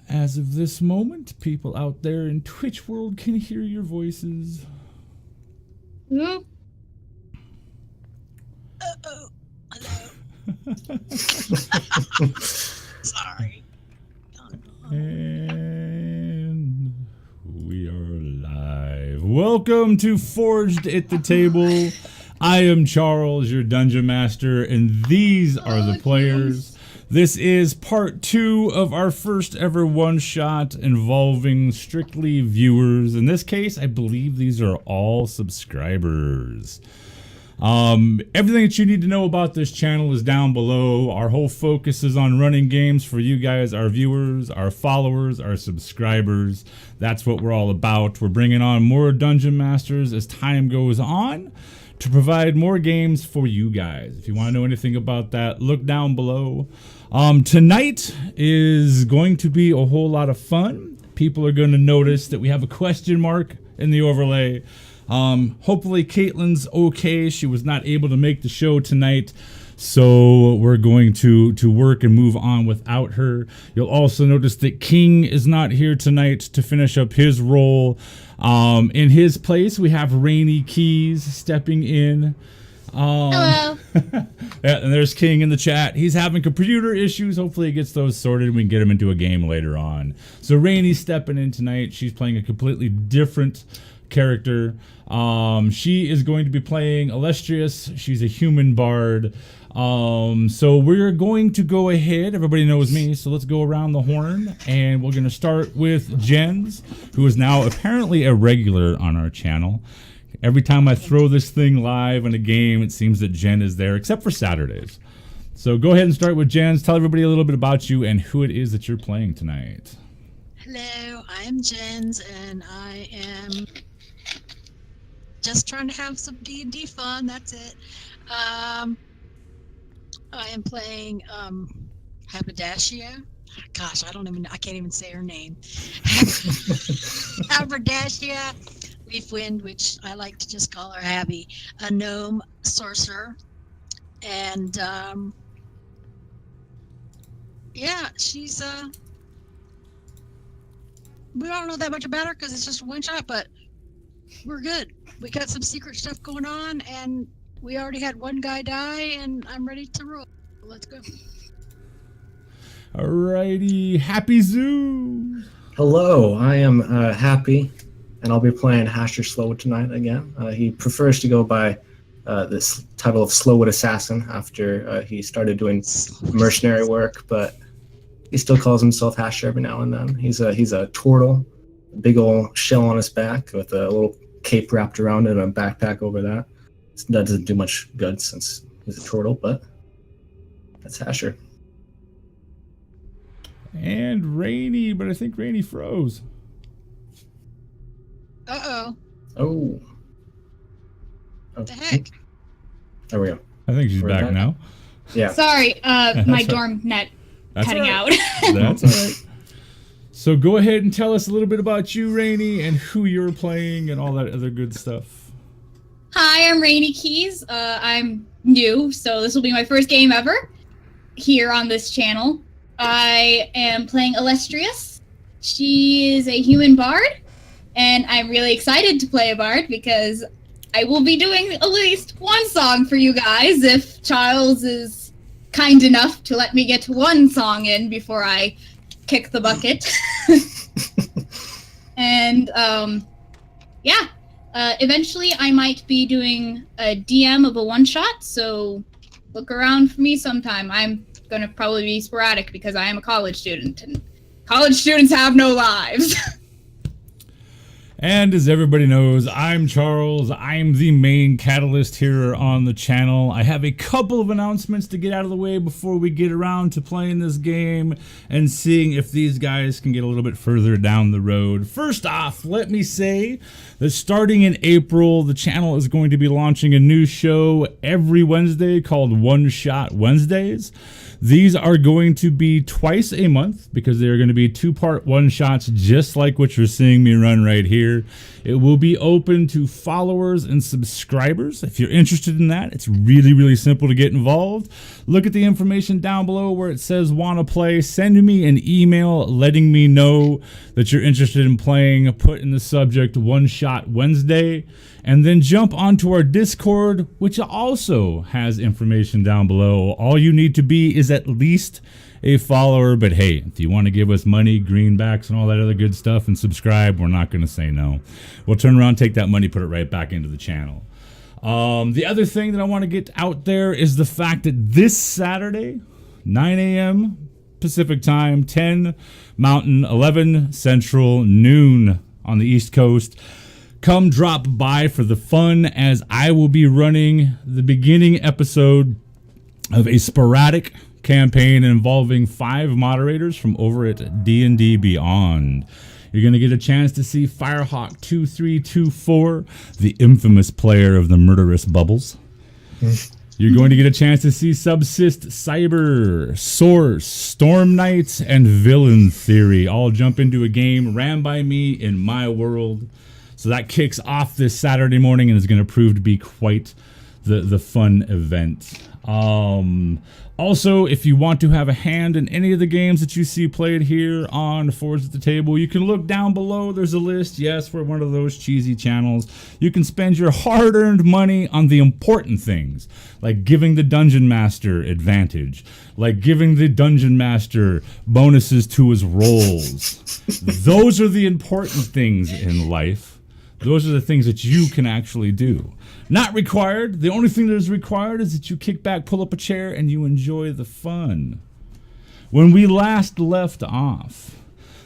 As of this moment, people out there in Twitch world can hear your voices. Hello. Sorry. And we are live. Welcome to Forged at the Table. I am Charles, your Dungeon Master, and these are the players. This is part 2 of our first ever one-shot involving strictly viewers. In this case, I believe these are all subscribers. Everything that you need to know about this channel is down below. Our whole focus is on running games for you guys, our viewers, our followers, our subscribers. That's what we're all about. We're bringing on more Dungeon Masters as time goes on to provide more games for you guys. If you want to know anything about that, look down below. Tonight is going to be a whole lot of fun. People are going to notice that we have a question mark in the overlay. Hopefully Caitlin's okay. She was not able to make the show tonight, so we're going to work and move on without her. You'll also notice that King is not here tonight to finish up his role. In his place, we have Rainy Keys stepping in. Hello. Yeah, and there's King in the chat. He's having computer issues. Hopefully he gets those sorted and we can get him into a game later on. So Rainy's stepping in tonight. She's playing a completely different character. She is going to be playing Illustrious. She's a human bard. So we're going to go ahead. Everybody knows me, so let's go around the horn, and we're going to start with Jens, who is now apparently a regular on our channel. Every time I throw this thing live in a game, it seems that Jen is there, except for Saturdays. So go ahead and start with Jens. Tell everybody a little bit about you and who it is that you're playing tonight. Hello, I'm Jens, and I am just trying to have some D&D fun. That's it. I am playing Haberdashia. Gosh, I can't even say her name. Haberdashia Leafwind, which I like to just call her Abby, a gnome sorcerer. And yeah, she's we don't know that much about her because it's just a one shot, but we're good. We got some secret stuff going on, and we already had one guy die, and I'm ready to roll. Let's go. Alrighty, Happy Zoo. Hello, I am Happy, and I'll be playing Hasher Slowwood tonight again. He prefers to go by this title of Slowwood Assassin after he started doing mercenary work, but he still calls himself Hasher every now and then. He's a turtle, a big old shell on his back with a little cape wrapped around it and a backpack over that. That doesn't do much good since he's a turtle, but that's Hasher. And Rainy, but I think Rainy froze. Uh-oh. Oh. What the heck? There we go. I think she's back now. Yeah. Sorry, my right. dorm net That's cutting all out. right. That's all right. So go ahead and tell us a little bit about you, Rainy, and who you're playing and all that other good stuff. Hi, I'm Rainy Keys. I'm new, so this will be my first game ever here on this channel. I am playing Illustrious. She is a human bard, and I'm really excited to play a bard because I will be doing at least one song for you guys if Charles is kind enough to let me get one song in before I kick the bucket. And yeah, eventually I might be doing a DM of a one-shot, so look around for me sometime. I'm gonna probably be sporadic because I am a college student, and college students have no lives. And as everybody knows, I'm Charles. I'm the main catalyst here on the channel. I have a couple of announcements to get out of the way before we get around to playing this game and seeing if these guys can get a little bit further down the road. First off, let me say that starting in April, the channel is going to be launching a new show every Wednesday called One Shot Wednesdays. These are going to be twice a month because they are going to be 2-part one-shots just like what you're seeing me run right here. here. It will be open to followers and subscribers. If you're interested in that, it's really, really simple to get involved. Look at the information down below where it says wanna play. Send me an email letting me know that you're interested in playing. Put in the subject One Shot Wednesday, and then jump onto our Discord, which also has information down below. All you need to be is at least a follower, but hey, if you want to give us money, greenbacks, and all that other good stuff and subscribe, we're not going to say no. We'll turn around, take that money, put it right back into the channel. The other thing that I want to get out there is the fact that this Saturday, 9 a.m. Pacific time, 10 Mountain, 11 Central, noon on the East Coast, come drop by for the fun, as I will be running the beginning episode of a sporadic campaign involving 5 moderators from over at D&D Beyond. You're going to get a chance to see Firehawk 2324, the infamous player of the murderous bubbles. You're going to get a chance to see Subsist Cyber, Source, Storm Knights, and Villain Theory all jump into a game ran by me in my world. So that kicks off this Saturday morning and is going to prove to be quite the fun event. Also, if you want to have a hand in any of the games that you see played here on Forge at the Table, you can look down below. There's a list. Yes, we're one of those cheesy channels. You can spend your hard-earned money on the important things, like giving the Dungeon Master advantage, like giving the Dungeon Master bonuses to his rolls. Those are the important things in life. Those are the things that you can actually do. Not required. The only thing that is required is that you kick back, pull up a chair, and you enjoy the fun. When we last left off,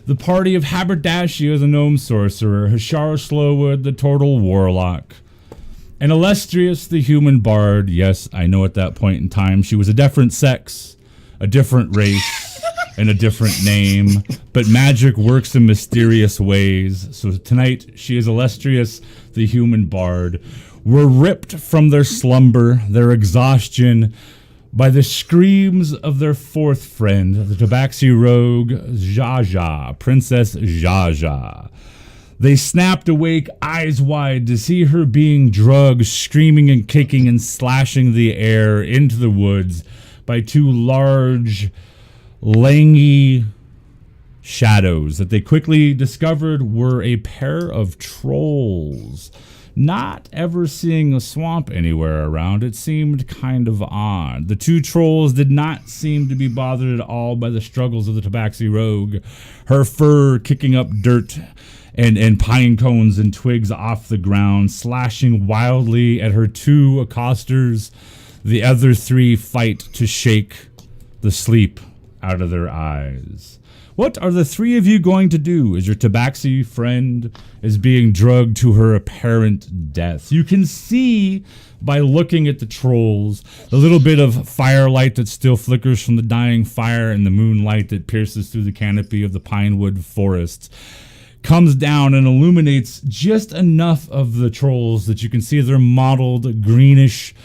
the party of Haberdashia, the gnome sorcerer, Hashara Slowwood, the turtle warlock, and Illustrious, the human bard. Yes, I know at that point in time she was a different sex, a different race, and a different name, but magic works in mysterious ways. So tonight she is Illustrious, the human bard, were ripped from their slumber, their exhaustion, by the screams of their fourth friend, the Tabaxi rogue Jaja, Princess Jaja. They snapped awake, eyes wide, to see her being drugged, screaming and kicking and slashing the air into the woods by 2 large, langy shadows that they quickly discovered were a pair of trolls. Not ever seeing a swamp anywhere around, it seemed kind of odd. The 2 trolls did not seem to be bothered at all by the struggles of the Tabaxi rogue, her fur kicking up dirt and pine cones and twigs off the ground, slashing wildly at her 2 accosters. The other 3 fight to shake the sleep out of their eyes. What are the 3 of you going to do as your Tabaxi friend is being drugged to her apparent death? You can see by looking at the trolls, the little bit of firelight that still flickers from the dying fire and the moonlight that pierces through the canopy of the pinewood forests comes down and illuminates just enough of the trolls that you can see their mottled greenish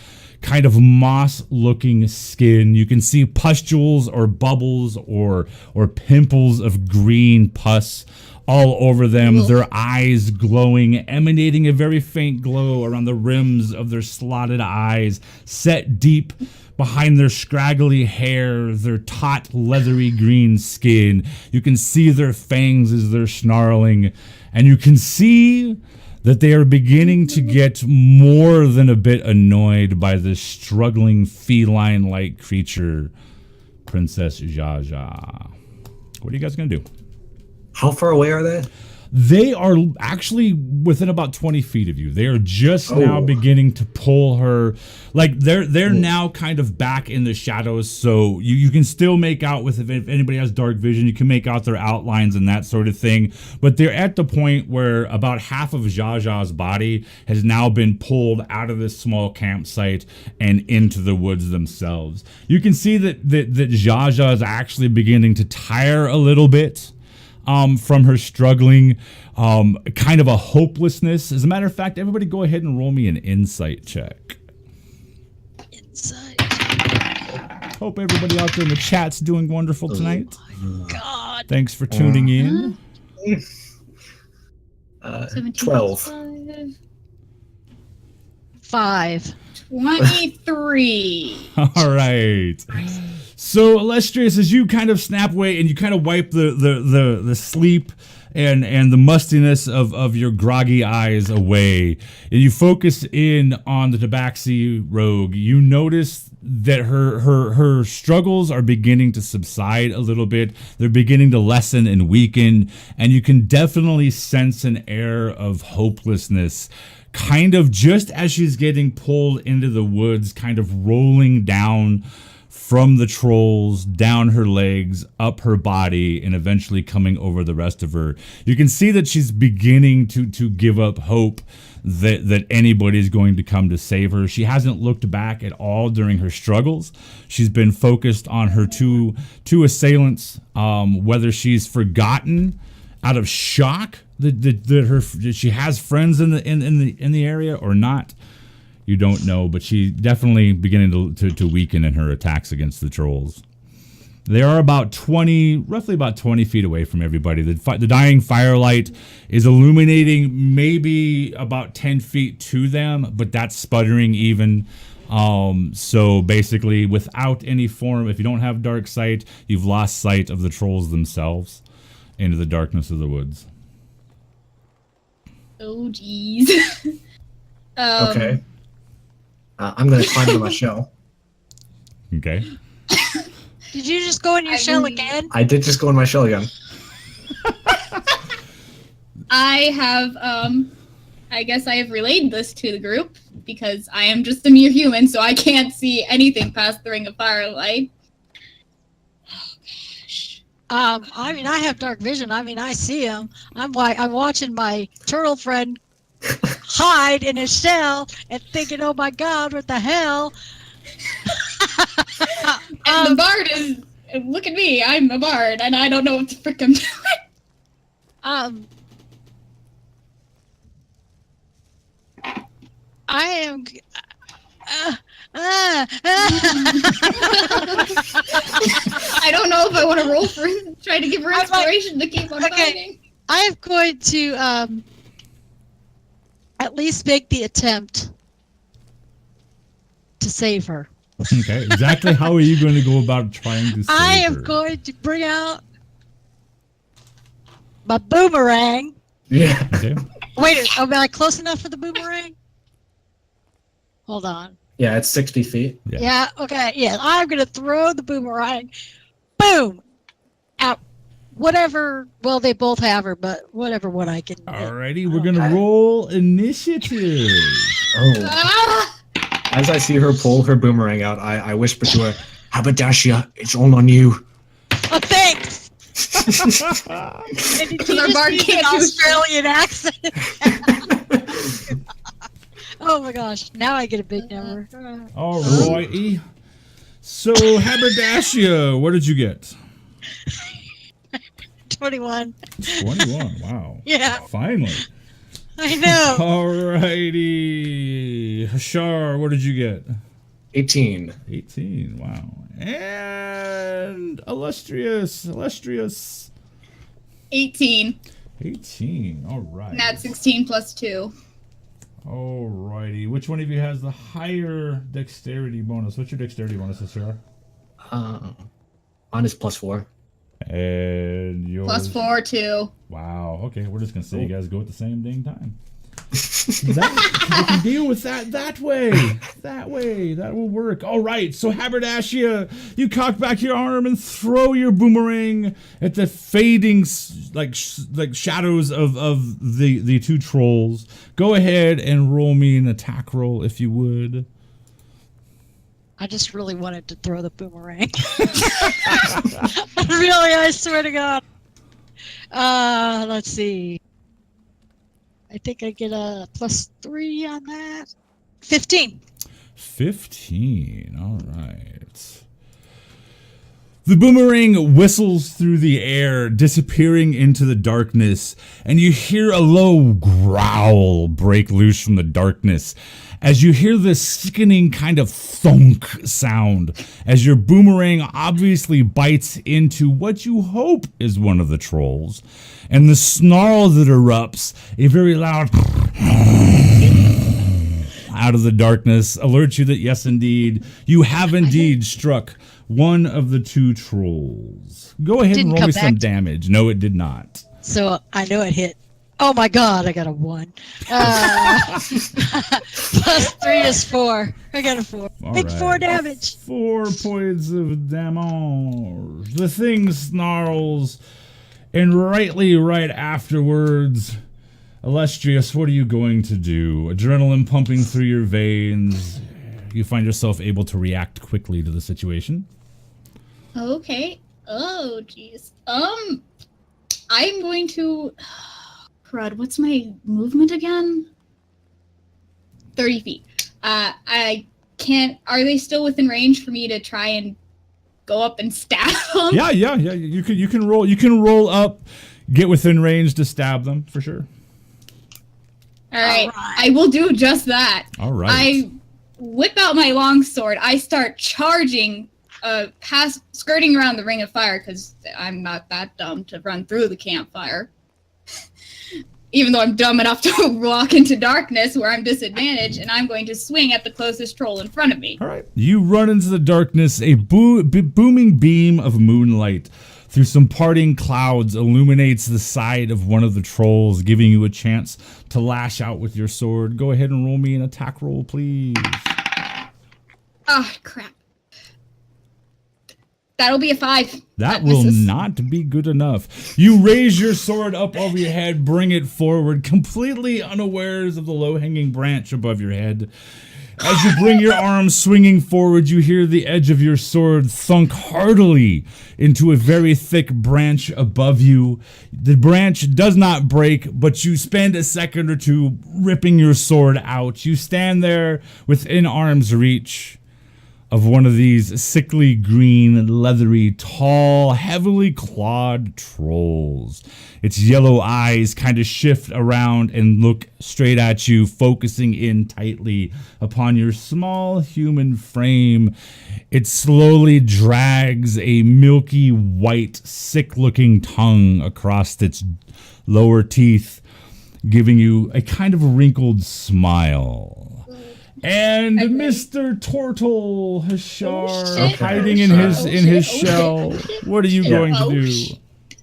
kind of moss-looking skin. You can see pustules or bubbles or pimples of green pus all over them. Their eyes glowing, emanating a very faint glow around the rims of their slotted eyes, set deep behind their scraggly hair, their taut, leathery green skin. You can see their fangs as they're snarling, and you can see that they are beginning to get more than a bit annoyed by this struggling feline-like creature, Princess Jaja. What are you guys going to do? How far away are they? They are actually within about 20 feet of you. They are just now beginning to pull her. Like they're now kind of back in the shadows, so you can still make out with, if anybody has dark vision, you can make out their outlines and that sort of thing. But they're at the point where about half of Jaja's body has now been pulled out of this small campsite and into the woods themselves. You can see that Jaja is actually beginning to tire a little bit from her struggling, kind of a hopelessness. As a matter of fact, everybody go ahead and roll me an insight check. Insight. Hope everybody out there in the chat's doing wonderful tonight. Oh my God. Thanks for tuning in. 17 12. plus 5. 23. All right. So, Illustrious, as you kind of snap away and you kind of wipe the sleep and the mustiness of your groggy eyes away, and you focus in on the Tabaxi rogue, you notice that her struggles are beginning to subside a little bit. They're beginning to lessen and weaken, and you can definitely sense an air of hopelessness, kind of just as she's getting pulled into the woods, kind of rolling down from the trolls, down her legs, up her body, and eventually coming over the rest of her. You can see that she's beginning to give up hope that anybody's going to come to save her. She hasn't looked back at all during her struggles. She's been focused on her two assailants, whether she's forgotten out of shock that she has friends in the area or not. You don't know, but she's definitely beginning to weaken in her attacks against the trolls. They are roughly about 20 feet away from everybody. The dying firelight is illuminating maybe about 10 feet to them, but that's sputtering even. So basically, without any form, if you don't have dark sight, you've lost sight of the trolls themselves into the darkness of the woods. Oh, jeez. Okay. I'm going to climb into my shell. Okay. Did you just go in your shell again? I did just go in my shell again. I have, I guess I have relayed this to the group because I am just a mere human, so I can't see anything past the ring of firelight. Oh, gosh. I mean, I have dark vision. I mean, I see him. I'm watching my turtle friend hide in his shell and thinking, "Oh my God, what the hell?" And the bard is, look at me, I'm a bard, and I don't know what the frick I'm doing. I am. I don't know if I want to roll for trying to give her inspiration to keep on fighting. I am going to at least make the attempt to save her. Okay. Exactly how are you going to go about trying to save I am her? going to bring out my boomerang. Yeah. Okay. Wait, am I close enough for the boomerang? Hold on. Yeah, it's 60 feet. Yeah. Yeah, okay. Yeah, I'm going to throw the boomerang. Boom! Out. Whatever. Well, they both have her, but whatever one I can. Alrighty, we're gonna roll initiative. Oh. Ah! As I see her pull her boomerang out, I whisper to her, Haberdashia, it's all on you. Oh, thanks! And did you Our just bard use can't an do Australian accent? Oh my gosh, now I get a big number. Alrighty. So Haberdashia, what did you get? 21. 21. Wow. Yeah, Finally. I know. Alrighty. Hashar, what did you get? 18. 18. Wow. And Illustrious. 18. 18. All right. And that's 16 plus 2. Alrighty. Which one of you has the higher dexterity bonus? What's your dexterity bonus, Hashar? Mine is +4. And yours. Plus 4, 2. Wow. Okay, we're just gonna say you guys go at the same dang time. That, we can deal with that way. That way. That will work. All right. So Haberdashia, you cock back your arm and throw your boomerang at the fading like shadows of the two trolls. Go ahead and roll me an attack roll if you would. I just really wanted to throw the boomerang. Really, I swear to God. Let's see. I think I get a +3 on that. 15. 15. All right. The boomerang whistles through the air, disappearing into the darkness, and you hear a low growl break loose from the darkness as you hear this sickening kind of thunk sound as your boomerang obviously bites into what you hope is one of the trolls, and the snarl that erupts, a very loud out of the darkness, alerts you that yes, indeed, you have indeed struck one of the two trolls. Go ahead and Didn't roll come me some back. damage. No, it did not. So I know it hit. Oh my god, I got a 1. Plus 3 is 4. I got a 4. All Take right. 4 damage. 4 points of damage. The thing snarls, and right afterwards, Illustrious, what are you going to do? Adrenaline pumping through your veins. You find yourself able to react quickly to the situation. Okay. Oh, jeez. I'm going to. Crud, what's my movement again? 30 feet. I can't. Are they still within range for me to try and go up and stab them? Yeah. You can roll. You can roll up, get within range to stab them for sure. All right. All right. I will do just that. All right. I whip out my longsword. I start charging, skirting around the ring of fire because I'm not that dumb to run through the campfire. Even though I'm dumb enough to walk into darkness where I'm disadvantaged, and I'm going to swing at the closest troll in front of me. All right. You run into the darkness. A booming beam of moonlight through some parting clouds illuminates the side of one of the trolls, giving you a chance to lash out with your sword. Go ahead and roll me an attack roll, please. Ah, crap. That'll be a 5. That will misses. not be good enough. You raise your sword up over your head, bring it forward, completely unawares of the low-hanging branch above your head. As you bring your arm swinging forward, you hear the edge of your sword thunk heartily into a very thick branch above you. The branch does not break, but you spend a second or two ripping your sword out. You stand there within arm's reach of one of these sickly green, leathery, tall, heavily clawed trolls. Its yellow eyes kind of shift around and look straight at you, focusing in tightly upon your small human frame. It slowly drags a milky white, sick-looking tongue across its lower teeth, giving you a kind of wrinkled smile. And Okay. Mr. Tortle Hashar, Oh, shit. hiding in Okay. his Oh, shit. shell. What are you Yeah. going to Oh, do? shit.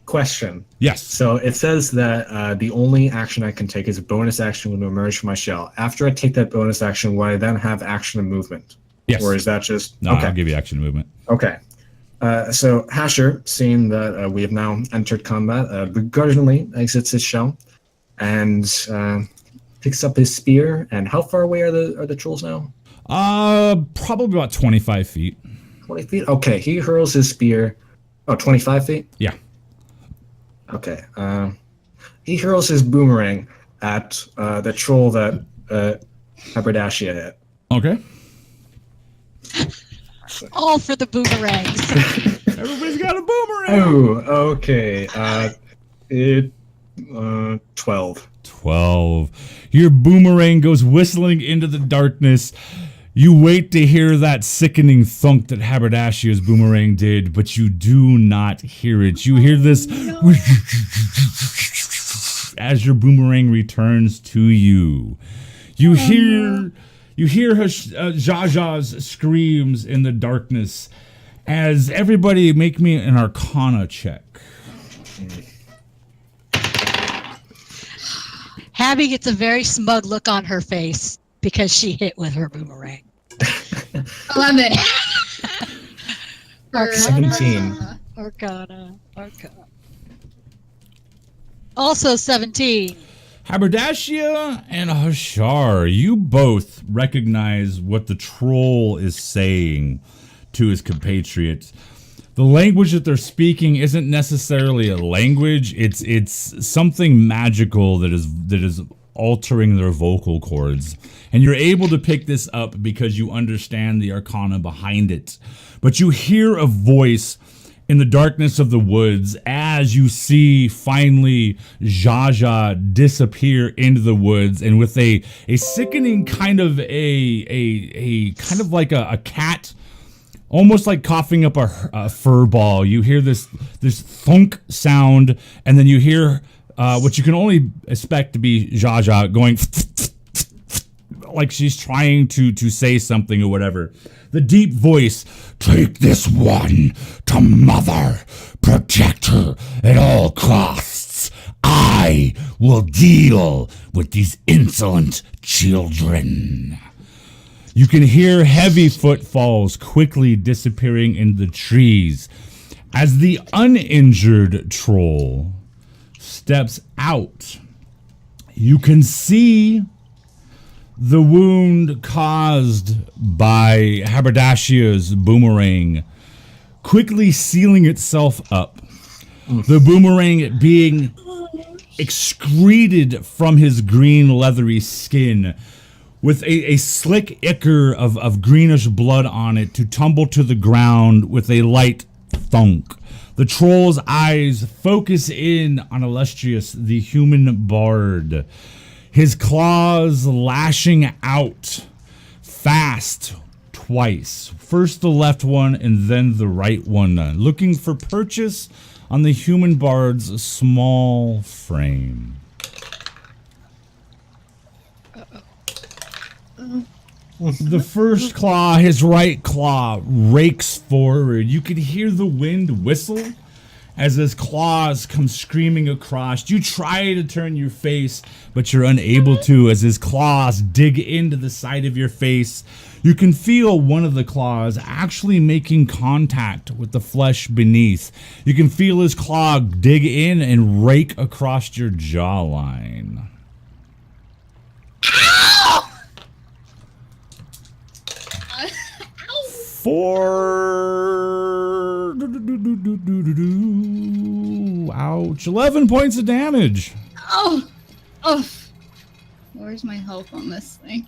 Question. Yes. So it says that the only action I can take is a bonus action when to emerge from my shell. After I take that bonus action, will I then have action and movement? Yes. Or is that just... No, okay. I'll give you action movement. Okay. So Hasher, seeing that we have now entered combat, begrudgingly exits his shell and picks up his spear. And how far away are the trolls now? Probably about 25 feet. 20 feet? Okay, he hurls his spear. Oh, 25 feet? Yeah. Okay. He hurls his boomerang at the troll that Haberdashia hit. Okay. All for the boomerangs. Everybody's got a boomerang. Oh, okay. 12. 12. Your boomerang goes whistling into the darkness. You wait to hear that sickening thunk that Haberdashia's boomerang did, but you do not hear it. You hear this as your boomerang returns to you. You hear Jaja's screams in the darkness. As everybody make me an Arcana check. Habby gets a very smug look on her face because she hit with her boomerang. 11. For- 17. Arcana. Also 17. Haberdashia and Hashar, you both recognize what the troll is saying to his compatriots. The language that they're speaking isn't necessarily a language. It's something magical that is altering their vocal cords. And you're able to pick this up because you understand the arcana behind it. But you hear a voice, in the darkness of the woods as you see finally Jaja disappear into the woods, and with a sickening kind of a kind of like a cat, almost like coughing up a fur ball. You hear this thunk sound, and then you hear what you can only expect to be Jaja going like she's trying to say something or whatever. The deep voice, "Take this one to mother. Protect her at all costs. I will deal with these insolent children." You can hear heavy footfalls quickly disappearing in the trees as the uninjured troll steps out. You can see the wound caused by Haberdashia's boomerang quickly sealing itself up. The boomerang being excreted from his green leathery skin with a slick ichor of greenish blood on it to tumble to the ground with a light thunk. The troll's eyes focus in on Illustrious, the human bard. His claws lashing out fast twice. First the left one and then the right one. Looking for purchase on the human bard's small frame. The first claw, his right claw, rakes forward. You can hear the wind whistle as his claws come screaming across. You try to turn your face, but you're unable to as his claws dig into the side of your face. You can feel one of the claws actually making contact with the flesh beneath. You can feel his claw dig in and rake across your jawline. Ouch. 11 points of damage. Oh. Where's my health on this thing?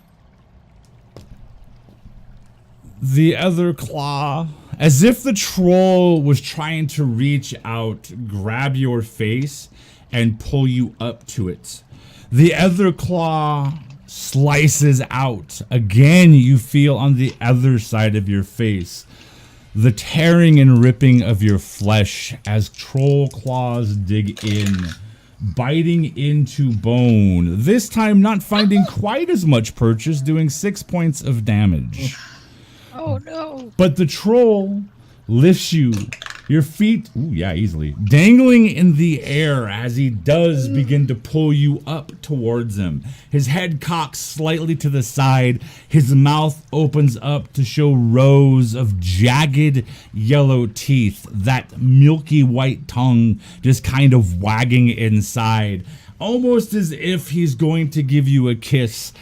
The other claw, as if the troll was trying to reach out, grab your face, and pull you up to it. The other claw slices out. Again, you feel on the other side of your face the tearing and ripping of your flesh as troll claws dig in, biting into bone. This time not finding quite as much purchase, doing 6 points of damage. Oh no. But the troll lifts you, your feet, easily, dangling in the air as he does begin to pull you up towards him. His head cocks slightly to the side. His mouth opens up to show rows of jagged yellow teeth, that milky white tongue just kind of wagging inside, almost as if he's going to give you a kiss.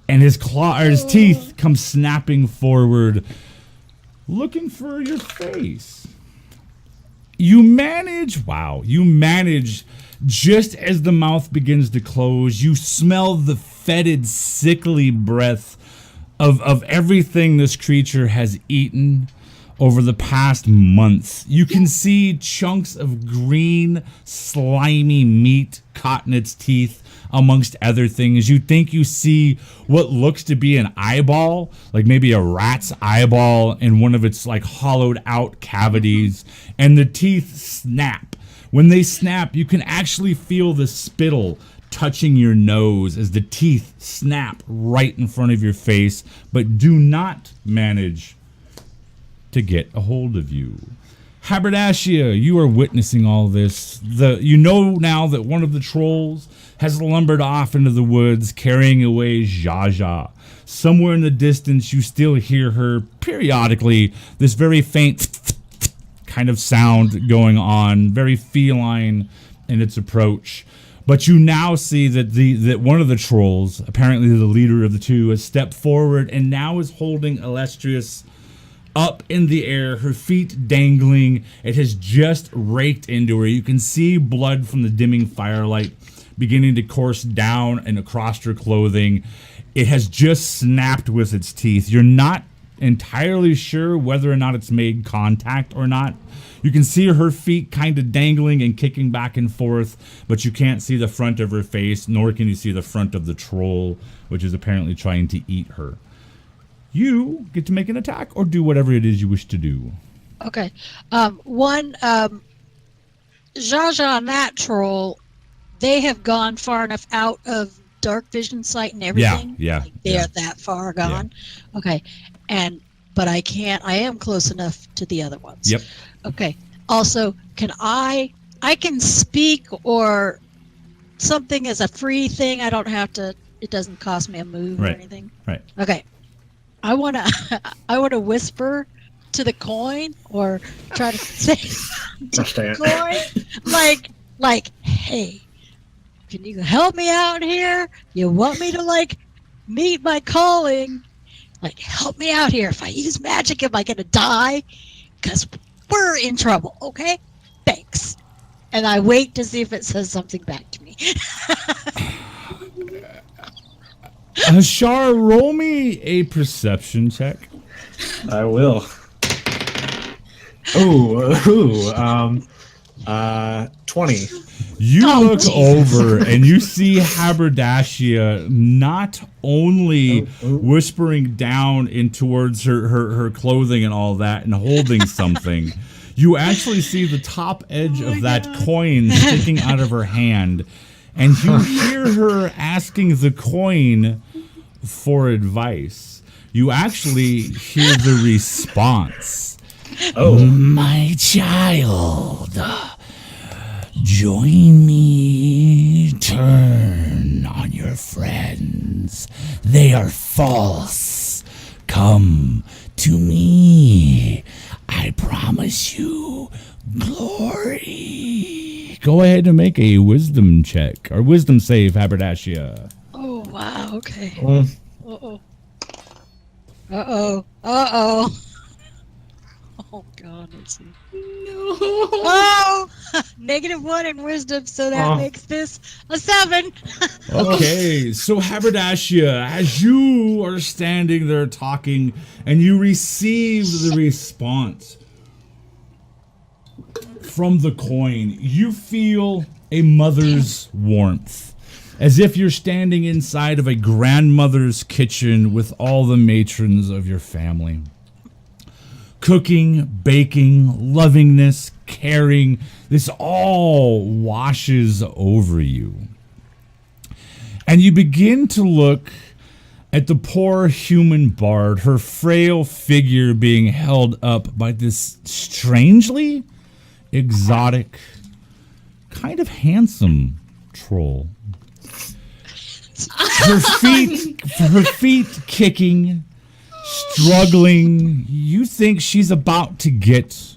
And his teeth come snapping forward, looking for your face. You manage, just as the mouth begins to close, you smell the fetid, sickly breath of everything this creature has eaten over the past month. You can see chunks of green, slimy meat caught in its teeth, amongst other things. You think you see what looks to be an eyeball, like maybe a rat's eyeball in one of its like hollowed out cavities, and the teeth snap. When they snap, you can actually feel the spittle touching your nose as the teeth snap right in front of your face, but do not manage to get a hold of you. Haberdashia, you are witnessing all this. You know now that one of the trolls has lumbered off into the woods, carrying away Jaja. Somewhere in the distance, you still hear her periodically, this very faint kind of sound going on, very feline in its approach. But you now see that one of the trolls, apparently the leader of the two, has stepped forward and now is holding Illustrious up in the air, her feet dangling. It has just raked into her. You can see blood from the dimming firelight beginning to course down and across her clothing. It has just snapped with its teeth. You're not entirely sure whether or not it's made contact or not. You can see her feet kind of dangling and kicking back and forth, but you can't see the front of her face, nor can you see the front of the troll, which is apparently trying to eat her. You get to make an attack or do whatever it is you wish to do. Okay. Zsa Zsa and that troll, they have gone far enough out of dark vision sight and everything. Yeah. Like they're that far gone. Yeah. Okay. But I am close enough to the other ones. Yep. Okay. Also, I can speak or something as a free thing. I don't have to, it doesn't cost me a move or anything. Right. Okay. I want to whisper to the coin or try to say coin like, hey, can you help me out here? You want me to meet my calling? Help me out here. If I use magic, am I gonna die? Because we're in trouble. Okay, thanks. And I wait to see if it says something back to me. Hashar, roll me a perception check. I will. 20. You look over and you see Haberdashia not only whispering down in towards her clothing and all that and holding something. You actually see the top edge of that coin sticking out of her hand, and you hear her asking the coin for advice. You actually hear the response. Oh, my child, join me. Turn on your friends. They are false. Come to me. I promise you glory. Go ahead and make a wisdom check or wisdom save, Haberdashia. Oh, wow. Okay. oh. Uh-oh. Oh, God. Let's see. No. Oh! -1 in wisdom, so that makes this a 7. Okay, so Haberdashia, as you are standing there talking and you receive the response from the coin, you feel a mother's warmth, as if you're standing inside of a grandmother's kitchen with all the matrons of your family. Cooking, baking, lovingness, caring, this all washes over you. And you begin to look at the poor human bard, her frail figure being held up by this strangely exotic, kind of handsome troll. Her feet kicking, struggling. You think she's about to get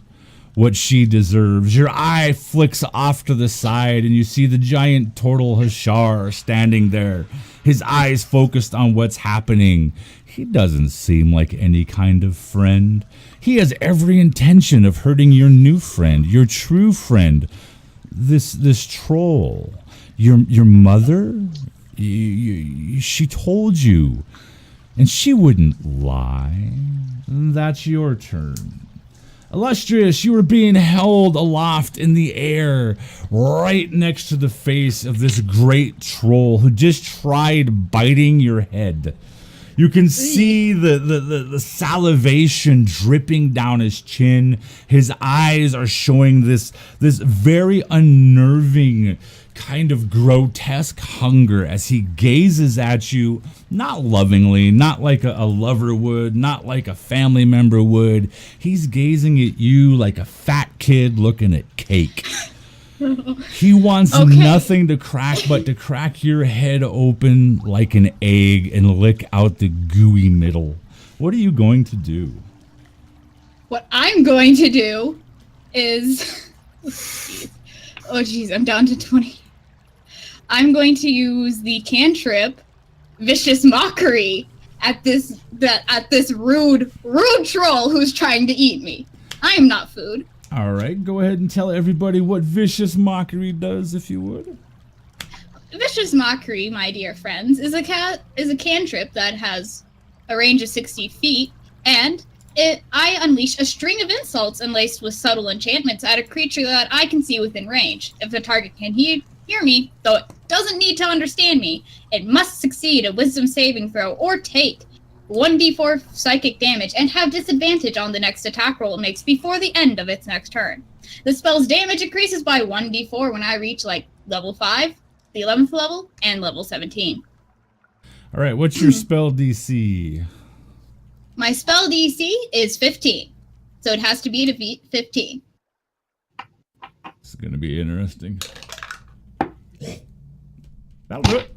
what she deserves. Your eye flicks off to the side and you see the giant turtle Hashar standing there, his eyes focused on what's happening. He doesn't seem like any kind of friend. He has every intention of hurting your new friend, your true friend, this troll. Your mother, she told you. And she wouldn't lie. That's your turn. Illustrious, you were being held aloft in the air right next to the face of this great troll who just tried biting your head. You can see the salivation dripping down his chin. His eyes are showing this very unnerving kind of grotesque hunger as he gazes at you, not lovingly, not like a lover would, not like a family member would. He's gazing at you like a fat kid looking at cake. He wants nothing to crack but to crack your head open like an egg and lick out the gooey middle. What are you going to do? What I'm going to do is... Oh, geez, I'm down to 20. I'm going to use the cantrip Vicious Mockery at this rude troll who's trying to eat me. I am not food. All right, go ahead and tell everybody what Vicious Mockery does, if you would. Vicious Mockery, my dear friends, is a cantrip that has a range of 60 feet And I unleash a string of insults and laced with subtle enchantments at a creature that I can see within range. If the target can hear me, though it doesn't need to understand me, it must succeed a wisdom saving throw or take 1d4 psychic damage and have disadvantage on the next attack roll it makes before the end of its next turn. The spell's damage increases by 1d4 when I reach level 5, the 11th level, and level 17. All right, what's your spell DC? My spell DC is 15, so it has to be to 15. This is going to be interesting. That'll do it.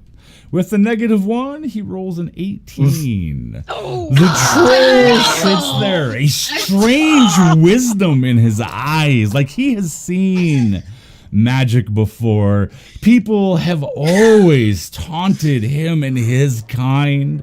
With the -1, he rolls an 18. Oh. The troll sits there, a strange wisdom in his eyes, like he has seen magic before. People have always taunted him and his kind,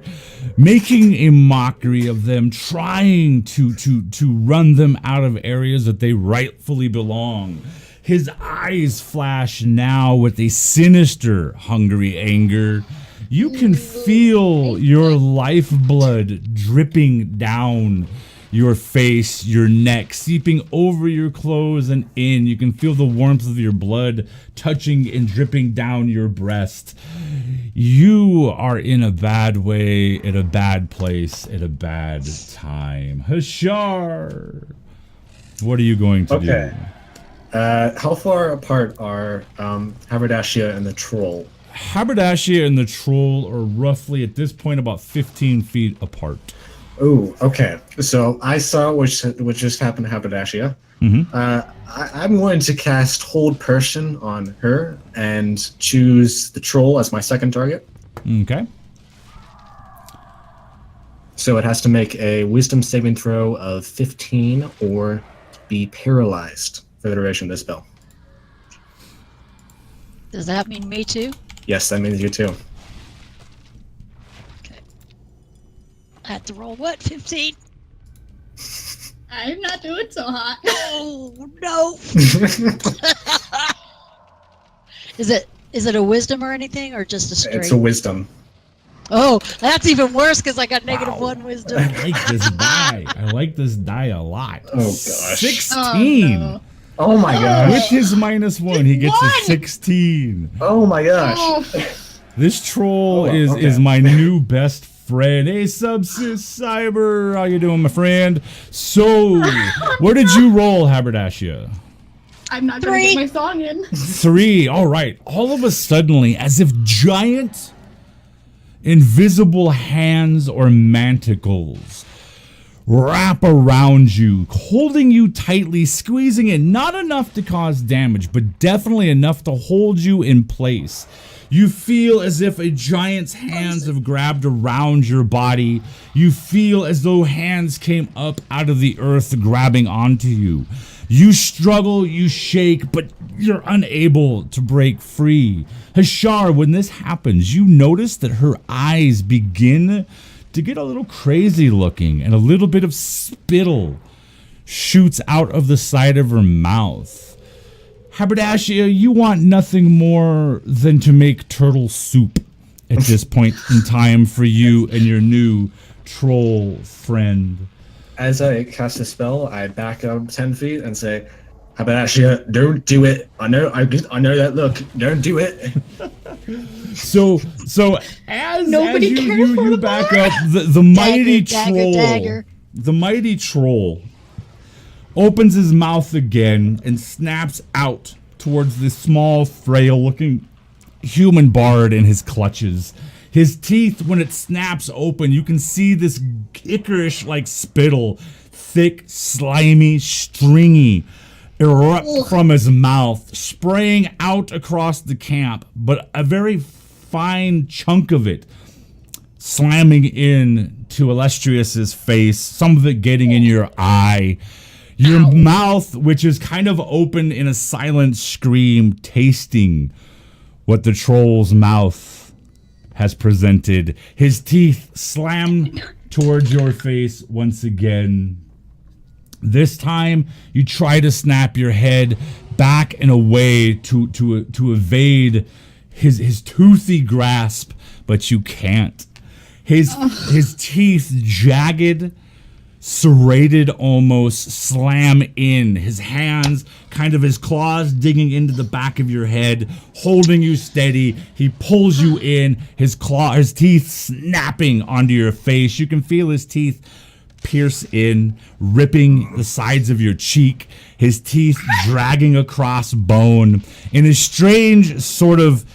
making a mockery of them, trying to run them out of areas that they rightfully belong. His eyes flash now with a sinister, hungry anger. You can feel your lifeblood dripping down your face, your neck, seeping over your clothes and in. You can feel the warmth of your blood touching and dripping down your breast. You are in a bad way, at a bad place, at a bad time. Hashar, what are you going to do? How far apart are Haberdashia and the troll? Haberdashia and the troll are roughly at this point about 15 feet apart. Ooh, okay. So I saw what just happened to Haberdashia. I'm going to cast Hold Person on her and choose the troll as my second target. Okay. So it has to make a Wisdom saving throw of 15 or be paralyzed for the duration of the spell. Does that mean me too? Yes, that means you too. Okay. I have to roll what? 15? I'm not doing so hot. Oh no! Is it a wisdom or anything, or just a straight? It's a wisdom. Oh, that's even worse because I got -1 wisdom. I like this die. I like this die a lot. Oh gosh. 16. Oh, no. Oh my gosh. With his -1, he gets a One. 16. Oh my gosh. Oh, This troll Oh, is okay. my new best friend. Hey, Subsys Cyber, how you doing, my friend? So, what did you roll, Haberdashia? I'm not going to 3. get my song in. 3. All right. All of a sudden, as if giant, invisible hands or manticles wrap around you, holding you tightly, squeezing it, not enough to cause damage, but definitely enough to hold you in place. You feel as if a giant's hands have grabbed around your body. You feel as though hands came up out of the earth grabbing onto you. You struggle, you shake, but you're unable to break free. Hashar, when this happens, you notice that her eyes begin to get a little crazy looking, and a little bit of spittle shoots out of the side of her mouth. Haberdashia, you want nothing more than to make turtle soup at this point in time for you and your new troll friend. As I cast a spell, I back up 10 feet and say, Haberdashia, don't do it. I know that look. Don't do it. So as Nobody you, cares you, for you the back bar. up, the mighty Dagger, troll, dagger. the mighty troll opens his mouth again and snaps out towards this small, frail-looking human bard in his clutches. His teeth, when it snaps open, you can see this Icarish-like spittle, thick, slimy, stringy, erupt from his mouth, spraying out across the camp, but a very fine chunk of it slamming in to Illustrious's face, some of it getting in your eye. Your mouth, which is kind of open in a silent scream, tasting what the troll's mouth has presented. His teeth slam towards your face once again. This time, you try to snap your head back and away to evade his toothy grasp, but you can't. His teeth jagged, serrated almost, slam in. His hands, kind of his claws digging into the back of your head, holding you steady. He pulls you in, his teeth snapping onto your face. You can feel his teeth pierce in, ripping the sides of your cheek, his teeth dragging across bone in a strange sort of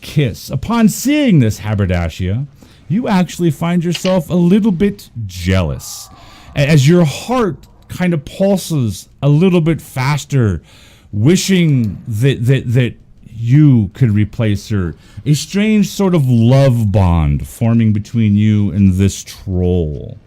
kiss. Upon seeing this, Haberdashia, you actually find yourself a little bit jealous as your heart kind of pulses a little bit faster, wishing that you could replace her. A strange sort of love bond forming between you and this troll.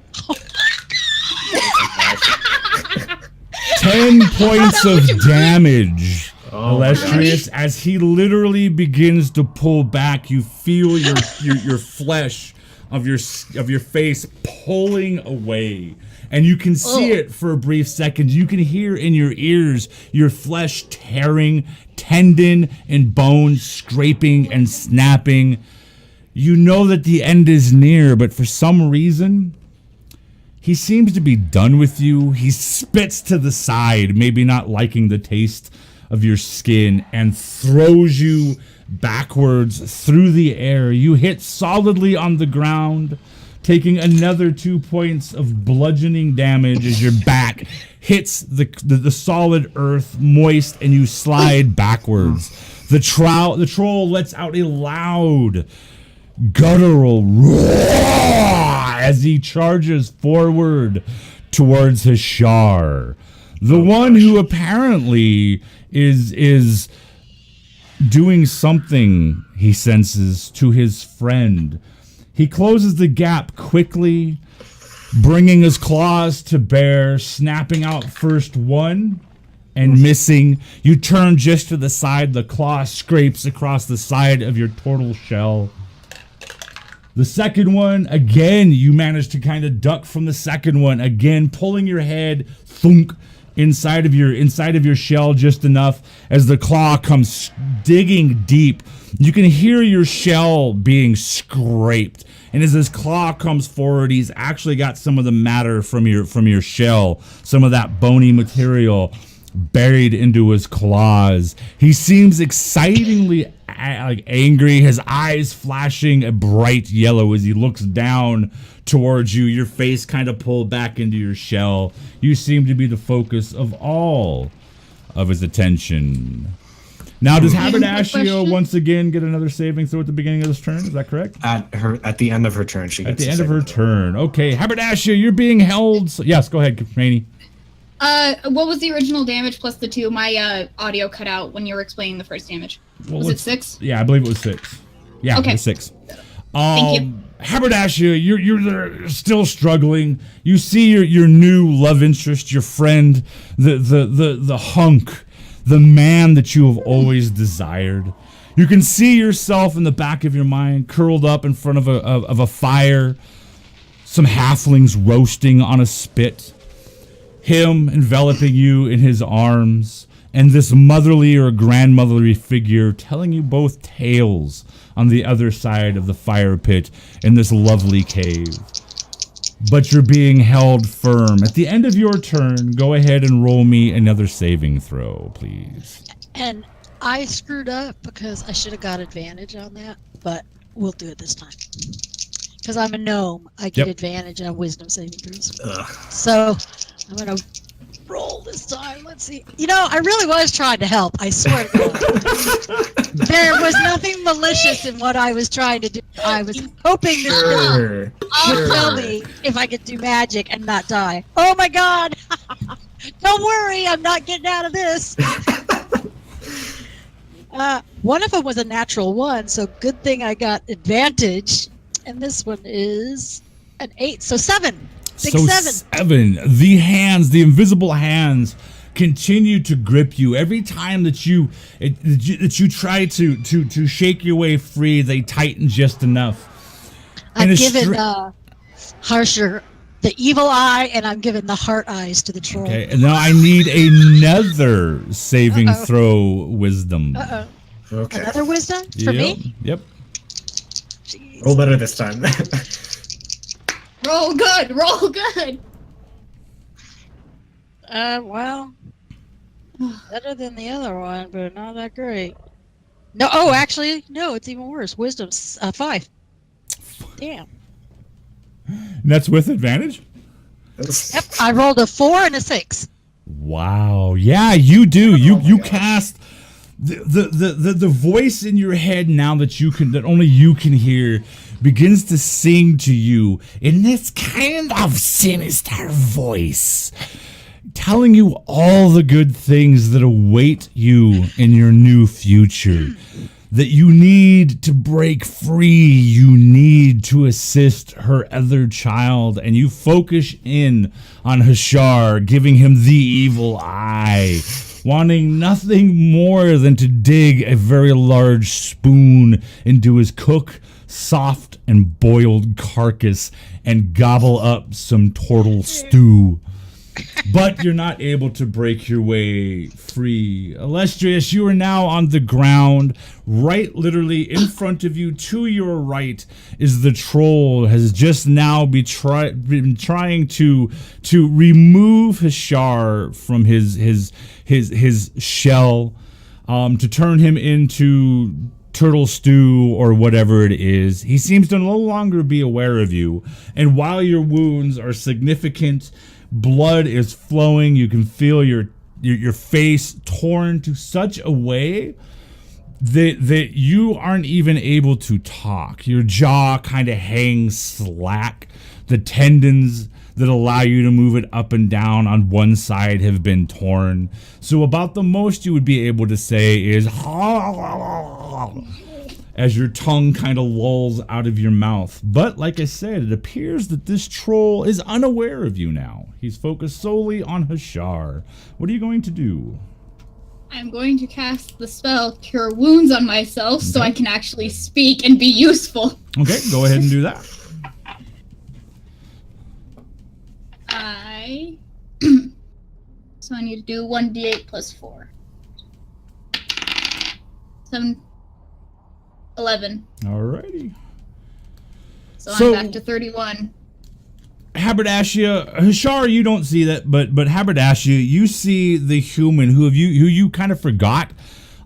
10 points of damage, Illustrious. As he literally begins to pull back, you feel your flesh of your face pulling away, and you can see it for a brief second. You can hear in your ears your flesh tearing, tendon and bone scraping and snapping. You know that the end is near, but for some reason, he seems to be done with you. He spits to the side, maybe not liking the taste of your skin, and throws you backwards through the air. You hit solidly on the ground, taking another 2 points of bludgeoning damage as your back hits the solid earth, moist, and you slide backwards. The troll lets out a loud, guttural roar as he charges forward towards Hashar, the one who apparently is doing something, he senses, to his friend. He closes the gap quickly, bringing his claws to bear, snapping out first one and missing. You turn just to the side, the claw scrapes across the side of your turtle shell. The second one, again, you manage to kind of duck from the second one, again pulling your head, thunk, inside of your shell just enough as the claw comes digging deep. You can hear your shell being scraped, and as his claw comes forward, he's actually got some of the matter from your shell, some of that bony material buried into his claws. He seems excitingly angry, his eyes flashing a bright yellow as he looks down towards you, your face kind of pulled back into your shell. You seem to be the focus of all of his attention. Now, does Haberdashia once again get another saving throw at the beginning of this turn? Is that correct? At the end of her turn, she gets at the end of her turn. Okay, Haberdashia, you're being held. Yes, go ahead, Rainey. What was the original damage plus the 2? My audio cut out when you were explaining the first damage. Was it 6? Yeah, I believe it was 6. Yeah, okay. It was 6. Thank you. Haberdashia, you're still struggling. You see your new love interest, your friend, the hunk, the man that you have always desired. You can see yourself in the back of your mind, curled up in front of a fire, some halflings roasting on a spit, him enveloping you in his arms, and this motherly or grandmotherly figure telling you both tales on the other side of the fire pit in this lovely cave. But you're being held firm. At the end of your turn, go ahead and roll me another saving throw, please. And I screwed up because I should have got advantage on that, but we'll do it this time. Because I'm a gnome, I get advantage on wisdom saving throws. So I'm going to roll this time. Let's see. You know, I really was trying to help. I swear to God. There was nothing malicious in what I was trying to do. I was hoping this would tell me if I could do magic and not die. Oh my God! Don't worry, I'm not getting out of this. One of them was a natural 1, so good thing I got advantage. And this one is an 8, so 7. Big 7. The hands, the invisible hands, continue to grip you. Every time that you try to shake your way free, they tighten just enough. I'm given harsher the evil eye, and I'm giving the heart eyes to the troll. Okay, and now I need another saving throw wisdom. Okay. Another wisdom for me? Yep. Jeez. Roll better this time. Roll good. Roll good. Well, better than the other one, but not that great. No, oh, actually, no, it's even worse. Wisdom's 5. Damn. And that's with advantage? Yep, I rolled a 4 and a 6. Wow. Yeah, you do. You cast the voice in your head now that only you can hear begins to sing to you in this kind of sinister voice, telling you all the good things that await you in your new future. That you need to break free, you need to assist her other child, and you focus in on Hashar, giving him the evil eye, wanting nothing more than to dig a very large spoon into his cook, soft and boiled carcass and gobble up some turtle stew. But you're not able to break your way free. Illustrious, you are now on the ground. Right, literally in front of you, to your right, is the troll. Has just now been trying to remove Hashar from his shell, to turn him into turtle stew or whatever it is. He seems to no longer be aware of you, and while your wounds are significant, blood is flowing. You can feel your face torn to such a way that you aren't even able to talk. Your jaw kind of hangs slack. The tendons that allow you to move it up and down on one side have been torn. So about the most you would be able to say is as your tongue kind of lolls out of your mouth. But like I said, it appears that this troll is unaware of you now. He's focused solely on Hashar. What are you going to do? I'm going to cast the spell Cure Wounds on myself so I can actually speak and be useful. Okay, go ahead and do that. So I need to do 1d8 plus 4. 7, 11. Alrighty. So So- I'm back to 31. Haberdashia, Hashar, you don't see that, but Haberdashia, you see the human who you kind of forgot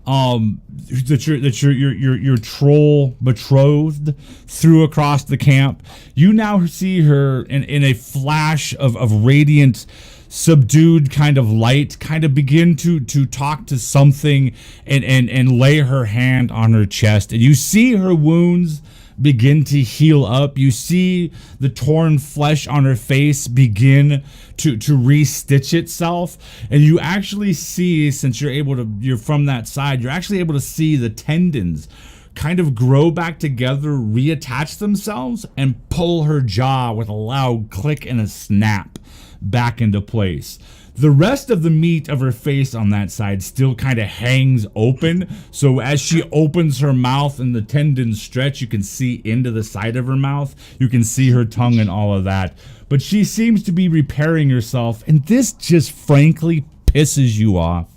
that your troll betrothed threw across the camp. You now see her in a flash of radiant, subdued kind of light, kind of begin to talk to something and lay her hand on her chest, and you see her wounds begin to heal up. You see the torn flesh on her face begin to re-stitch itself, and you actually see, since you're from that side, you're actually able to see the tendons kind of grow back together, reattach themselves, and pull her jaw with a loud click and a snap back into place. The rest of the meat of her face on that side still kind of hangs open. So as she opens her mouth and the tendons stretch, you can see into the side of her mouth. You can see her tongue and all of that. But she seems to be repairing herself. And this just frankly pisses you off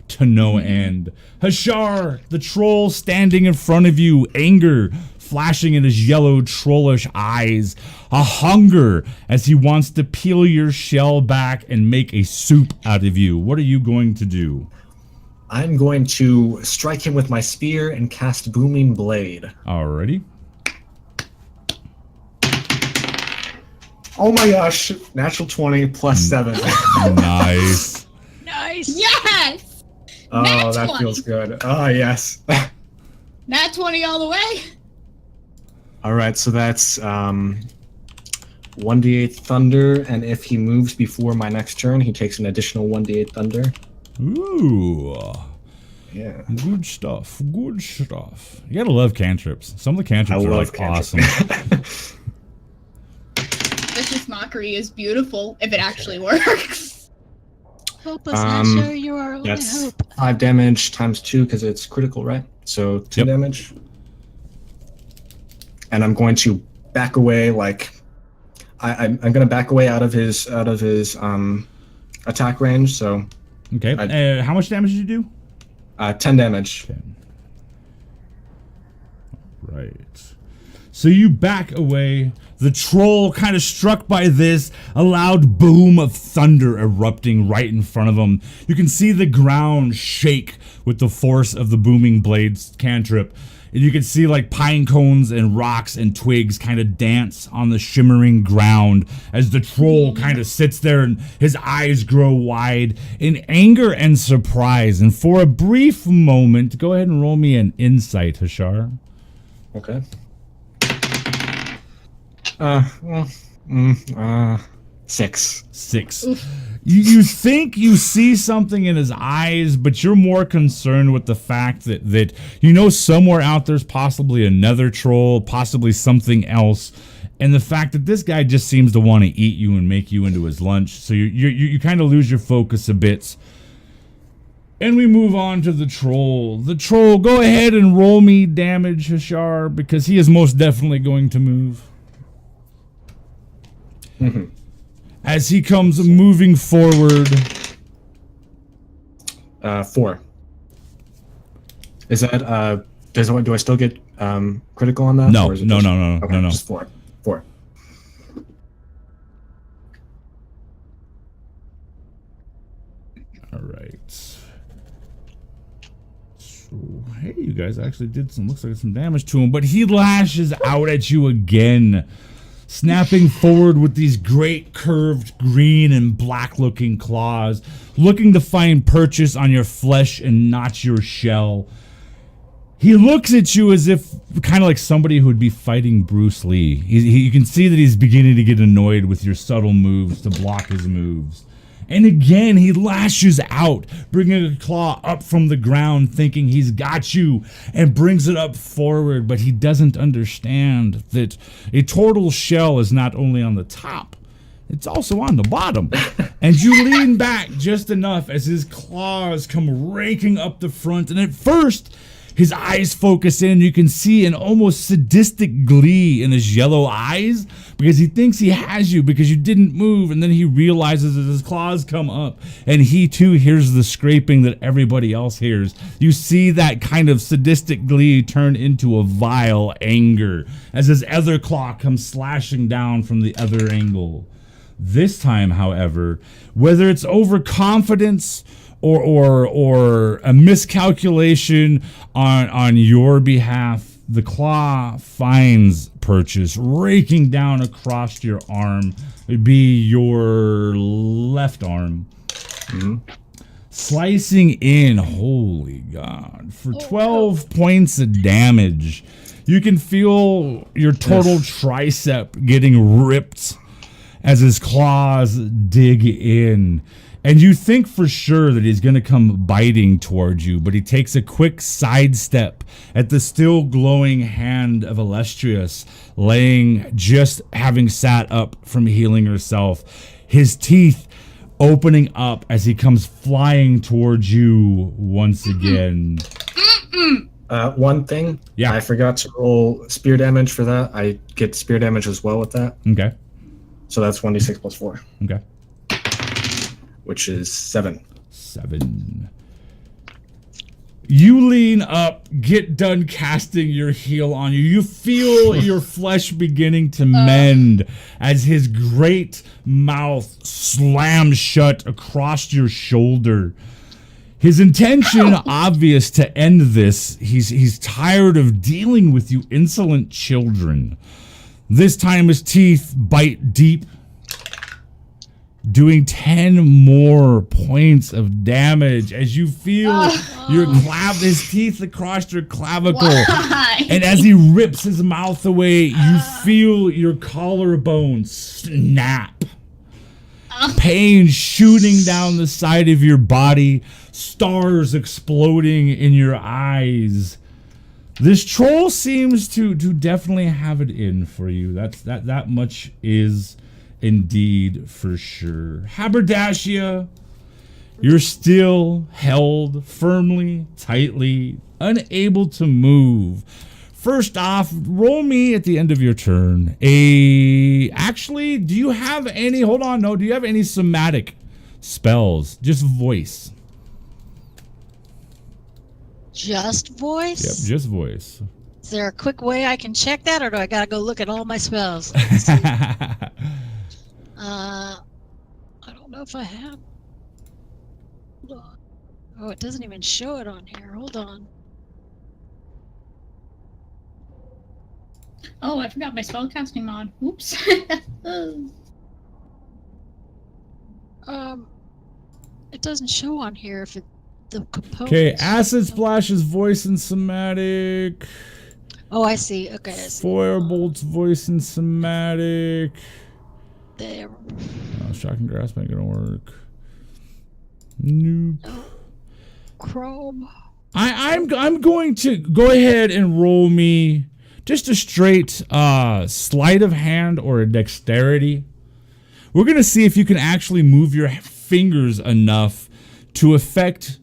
to no end. Hashar, the troll standing in front of you, anger flashing in his yellow trollish eyes, a hunger as he wants to peel your shell back and make a soup out of you. What are you going to do? I'm going to strike him with my spear and cast Booming Blade. Alrighty. Oh my gosh, natural 20 plus 7. Nice. Nice. Yes! Oh, Nat that 20. feels good. Oh, yes. Nat 20 all the way. All right, so that's 1d8 thunder, and if he moves before my next turn, he takes an additional 1d8 thunder. Ooh. Yeah. Good stuff. Good stuff. You gotta love cantrips. Some of the cantrips are like awesome. Vicious Mockery is beautiful if it actually works. Hope is not sure you are only That's hope. 5 damage times 2 because it's critical, right? So 2 Yep. damage. And I'm going to back away, like I'm going to back away out of his attack range. So Okay. How much damage did you do? 10 damage. 10. Right. So you back away. The troll, kind of struck by this, a loud boom of thunder erupting right in front of him. You can see the ground shake with the force of the booming blades cantrip. And you can see like pine cones and rocks and twigs kind of dance on the shimmering ground as the troll kind of sits there and his eyes grow wide in anger and surprise. And for a brief moment, go ahead and roll me an insight, Hashar. Okay. 6. 6. You think you see something in his eyes, but you're more concerned with the fact that you know somewhere out there's possibly another troll, possibly something else, and the fact that this guy just seems to want to eat you and make you into his lunch. So you kind of lose your focus a bit. And we move on to the troll. The troll, go ahead and roll me damage, Hashar, because he is most definitely going to move. As he comes moving forward. 4. Is that do I still get critical on that? No, or is it no, just, no, no, okay, no, no. Just 4. 4. All right. So, hey, you guys actually did looks like some damage to him, but he lashes out at you again, snapping forward with these great curved green and black looking claws, looking to find purchase on your flesh and not your shell. He looks at you as if kind of like somebody who would be fighting Bruce Lee. You can see that he's beginning to get annoyed with your subtle moves to block his moves. And again, he lashes out, bringing a claw up from the ground, thinking he's got you, and brings it up forward. But he doesn't understand that a turtle shell is not only on the top, it's also on the bottom. And you lean back just enough as his claws come raking up the front. And at first, his eyes focus in. You can see an almost sadistic glee in his yellow eyes because he thinks he has you because you didn't move. And then he realizes as his claws come up and he too hears the scraping that everybody else hears. You see that kind of sadistic glee turn into a vile anger as his other claw comes slashing down from the other angle. This time, however, whether it's overconfidence or a miscalculation on your behalf, the claw finds purchase, raking down across your arm. It'd be your left arm. Slicing in, holy God, for 12 points of damage. You can feel your total tricep getting ripped as his claws dig in. And you think for sure that he's going to come biting towards you, but he takes a quick sidestep at the still glowing hand of Illustrious, laying, just having sat up from healing herself, his teeth opening up as he comes flying towards you once again. One thing, Yeah. I forgot to roll spear damage for that. I get spear damage as well with that. Okay. So that's 1d6 plus 4, Okay. which is 7. 7. You lean up, get done casting your heal on you. You feel your flesh beginning to mend as his great mouth slams shut across your shoulder. His intention, obvious to end this, he's tired of dealing with you insolent children. This time his teeth bite deep, doing 10 more points of damage as you feel his teeth across your clavicle. Why? And as he rips his mouth away, you feel your collarbone snap. Pain shooting down the side of your body, stars exploding in your eyes. This troll seems to definitely have it in for you. That much is indeed for sure. Haberdashia, you're still held firmly, tightly, unable to move. First off, roll me at the end of your turn. Actually, do you have any, do you have any somatic spells? Just voice. Just voice? Yep, just voice. Is there a quick way I can check that, or do I gotta go look at all my spells? I don't know if I have. Hold on. Oh, it doesn't even show it on here. Hold on. Oh, I forgot my spellcasting mod. Oops. It doesn't show on here if the components. Okay, acid splash is voice and somatic. Oh, I see. Okay, I see. Firebolt's voice and somatic. There. Shocking grasp ain't gonna work. Nope. Oh, Chrome. I'm going to go ahead and roll me just a straight sleight of hand or a dexterity. We're gonna see if you can actually move your fingers enough to affect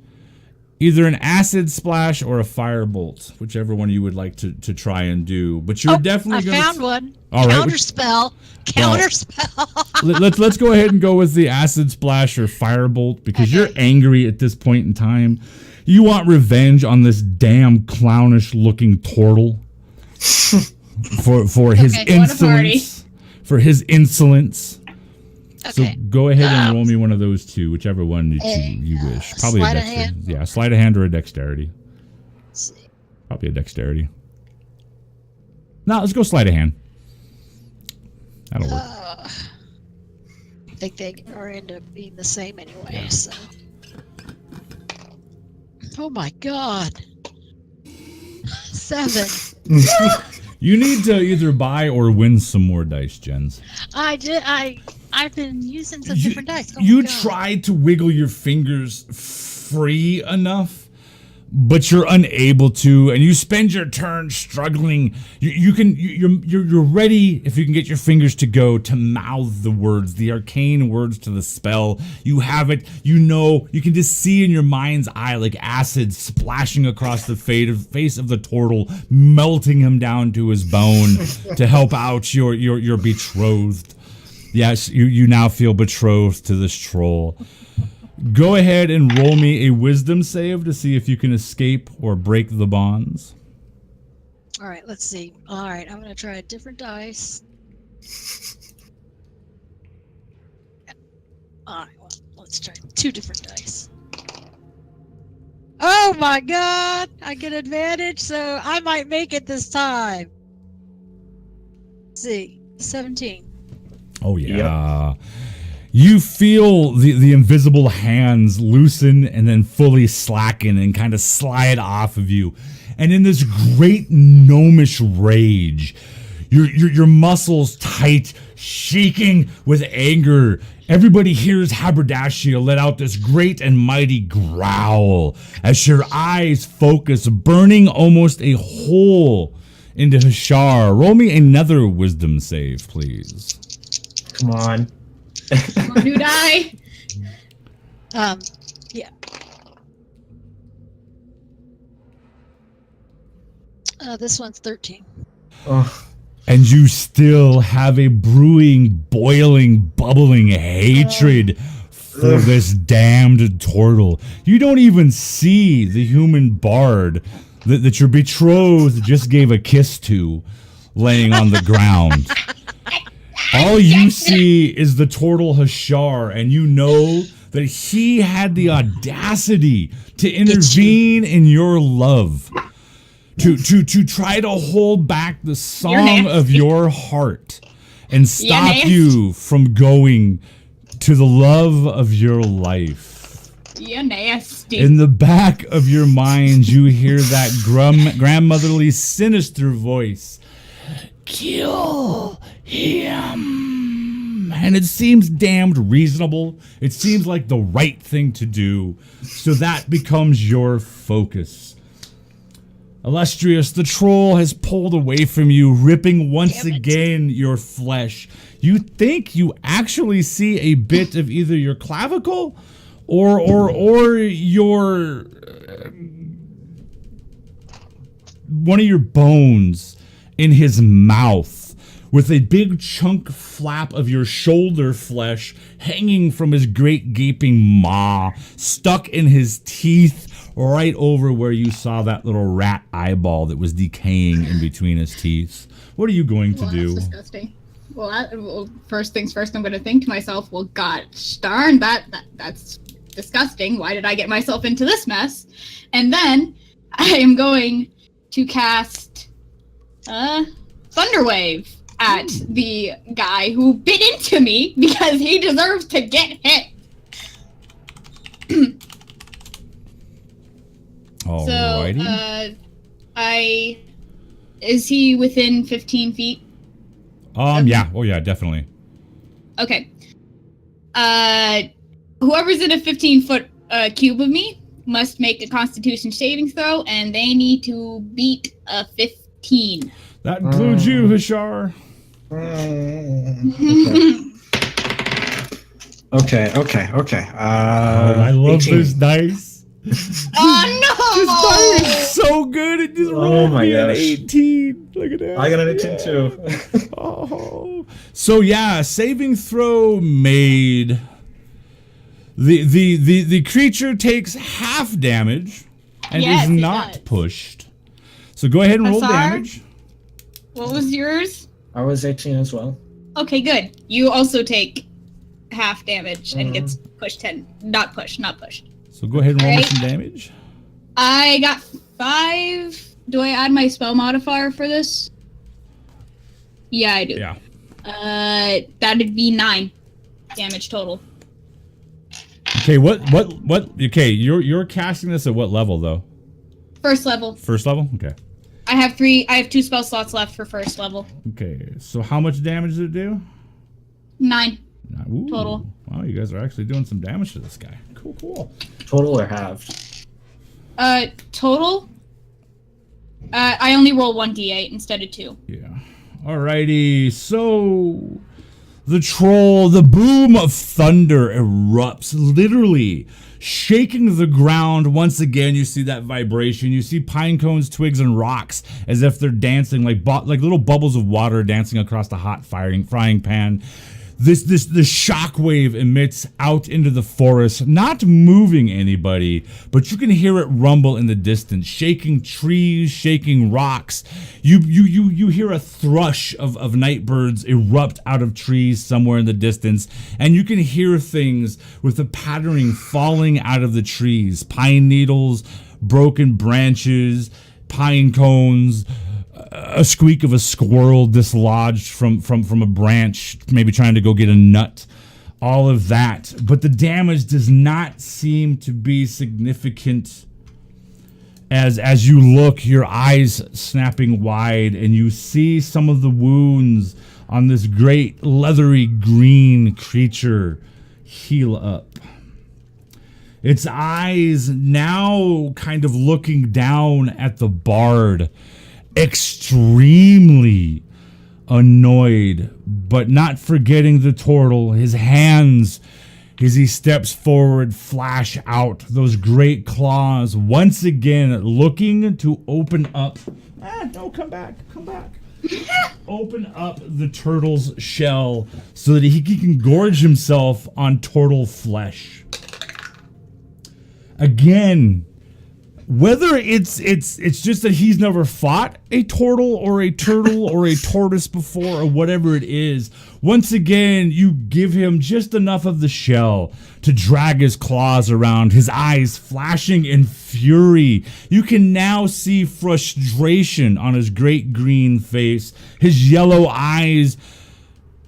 either an acid splash or a firebolt, whichever one you would like to try and do. But you're definitely I gonna found one. All right. Counterspell. Counterspell. Let's go ahead and go with the acid splash or firebolt because you're angry at this point in time. You want revenge on this damn clownish looking turtle for his Okay, what a party. insolence. For his insolence. So Okay. go ahead and roll me one of those two, whichever one you wish. Probably sleight a of dexterity. hand? Yeah, sleight of hand or a dexterity. Let's see. Probably a dexterity. No, let's go sleight of hand. That'll work. I think they are end up being the same anyway. Yeah. So. Oh my God. 7. You need to either buy or win some more dice, Jens. I've been using some different dice. Oh my You God. tried to wiggle your fingers free enough, but you're unable to, and you spend your turn struggling. You're ready if you can get your fingers to go to mouth the words, the arcane words to the spell. You have it. You know. You can just see in your mind's eye like acid splashing across the face of the turtle, melting him down to his bone to help out your betrothed. Yes, you now feel betrothed to this troll. Go ahead and roll me a wisdom save to see if you can escape or break the bonds. All right, let's see. All right, I'm going to try a different dice. All right, well, let's try 2 different dice. Oh my God! I get advantage, so I might make it this time. Let's see, 17. Oh yeah. You feel the invisible hands loosen and then fully slacken and kind of slide off of you. And in this great gnomish rage, your muscles tight, shaking with anger. Everybody hears Haberdashia let out this great and mighty growl as your eyes focus, burning almost a hole into Hashar. Roll me another wisdom save, please. Come on. Come on, new die. Yeah. This one's 13. Oh, And you still have a brewing, boiling, bubbling hatred for this damned turtle. You don't even see the human bard that your betrothed just gave a kiss to laying on the ground. All you see is the turtle Hashar, and you know that he had the audacity to intervene in your love. To try to hold back the song of your heart and stop you from going to the love of your life. You're nasty. In the back of your mind, you hear that grandmotherly sinister voice. Kill him. And it seems damned reasonable. It seems like the right thing to do. So that becomes your focus. Illustrious, the troll has pulled away from you, ripping once again your flesh. You think you actually see a bit of either your clavicle or your one of your bones in his mouth, with a big chunk flap of your shoulder flesh hanging from his great gaping maw, stuck in his teeth right over where you saw that little rat eyeball that was decaying in between his teeth. What are you going to do? That's disgusting. Well, first things first, I'm going to think to myself, well, gosh darn, that's disgusting. Why did I get myself into this mess? And then I am going to cast Thunderwave at the guy who bit into me because he deserves to get hit. Alrighty. So, is he within 15 feet? Yeah. Oh, yeah, definitely. Okay. Whoever's in a 15-foot cube of me must make a Constitution saving throw, and they need to beat a 15. That includes you, Hashar. Okay. I love 18. this dice. Oh no! This dice is so good. It just rolled my me an gosh. 18. Look at that. I got an 18 too. Oh. So yeah, saving throw made. The creature takes half damage and Yes, is it not does. pushed. So go ahead and roll Hassar? damage. What was yours? I was 18 as well. Okay, good. You also take half damage and gets pushed 10. Not pushed. So go ahead and roll me Alright. some damage. I got 5. Do I add my spell modifier for this? Yeah, I do. Yeah. That'd be 9 damage total. Okay, what okay, you're casting this at what level though? First level. First level? Okay. I have 2 spell slots left for first level. Okay. So how much damage did it do? 9 Ooh, total. Wow, you guys are actually doing some damage to this guy. Cool. Total or halved? Total? I only roll 1d8 instead of 2. Yeah. Alrighty. So the boom of thunder erupts, literally shaking the ground. Once again, you see that vibration. You see pine cones, twigs, and rocks as if they're dancing like little bubbles of water dancing across the hot frying pan. The shockwave emits out into the forest, not moving anybody, but you can hear it rumble in the distance, shaking trees, shaking rocks. You hear a thrush of night birds erupt out of trees somewhere in the distance, and you can hear things with the patterning falling out of the trees, pine needles, broken branches, pine cones, a squeak of a squirrel dislodged from a branch, maybe trying to go get a nut, all of that. But the damage does not seem to be significant as you look, your eyes snapping wide, and you see some of the wounds on this great leathery green creature heal up. Its eyes now kind of looking down at the bard, extremely annoyed, but not forgetting the turtle. His hands, as he steps forward, flash out those great claws, once again looking to open up. No, come back. Open up the turtle's shell so that he can gorge himself on turtle flesh. Again, whether it's just that he's never fought a turtle or a tortoise before, or whatever it is, once again you give him just enough of the shell to drag his claws around, his eyes flashing in fury. You can now see frustration on his great green face, his yellow eyes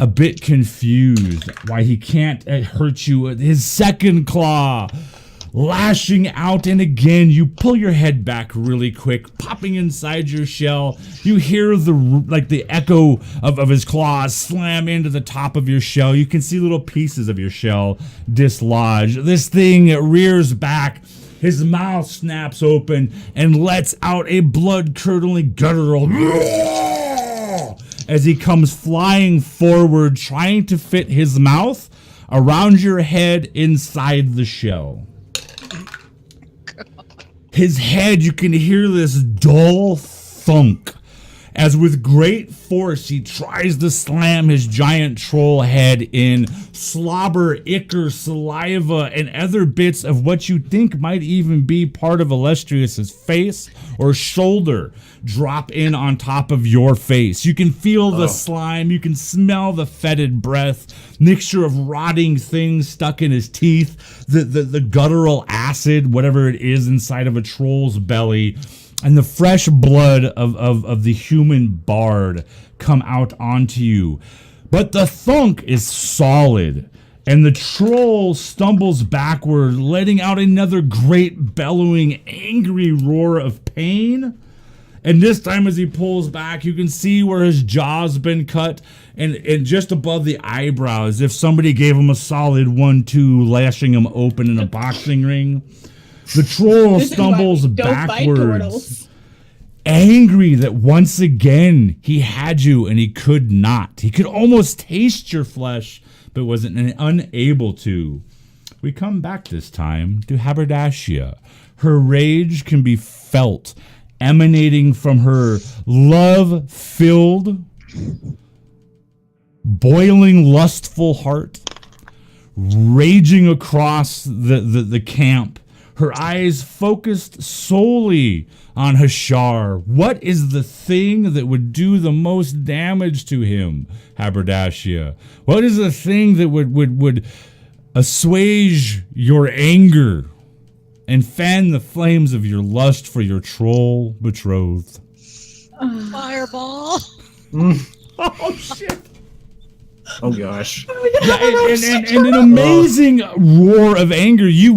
a bit confused why he can't hurt you. His second claw lashing out, and again you pull your head back really quick, popping inside your shell. You hear the echo of his claws slam into the top of your shell. You can see little pieces of your shell dislodge. This thing, it rears back, his mouth snaps open and lets out a blood-curdling guttural as he comes flying forward, trying to fit his mouth around your head inside the shell. His head, you can hear this dull thunk as with great force he tries to slam his giant troll head in. Slobber, ichor, saliva, and other bits of what you think might even be part of Illustrious's face or shoulder drop in on top of your face. You can feel the slime, you can smell the fetid breath, mixture of rotting things stuck in his teeth, the guttural acid, whatever it is inside of a troll's belly, and the fresh blood of the human bard come out onto you. But the thunk is solid, and the troll stumbles backward, letting out another great bellowing, angry roar of pain. And this time as he pulls back, you can see where his jaw's been cut, and just above the eyebrow, as if somebody gave him a solid 1-2, lashing him open in a boxing ring. The troll stumbles backwards, angry that once again he had you and he could not. He could almost taste your flesh, but wasn't unable to. We come back this time to Haberdashia. Her rage can be felt, emanating from her love-filled, boiling, lustful heart, raging across the camp. Her eyes focused solely on Hashar. What is the thing that would do the most damage to him, Haberdashia? What is the thing that would assuage your anger and fan the flames of your lust for your troll betrothed? Fireball. Oh, shit. Oh gosh. Yeah, and an amazing roar of anger. You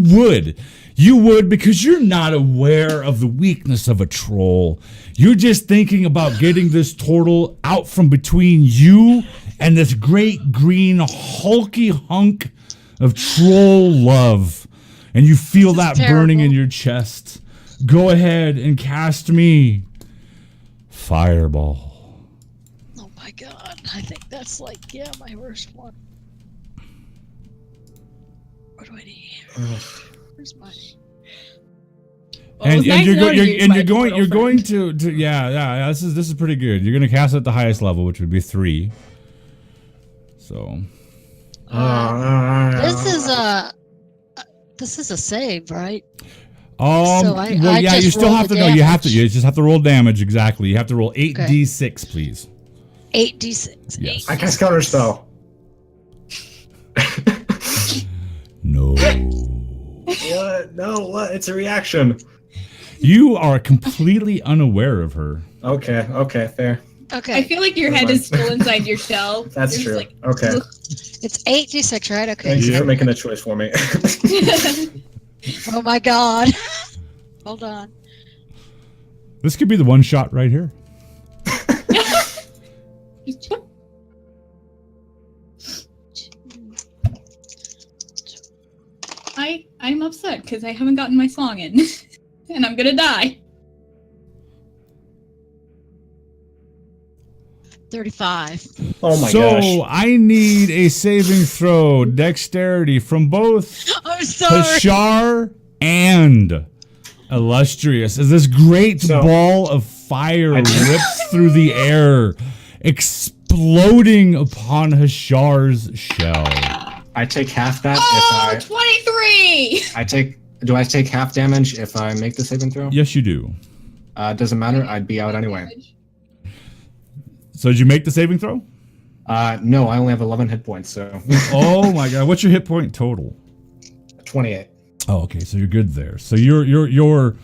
would, because you're not aware of the weakness of a troll. You're just thinking about getting this turtle out from between you and this great green hulky hunk of troll love. And you feel that burning in your chest. Go ahead and cast me Fireball. Oh my god. I think that's like, my worst one. What do I need? Where's my... And you're going to this is pretty good. You're going to cast at the highest level, which would be 3. So this is a save, right? You still have to know. You just have to roll damage. Exactly. You have to roll 8d6, please. 8d6. Yes. I cast counterspell. No. What? No, what? It's a reaction. You are completely unaware of her. Okay, fair. Okay. I feel like your head is still inside your shell. That's You're true. just Okay. It's 8d6, right? Okay. Thank you for making a choice for me. Oh my god. Hold on. This could be the one shot right here. I'm upset because I haven't gotten my song in. And I'm gonna die. 35. Oh my so gosh. I need a saving throw, dexterity from both I'm sorry. Hashar and Illustrious, as this great ball of fire rips through the air, exploding upon Hashar's shell. I take half that Oh, if 23! Do I take half damage if I make the saving throw? Yes, you do. Doesn't matter. I'd be out anyway. So did you make the saving throw? No, I only have 11 hit points, so. Oh my god, what's your hit point total? 28. Oh, okay, so you're good there. So you're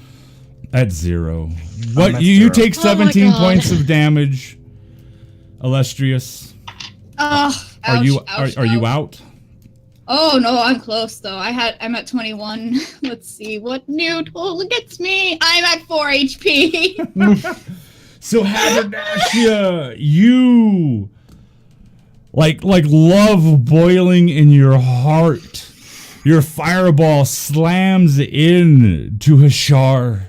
at 0. What at you 0. take Oh my 17 God. points of damage, Illustrious. Oh, Are you out? Oh no, I'm close though. I'm at 21. Let's see what new total gets me. I'm at 4 HP. So Haberdashia, you like love boiling in your heart. Your fireball slams in to Hashar.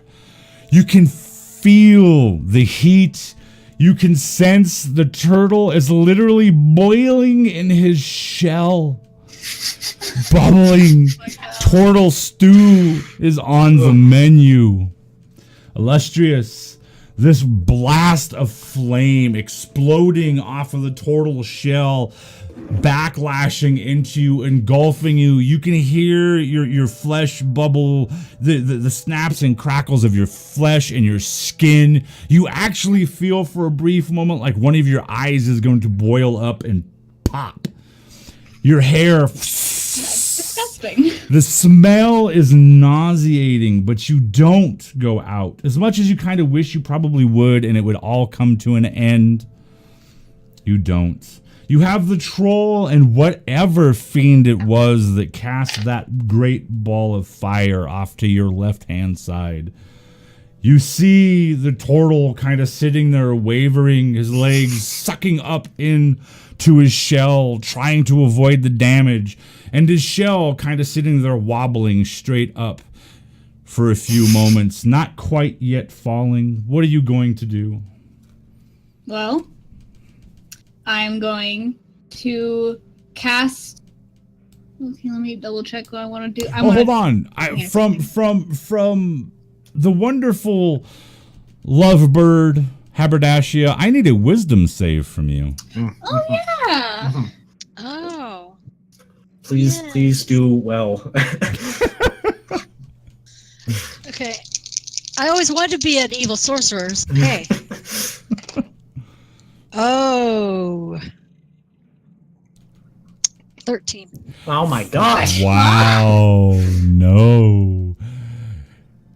You can feel the heat. You can sense the turtle is literally boiling in his shell. Bubbling. Turtle stew is on the menu. Illustrious, This blast of flame exploding off of the turtle shell, backlashing into you, engulfing you. You can hear your flesh bubble, the snaps and crackles of your flesh and your skin. You actually feel for a brief moment like one of your eyes is going to boil up and pop. Your hair... Disgusting. The smell is nauseating, but you don't go out. As much as you kind of wish you probably would and it would all come to an end, you don't. You have the troll and whatever fiend it was that cast that great ball of fire off to your left-hand side. You see the turtle kind of sitting there wavering, his legs sucking up into his shell, trying to avoid the damage, and his shell kind of sitting there wobbling straight up for a few moments, not quite yet falling. What are you going to do? Well, I'm going to cast. Okay, let me double check what I want to do. Hold on. From the wonderful lovebird Haberdashia, I need a wisdom save from you. Oh yeah. Oh. Please do well. Okay. I always wanted to be an evil sorcerer. Okay. Oh. 13. Oh my gosh. Wow. No.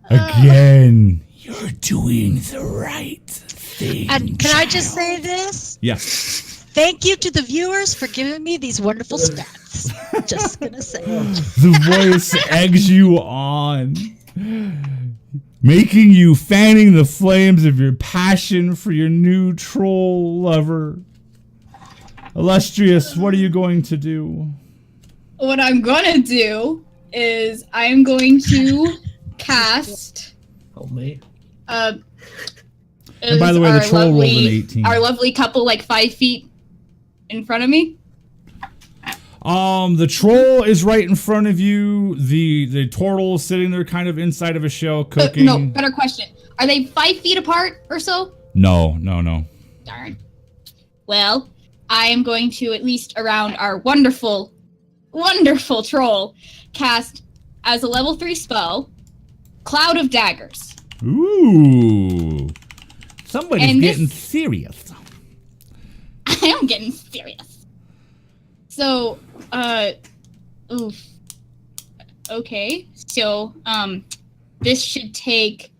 Again, you're doing the right thing. And can I just say this? Yes. Thank you to the viewers for giving me these wonderful stats. Just gonna say. The voice eggs you on, making you fanning the flames of your passion for your new troll lover. Illustrious, what are you going to do? What I'm gonna do is I'm going to cast. Help me. And by the way, the troll rolled an 18. Our lovely couple, like 5 feet in front of me. The troll is right in front of you. The turtle is sitting there, kind of inside of a shell, cooking. No, better question. Are they 5 feet apart or so? No. Darn. Well, I am going to, at least around our wonderful, wonderful troll, cast as a level 3 spell, Cloud of Daggers. Ooh, somebody's And getting this- serious. I am getting serious. So, oof. Okay, so, this should take...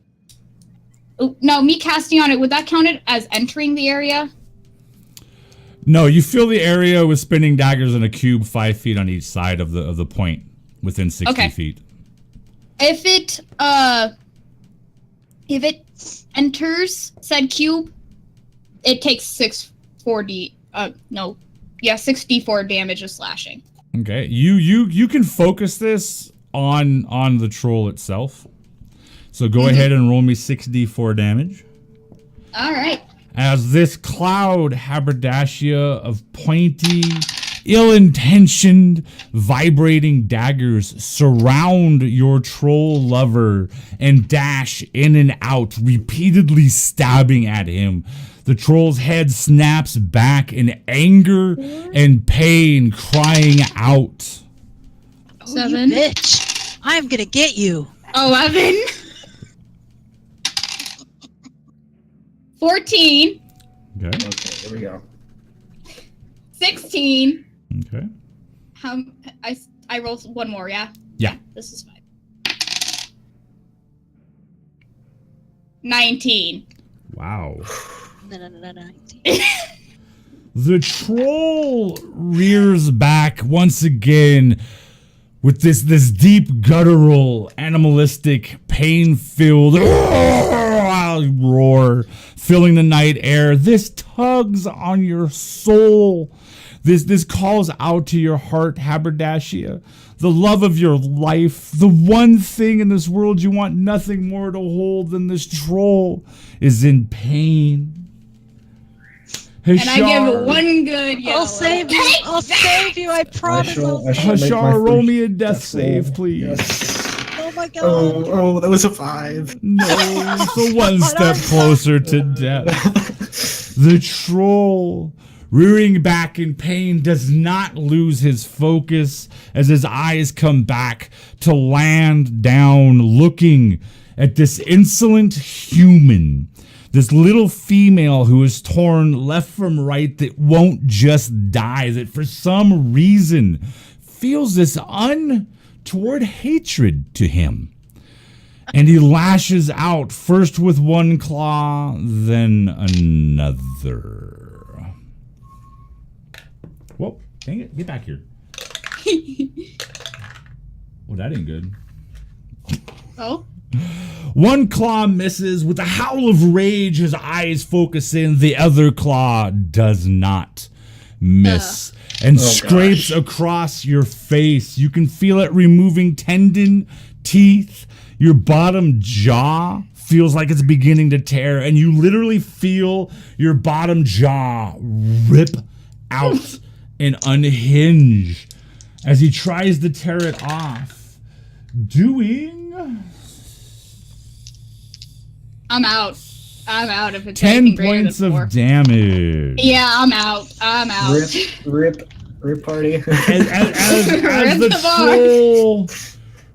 Oh, no, me casting on it, would that count it as entering the area? No, you fill the area with spinning daggers in a cube 5 feet on each side of the point, within 60 Okay. feet. If it enters said cube, it takes 6d4 damage of slashing. Okay, you can focus this on the troll itself. So go ahead and roll me 6d4 damage. All right. As this cloud haberdashia of pointy, ill-intentioned, vibrating daggers surround your troll lover and dash in and out, repeatedly stabbing at him. The troll's head snaps back in anger and pain, crying out. Oh, 7. you bitch. I'm gonna get you. 11. 14. Okay. Okay, here we go. 16. Okay. I rolled one more, yeah? Yeah. This is 5. 19. Wow. No. The troll rears back once again with this deep, guttural, animalistic, pain-filled roar, filling the night air. This tugs on your soul. This calls out to your heart, Haberdashia. The love of your life, the one thing in this world you want nothing more to hold than this troll, is in pain. And I give one good yell. I'll save you. I'll save you. I promise. I shall make my Hashar, roll first me a death roll. save, please. Yes. Oh my god. Oh, that was a 5. No, so one step closer to death. The troll, rearing back in pain, does not lose his focus as his eyes come back to land down, looking at this insolent human, this little female who is torn left from right, that won't just die, that for some reason feels this untoward hatred to him. And he lashes out, first with one claw, then another. Whoa, dang it, get back here. Well, that ain't good. Oh. One claw misses. With a howl of rage, his eyes focus in. The other claw does not miss and scrapes across your face. You can feel it removing tendon, teeth. Your bottom jaw feels like it's beginning to tear, and you literally feel your bottom jaw rip out and unhinge as he tries to tear it off, doing... I'm out. I'm out if it's 10 anything greater points than 4. of damage. Yeah, I'm out. I'm out. Rip party. As the the bar. troll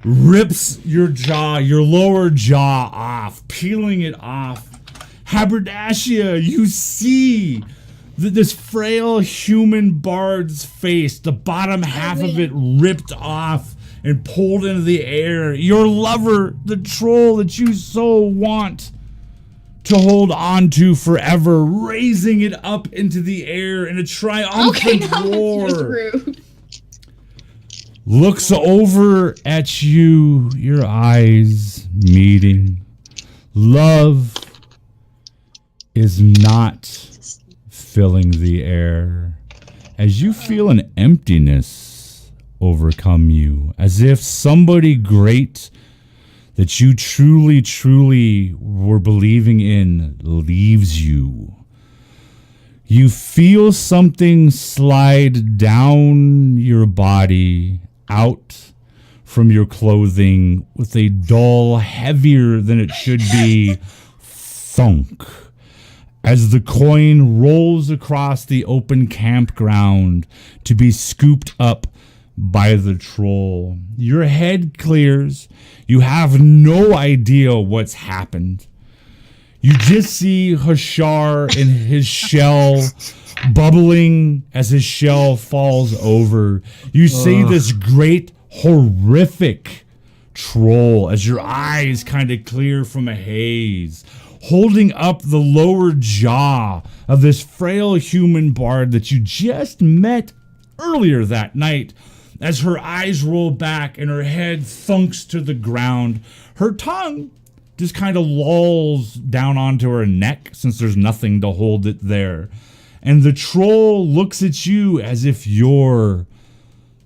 rips your jaw, your lower jaw off, peeling it off. Haberdashia, you see this frail human bard's face, the bottom half of it ripped off and pulled into the air. Your lover, the troll that you so want to hold on to forever, raising it up into the air in a triumphant roar. That's rude. Looks over at you, your eyes meeting. Love is not filling the air as you feel an emptiness overcome you, as if somebody great that you truly were believing in leaves you. You feel something slide down your body, out from your clothing with a dull, heavier than it should be thunk, as the coin rolls across the open campground to be scooped up by the troll. Your head clears. You have no idea what's happened. You just see Hashar in his shell bubbling as his shell falls over. You see this great, horrific troll as your eyes kind of clear from a haze, holding up the lower jaw of this frail human bard that you just met earlier that night. As her eyes roll back and her head thunks to the ground, her tongue just kind of lolls down onto her neck since there's nothing to hold it there. And the troll looks at you as if you're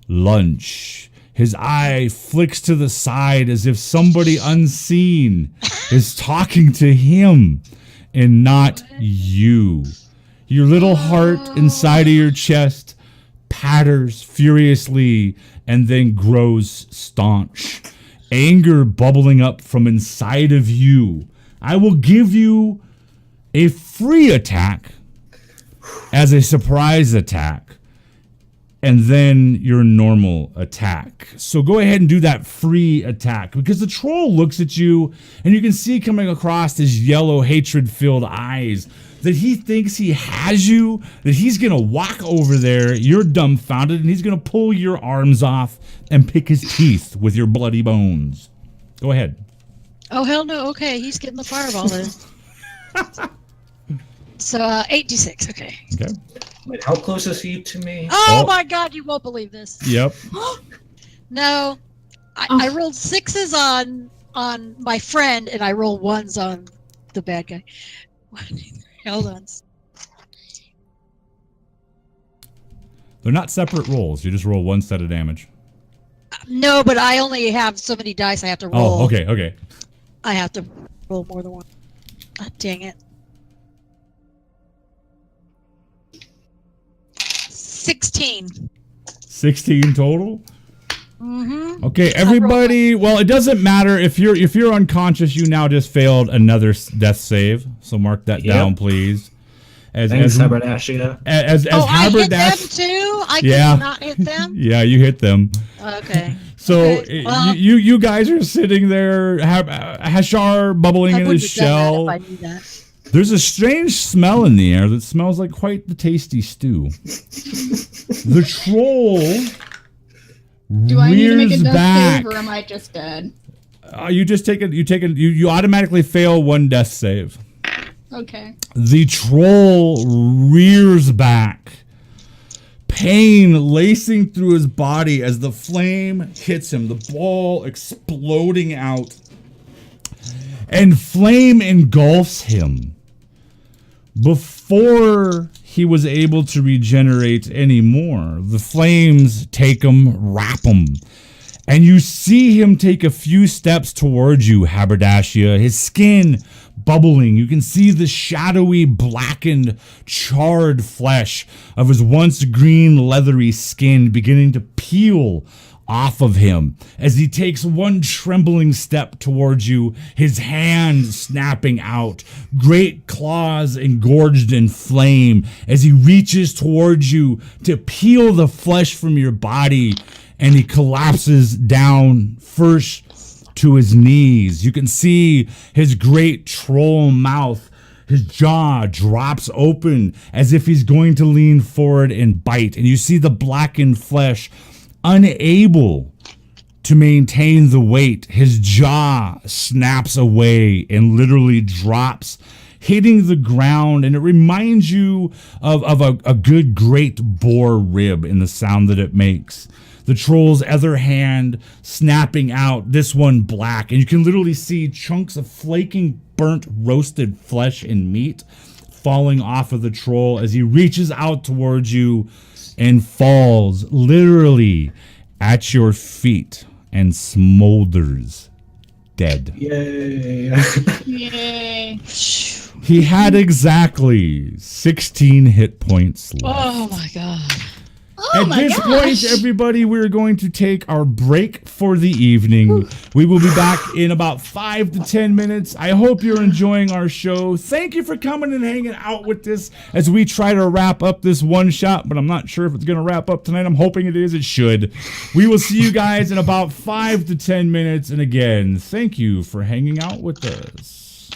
lunch. His eye flicks to the side as if somebody unseen is talking to him and not you. Your little heart inside of your chest patters furiously and then grows staunch. Anger bubbling up from inside of you. I will give you a free attack as a surprise attack, and then your normal attack. So go ahead and do that free attack, because the troll looks at you and you can see coming across his yellow hatred-filled eyes that he thinks he has you, that he's gonna walk over there, you're dumbfounded, and he's gonna pull your arms off and pick his teeth with your bloody bones. Go ahead. Oh, hell no. Okay, he's getting the fireball then. So, 8d6, okay. Okay. Wait, how close is he to me? Oh Oh. my god, you won't believe this. Yep. No, I rolled 6s on my friend, and I rolled 1s on the bad guy. Hold on. They're not separate rolls. You just roll one set of damage. No, but I only have so many dice I have to roll. Oh, okay. I have to roll more than one. Ah, dang it. 16. 16 total? Mm-hmm. Okay, everybody. Well, it doesn't matter if you're unconscious. You now just failed another death save. So mark that Yep. down, please. Thanks, Haberdashia. As Oh, I hit them Haberdash. too? I Yeah. could not hit them? Yeah, you hit them. Okay. So Okay, well- you guys are sitting there, Hashar bubbling I in wouldn't his have done shell. that if I knew that. There's a strange smell in the air that smells like quite the tasty stew. The troll Do I need to make a rears death back. save or am I just dead? You automatically fail one death save. Okay. The troll rears back, pain lacing through his body as the flame hits him, the ball exploding out, and flame engulfs him. Before he was able to regenerate anymore, the flames take him, wrap him, and you see him take a few steps towards you, Haberdashia, his skin bubbling. You can see the shadowy, blackened, charred flesh of his once green, leathery skin beginning to peel off of him as he takes one trembling step towards you, his hand snapping out, great claws engorged in flame as he reaches towards you to peel the flesh from your body, and he collapses down first to his knees. You can see his great troll mouth. His jaw drops open as if he's going to lean forward and bite, and you see the blackened flesh unable to maintain the weight. His jaw snaps away and literally drops, hitting the ground, and it reminds you of a good great boar rib in the sound that it makes. The troll's other hand snapping out, this one black, and you can literally see chunks of flaking burnt roasted flesh and meat falling off of the troll as he reaches out towards you and falls literally at your feet and smolders dead. Yay. Yay. He had exactly 16 hit points left. Oh my god. Oh At my this gosh. point, everybody, we're going to take our break for the evening. We will be back in about 5 to 10 minutes. I hope you're enjoying our show. Thank you for coming and hanging out with us as we try to wrap up this one shot, but I'm not sure if it's going to wrap up tonight. I'm hoping it is. It should. We will see you guys in about 5 to 10 minutes. And again, thank you for hanging out with us.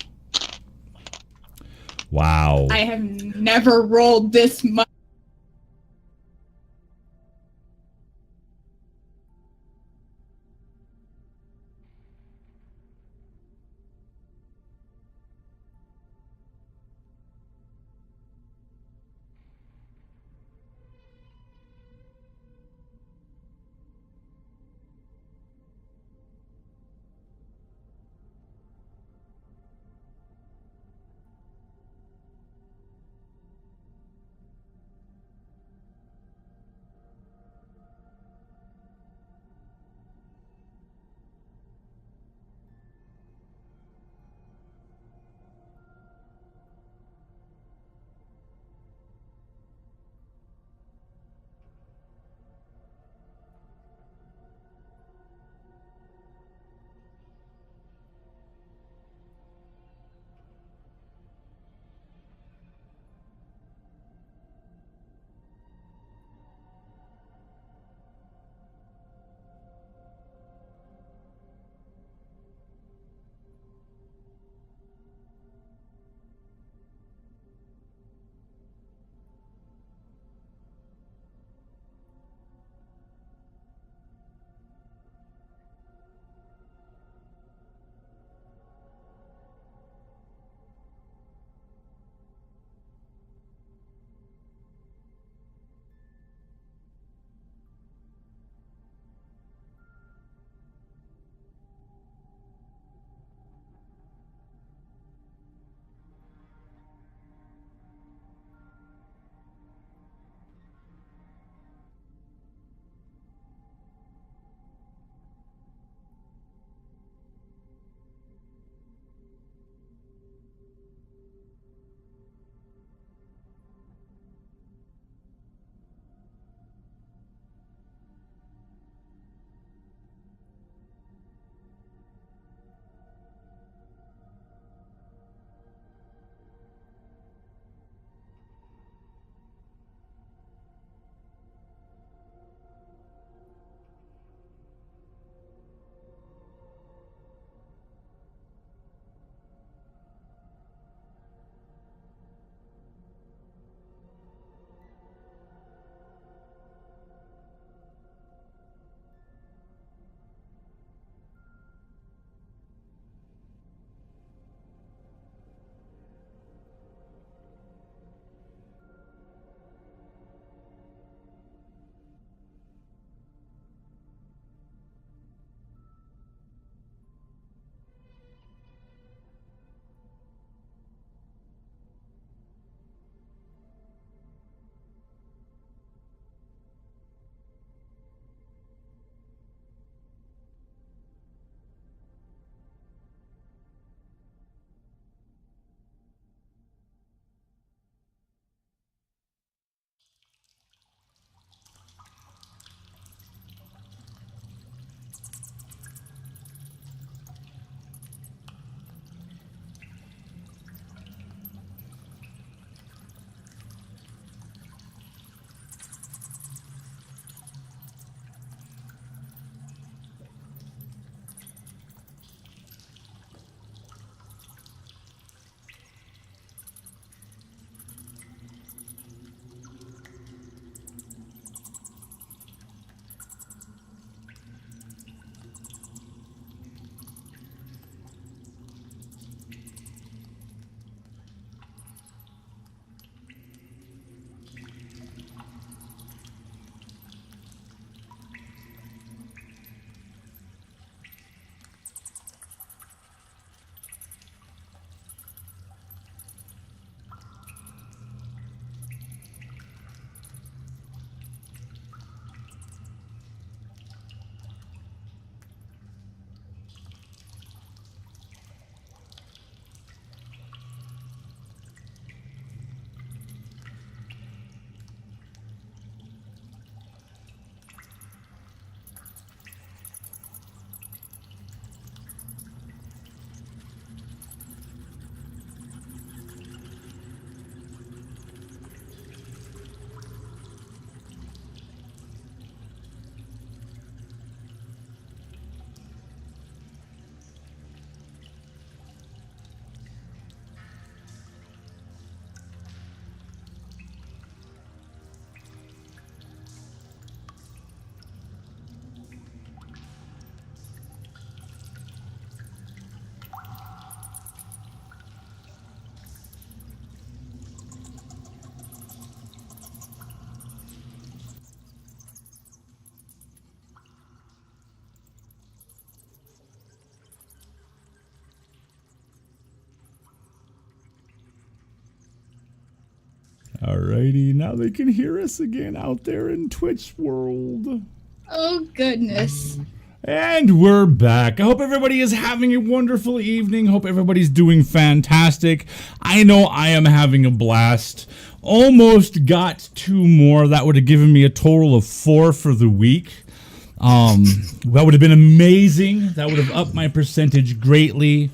Wow. I have never rolled this much. Alrighty, now they can hear us again out there in Twitch world. Oh, goodness. And we're back. I hope everybody is having a wonderful evening. Hope everybody's doing fantastic. I know I am having a blast. Almost got 2 more. That would have given me a total of 4 for the week. That would have been amazing. That would have upped my percentage greatly.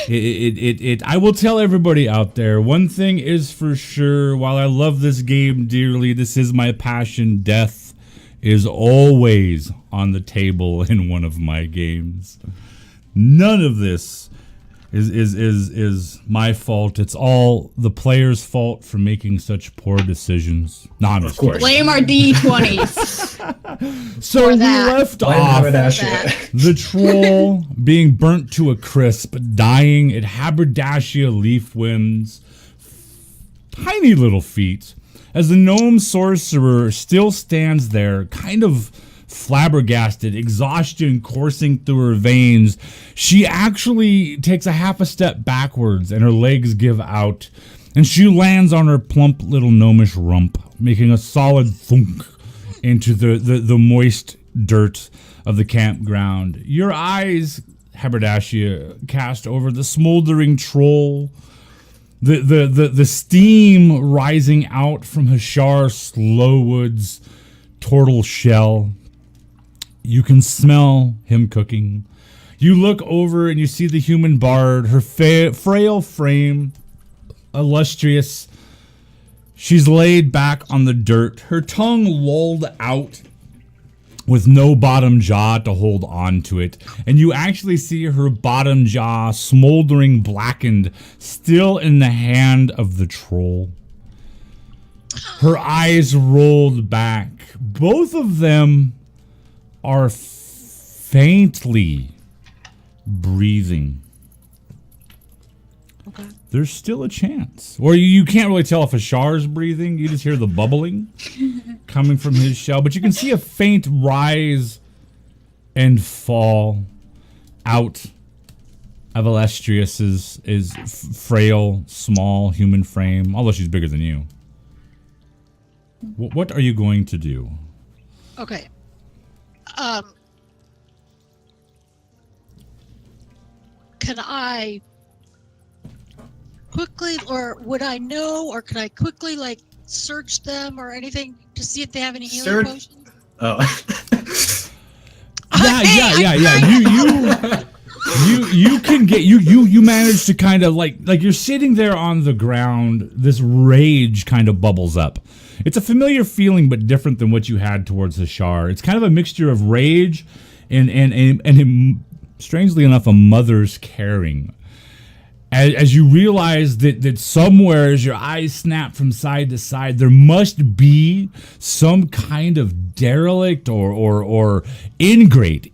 I will tell everybody out there, one thing is for sure, while I love this game dearly, this is my passion, death is always on the table in one of my games. None of this is my fault. It's all the player's fault for making such poor decisions. No, I'm just kidding. Blame our D20s. So we that. left off the troll being burnt to a crisp, dying at Haberdashia Leafwind's tiny little feet, as the gnome sorcerer still stands there, kind of flabbergasted, exhaustion coursing through her veins. She actually takes a half a step backwards and her legs give out, and she lands on her plump little gnomish rump, making a solid thunk into the moist dirt of the campground. Your eyes, Haberdashia, cast over the smoldering troll, the steam rising out from Hashar Slowwood's turtle shell. You can smell him cooking. You look over and you see the human bard, her frail frame, illustrious. She's laid back on the dirt, her tongue lolled out with no bottom jaw to hold on to it. And you actually see her bottom jaw, smoldering, blackened, still in the hand of the troll. Her eyes rolled back. Both of them are faintly breathing. Okay. There's still a chance. Or you can't really tell if Ashar's breathing. You just hear the bubbling coming from his shell. But you can see a faint rise and fall out of Illustrious's frail, small human frame. Although she's bigger than you. What are you going to do? Okay. Can I quickly, or would I know, or can I quickly like search them or anything to see if they have any healing potions? Oh. Yeah. You can get you manage to kind of like you're sitting there on the ground. This rage kind of bubbles up. It's a familiar feeling, but different than what you had towards Hashar. It's kind of a mixture of rage and strangely enough, a mother's caring. As you realize that somewhere, as your eyes snap from side to side, there must be some kind of derelict or ingrate,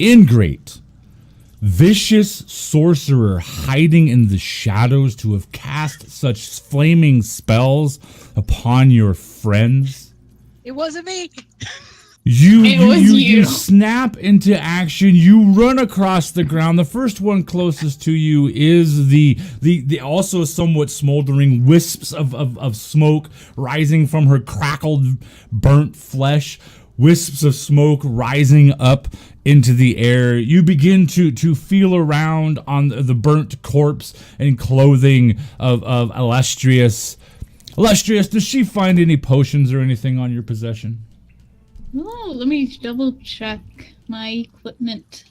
vicious sorcerer hiding in the shadows to have cast such flaming spells upon your friends. It wasn't me. You snap into action. You run across the ground. The first one closest to you is the also somewhat smoldering wisps of smoke rising from her crackled, burnt flesh. Wisps of smoke rising up into the air. You begin to feel around on the burnt corpse and clothing of Illustrious. Illustrious, does she find any potions or anything on your possession? Oh, let me double check my equipment.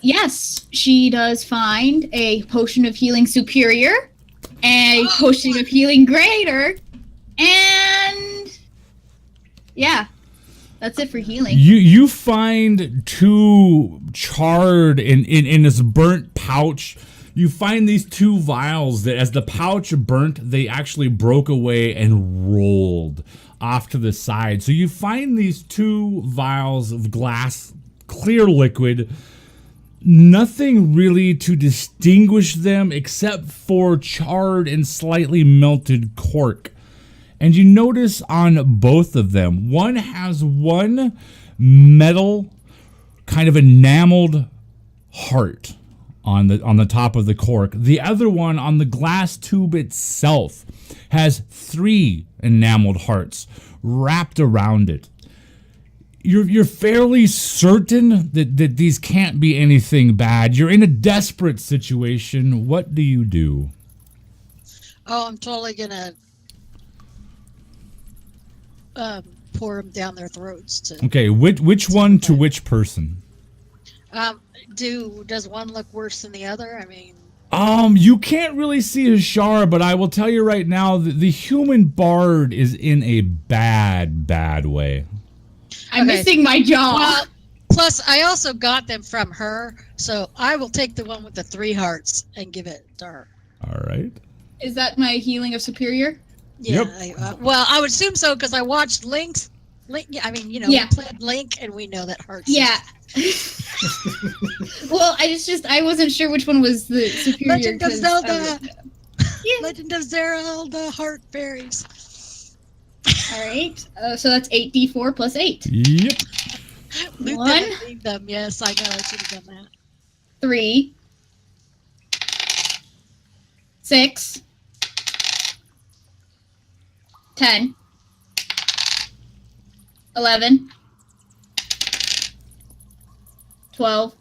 Yes, she does find a potion of healing superior, a potion of healing greater, and yeah, that's it for healing. You find 2 charred in this burnt pouch. You find these 2 vials that as the pouch burnt, they actually broke away and rolled off to the side. So you find these 2 vials of glass, clear liquid. Nothing really to distinguish them except for charred and slightly melted cork. And you notice on both of them, one has one metal kind of enameled heart on the top of the cork. The other one on the glass tube itself has 3 enameled hearts wrapped around it. You're fairly certain that these can't be anything bad. You're in a desperate situation. What do you do? Oh, I'm totally gonna pour them down their throats. Okay, which one to which person? Does one look worse than the other? I mean, You can't really see Hashar, but I will tell you right now that the human bard is in a bad way. I'm Okay. missing my jaw. well, plus I also got them from her, so I will take the one with the 3 hearts and give it to her. All right. Is that my healing of superior? Yeah. Yep. Well, I would assume so because I watched Link. I mean, Yeah. we played Link, and we know that hearts. Yeah. Well, I wasn't sure which one was the superior. Legend of 'cause Zelda. I Yeah. Legend of Zelda Heart Fairies. All right. So that's 8d4 plus 8. Yep. Luke One. didn't read them. Yes, I know. I should have done that. 3, 6, 10, 11, 12,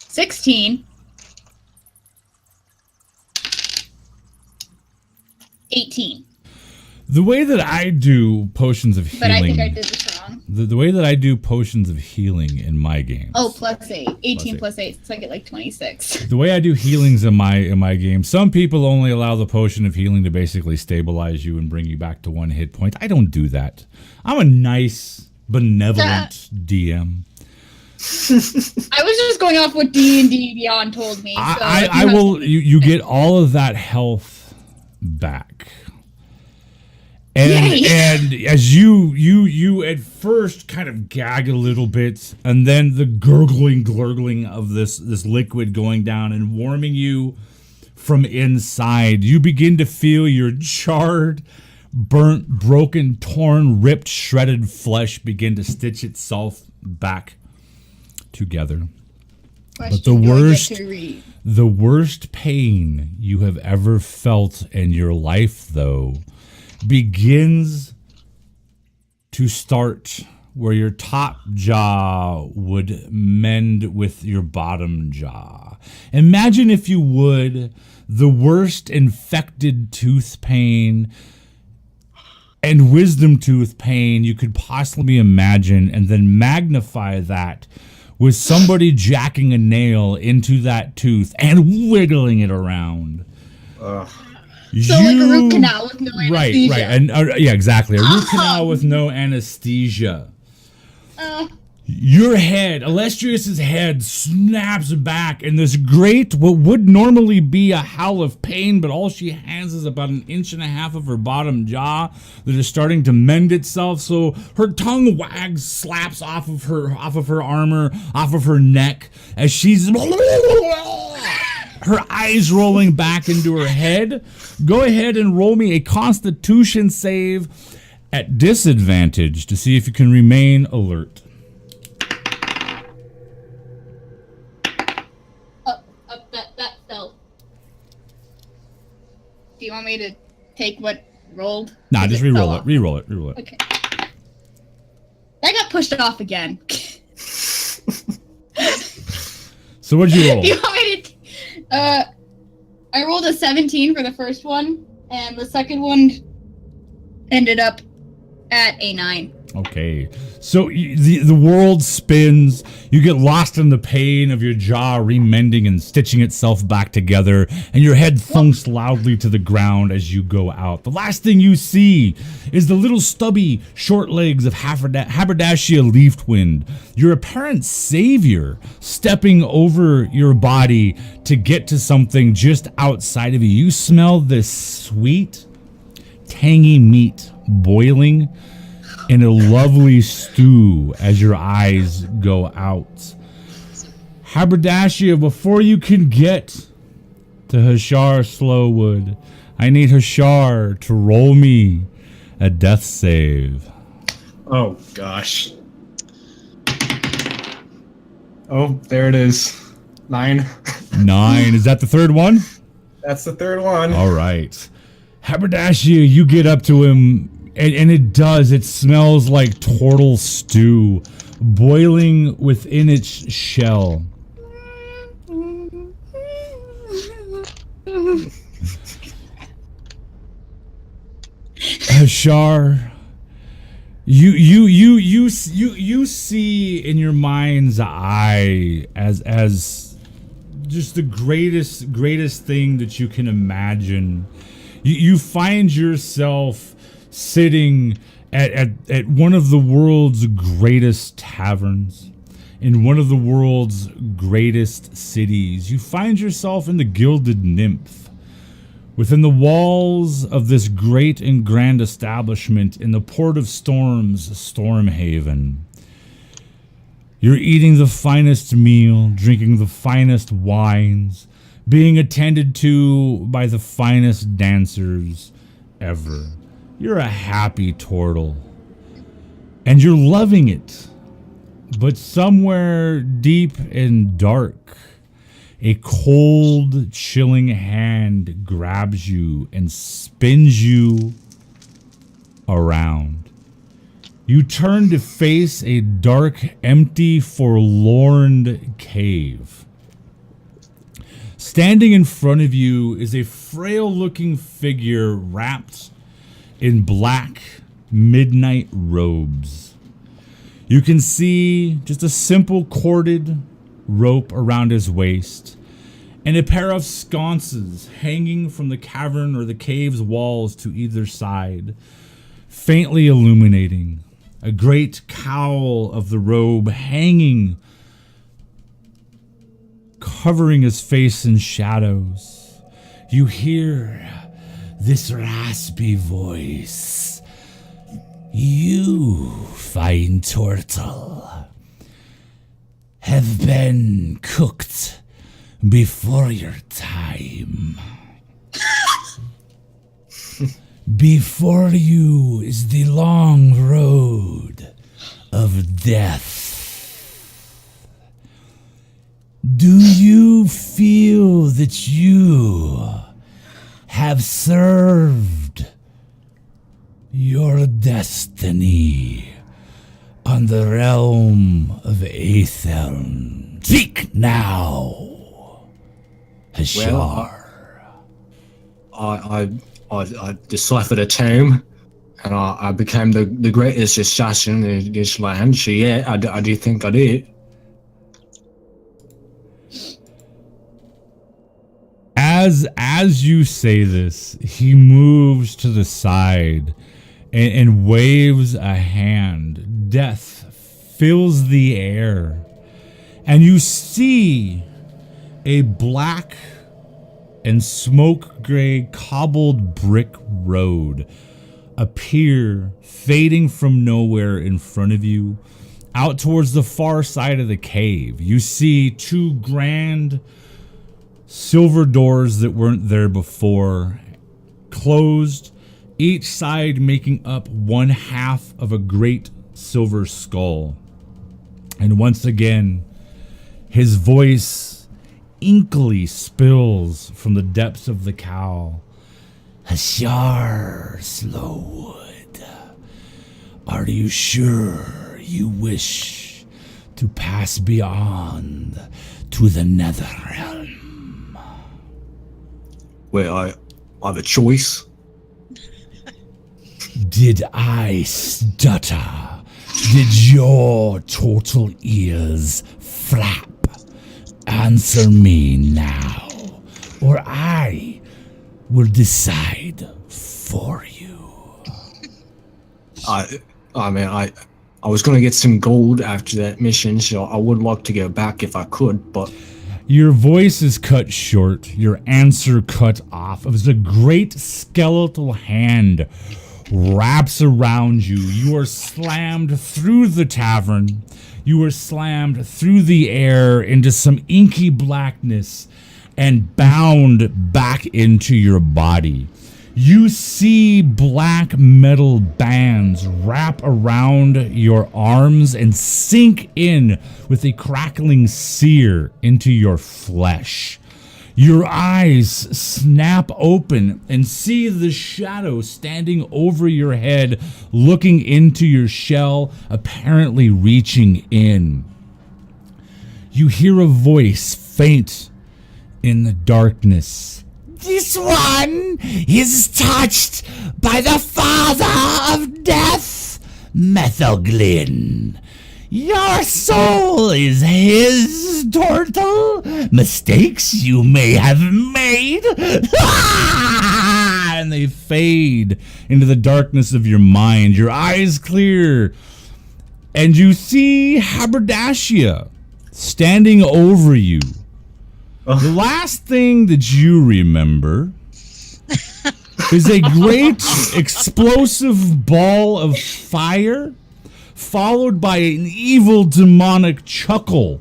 16, 18. The way that I do potions of But I healing, think I did this wrong. the way that I do potions of healing in my games. Oh, plus 8. 18 Plus plus 8. So I get like 26. The way I do healings in my game, some people only allow the potion of healing to basically stabilize you and bring you back to 1 hit point. I don't do that. I'm a nice, benevolent DM. I was just going off what D&D Beyond told me. So I will. You get all of that health back. And Yay. and as you at first kind of gag a little bit, and then the gurgling of this liquid going down and warming you from inside, you begin to feel your charred, burnt, broken, torn, ripped, shredded flesh begin to stitch itself back together. But the worst pain you have ever felt in your life, though, begins to start where your top jaw would mend with your bottom jaw. Imagine, if you would, the worst infected tooth pain and wisdom tooth pain you could possibly imagine, and then magnify that with somebody jacking a nail into that tooth and wiggling it around. So like a root canal with no anesthesia. Right, and yeah, exactly. A root canal with no anesthesia. Your head, Illustrious's head, snaps back in this great, what would normally be a howl of pain, but all she has is about 1.5 inches of her bottom jaw that is starting to mend itself. So her tongue wags, slaps off of her armor, off of her neck, as she's her eyes rolling back into her head. Go ahead and roll me a Constitution save at disadvantage to see if you can remain alert. That fell. Do you want me to take what rolled? Nah, 'Cause just fell re-roll it. off. Re-roll it. Re-roll it. Okay. That got pushed off again. So what'd you roll? Do you want me to? I rolled a 17 for the first one, and the second one ended up at a 9. Okay. So the world spins. You get lost in the pain of your jaw remending and stitching itself back together, and your head thunks loudly to the ground as you go out. The last thing you see is the little stubby short legs of Haberdashia Leafwind, your apparent savior, stepping over your body to get to something just outside of you. You smell this sweet, tangy meat boiling in a lovely stew as your eyes go out. Haberdashia, before you can get to Hashar Slowwood, I need Hashar to roll me a death save. Oh, gosh. Oh, there it is. 9. 9. Is that the third one? That's the third one. All right. Haberdasher, you get up to him, and it smells like turtle stew boiling within its shell. Hashar, you see in your mind's eye as just the greatest thing that you can imagine. You find yourself sitting at one of the world's greatest taverns, in one of the world's greatest cities. You find yourself in the Gilded Nymph, within the walls of this great and grand establishment in the Port of Storms, Stormhaven. You're eating the finest meal, drinking the finest wines, being attended to by the finest dancers ever. You're a happy turtle, and you're loving it. But somewhere deep and dark, a cold, chilling hand grabs you and spins you around. You turn to face a dark, empty, forlorn cave. Standing in front of you is a frail-looking figure wrapped in black midnight robes. You can see just a simple corded rope around his waist and a pair of sconces hanging from the cavern or the cave's walls to either side, faintly illuminating. A great cowl of the robe hanging, covering his face in shadows. You hear this raspy voice. You, fine turtle, have been cooked before your time. Before you is the long road of death. Do you feel that you have served your destiny on the realm of Aetheln? Speak now, Hashar. I deciphered a tome, and I became the greatest assassin in this land. So yeah, I do think I did. As you say this, he moves to the side and waves a hand. Death fills the air, and you see a black and smoke gray cobbled brick road appear, fading from nowhere in front of you, out towards the far side of the cave. You see two grand silver doors that weren't there before, closed, each side making up one half of a great silver skull. And once again, his voice inkily spills from the depths of the cowl. Hashar Slowwood, are you sure you wish to pass beyond to the Netherrealm? Well, I have a choice. Did I stutter? Did your total ears flap? Answer me now, or I will decide for you. I was gonna get some gold after that mission, so I would like to go back if I could, but your voice is cut short, your answer cut off. It was a great skeletal hand wraps around you. You are slammed through the tavern. You are slammed through the air into some inky blackness and bound back into your body. You see black metal bands wrap around your arms and sink in with a crackling sear into your flesh. Your eyes snap open and see the shadow standing over your head, looking into your shell, apparently reaching in. You hear a voice faint in the darkness. This one is touched by the father of death, Methelglin. Your soul is his, Turtle. Mistakes you may have made. And they fade into the darkness of your mind. Your eyes clear. And you see Haberdashia standing over you. The last thing that you remember is a great explosive ball of fire, followed by an evil demonic chuckle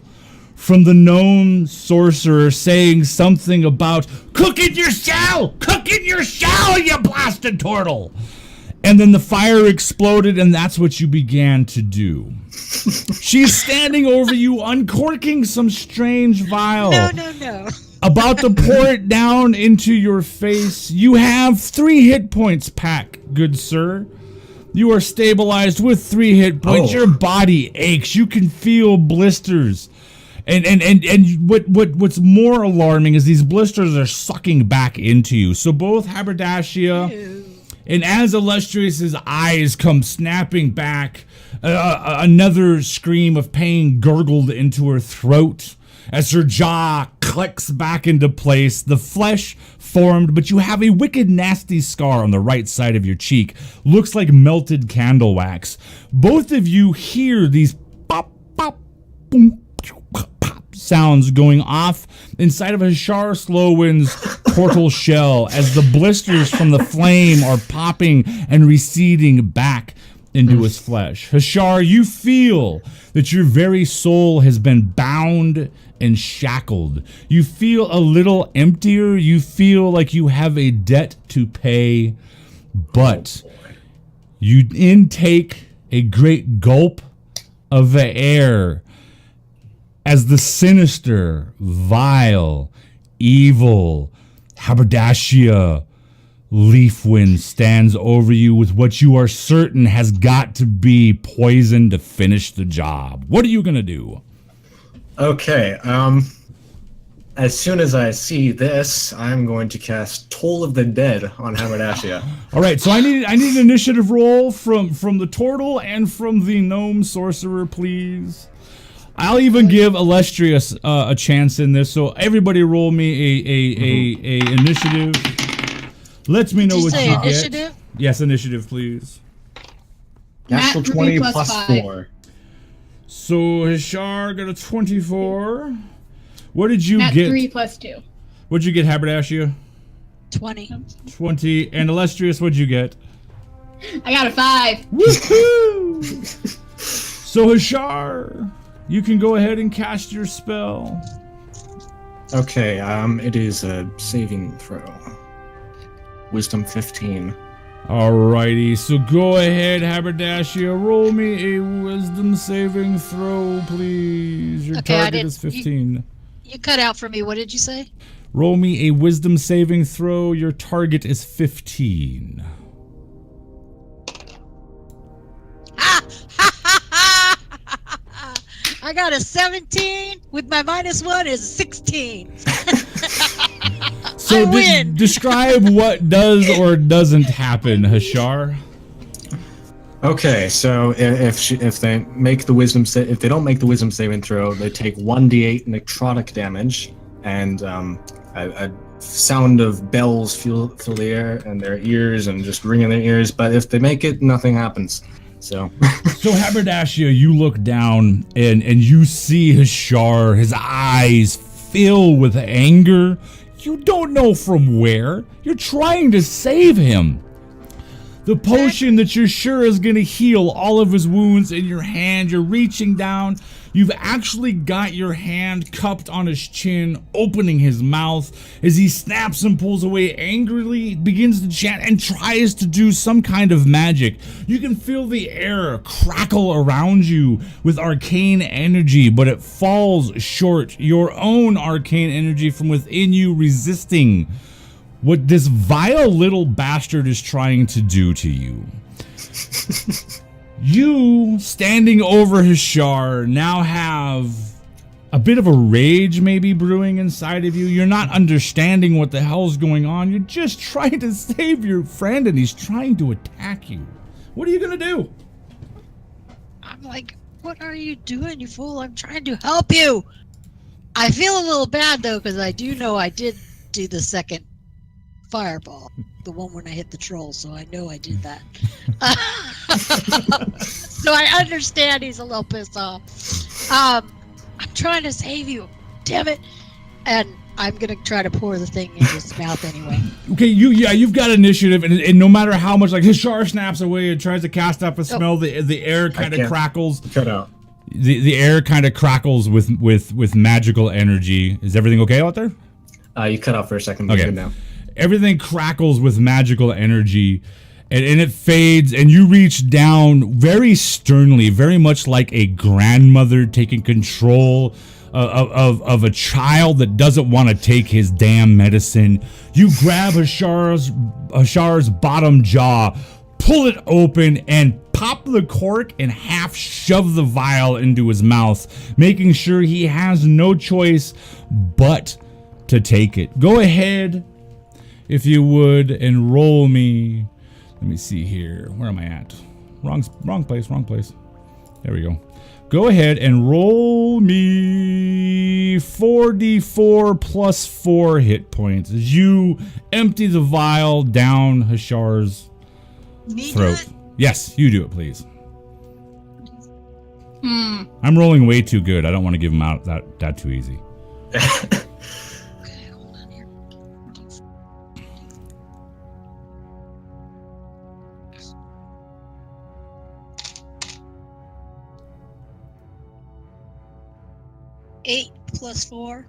from the gnome sorcerer saying something about cook in your shell, you blasted turtle. And then the fire exploded, and that's what you began to do. She's standing over you, uncorking some strange vial. No. About to pour it down into your face. You have 3 hit points, Pack, good sir. You are stabilized with 3 hit points. Oh. Your body aches. You can feel blisters. And what's more alarming is these blisters are sucking back into you. So both Haberdashia and as Illustrious's eyes come snapping back, another scream of pain gurgled into her throat as her jaw clicks back into place. The flesh formed, but you have a wicked nasty scar on the right side of your cheek. Looks like melted candle wax. Both of you hear these pop, pop, boom, pop sounds going off inside of Hashar Slowwind's portal shell as the blisters from the flame are popping and receding back into his flesh. Hashar, you feel that your very soul has been bound and shackled. You feel a little emptier. You feel like you have a debt to pay, but you intake a great gulp of the air as the sinister, vile, evil Haberdashia Leafwind stands over you with what you are certain has got to be poison to finish the job. What are you gonna do? Okay, as soon as I see this, I'm going to cast Toll of the Dead on Haberdashia. All right, so I need an initiative roll from the turtle and from the gnome sorcerer, please. I'll even give Illustrious a chance in this. So everybody, roll me a initiative. Let me know Did you what say you initiative? get. Yes, initiative, please. Natural Nat 20 3 plus 5. 4. So Hashar got a 24. What did you Nat get? 3 plus 2. What'd you get, Haberdashia? 20. 20. And Illustrious, what'd you get? I got a 5. Woohoo! So Hashar, you can go ahead and cast your spell. Okay, it is a saving throw. Wisdom 15. Alrighty, so go ahead, Haberdashia. Roll me a wisdom saving throw, please. Your Okay, I target didn't- is 15. You cut out for me. What did you say? Roll me a wisdom saving throw. Your target is 15. I got a 17 with my -1 is 16. So I win. describe what does or doesn't happen, Hashar. Okay, so if they make the if they don't make the wisdom saving throw, they take 1d8 necrotic damage, and a sound of bells fill the air and their ears and just ring in their ears. But if they make it, nothing happens. So So Haberdashia, you look down and you see Hashar, his eyes fill with anger. You don't know from where. You're trying to save him. The potion that you're sure is going to heal all of his wounds in your hand. You're reaching down. You've actually got your hand cupped on his chin, opening his mouth. As he snaps and pulls away angrily, begins to chant and tries to do some kind of magic. You can feel the air crackle around you with arcane energy, but it falls short. Your own arcane energy from within you resisting what this vile little bastard is trying to do to you. You, standing over Hashar, now have a bit of a rage maybe brewing inside of you. You're not understanding what the hell's going on. You're just trying to save your friend, and he's trying to attack you. What are you gonna do? I'm like, what are you doing, you fool? I'm trying to help you. I feel a little bad, though, because I do know I did do the second fireball, the one when I hit the troll, so I know I did that. So I understand he's a little pissed off. I'm trying to save you, damn it, and I'm gonna try to pour the thing in his mouth anyway. Okay, you've got initiative, and no matter how much, like Hashar snaps away and tries to cast up a spell, the air kind of crackles. Cut out. The air kind of crackles with magical energy. Is everything okay out there? You cut out for a second, but Okay. good now. Everything crackles with magical energy, and it fades, and you reach down very sternly, very much like a grandmother taking control of a child that doesn't want to take his damn medicine. You grab Hashar's bottom jaw, pull it open, and pop the cork and half shove the vial into his mouth, making sure he has no choice but to take it. Go ahead, if you would, and roll me. Let me see here. Where am I at? Wrong place. There we go. Go ahead and roll me 4d4 plus 4 hit points as you empty the vial down Hashar's Me throat. do it? Yes, you do it, please. Hmm. I'm rolling way too good. I don't want to give him out that too easy. Okay, hold on here. 8 plus 4.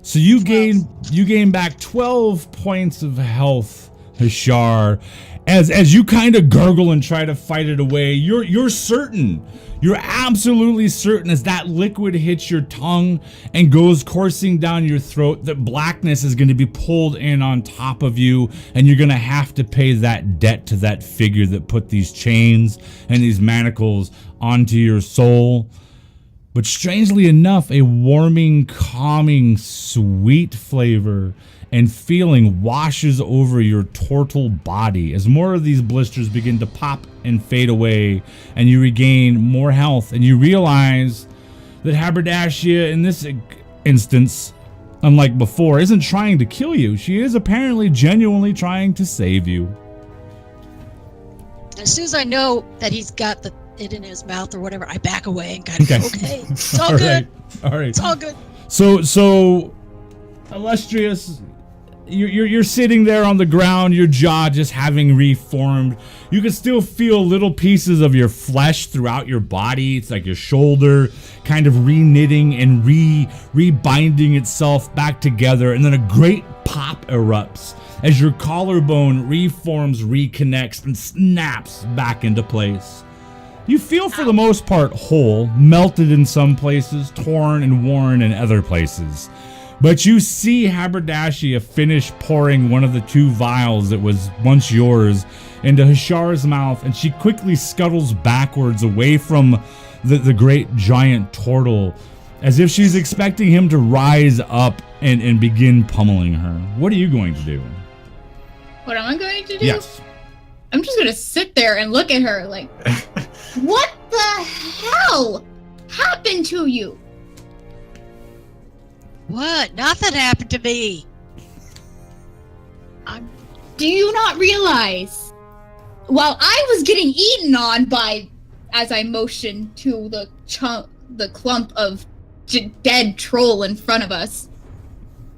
So you 12. gain back 12 points of health, Hashar. As you kind of gurgle and try to fight it away, you're certain. You're absolutely certain as that liquid hits your tongue and goes coursing down your throat that blackness is going to be pulled in on top of you, and you're going to have to pay that debt to that figure that put these chains and these manacles onto your soul. But strangely enough, a warming, calming, sweet flavor and feeling washes over your total body as more of these blisters begin to pop and fade away, and you regain more health, and you realize that Haberdashia in this instance, unlike before, isn't trying to kill you. She is apparently genuinely trying to save you. As soon as I know that he's got it in his mouth or whatever, I back away and kind of okay, it's all good. All right. It's all good. So illustrious, you're sitting there on the ground, your jaw just having reformed. You can still feel little pieces of your flesh throughout your body. It's like your shoulder kind of re-knitting and re-binding itself back together, and then a great pop erupts as your collarbone reforms, reconnects, and snaps back into place. You feel for the most part whole, melted in some places, torn and worn in other places. But you see Haberdashia finish pouring one of the 2 vials that was once yours into Hashar's mouth, and she quickly scuttles backwards away from the great giant turtle, as if she's expecting him to rise up and begin pummeling her. What are you going to do? What am I going to do? Yes. I'm just gonna sit there and look at her like, what the hell happened to you? What? Nothing happened to me. Do you not realize? While I was getting eaten on by, as I motioned to the clump of dead troll in front of us,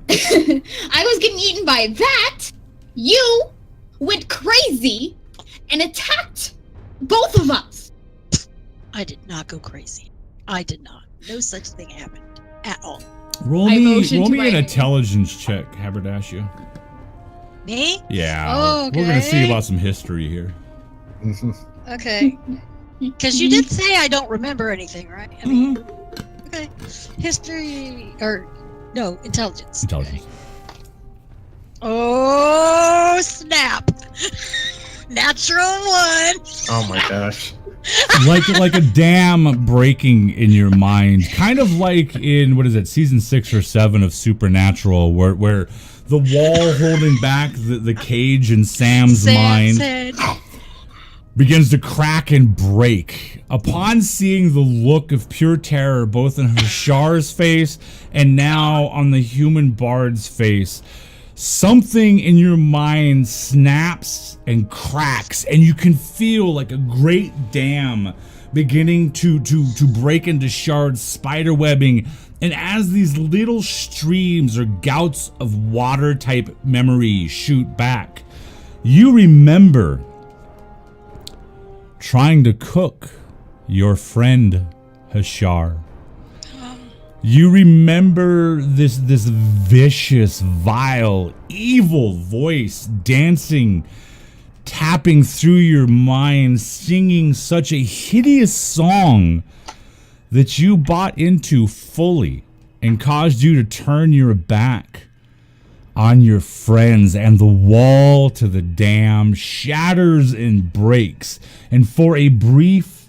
I was getting eaten by that. You went crazy and attacked both of us. I did not go crazy. I did not. No such thing happened at all. Roll I me motioned to an my- intelligence check, Haberdashia. Me? Yeah. Oh, We're gonna see okay. about some history here. Okay. Because you did say I don't remember anything, right? I mean, okay. History, or no, intelligence. Intelligence. Oh, snap. Natural one. Oh my gosh. like a dam breaking in your mind, kind of like in what is it, season 6 or 7 of Supernatural, where the wall holding back the cage in Sam's mind Said, begins to crack and break upon seeing the look of pure terror both in Hashar's face and now on the human bard's face. Something in your mind snaps and cracks, and you can feel like a great dam beginning to break into shards, spider webbing, and as these little streams or gouts of water type memory shoot back, you remember trying to cook your friend Hashar. You remember this vicious, vile, evil voice dancing, tapping through your mind, singing such a hideous song that you bought into fully and caused you to turn your back on your friends, and the wall to the dam shatters and breaks, and for a brief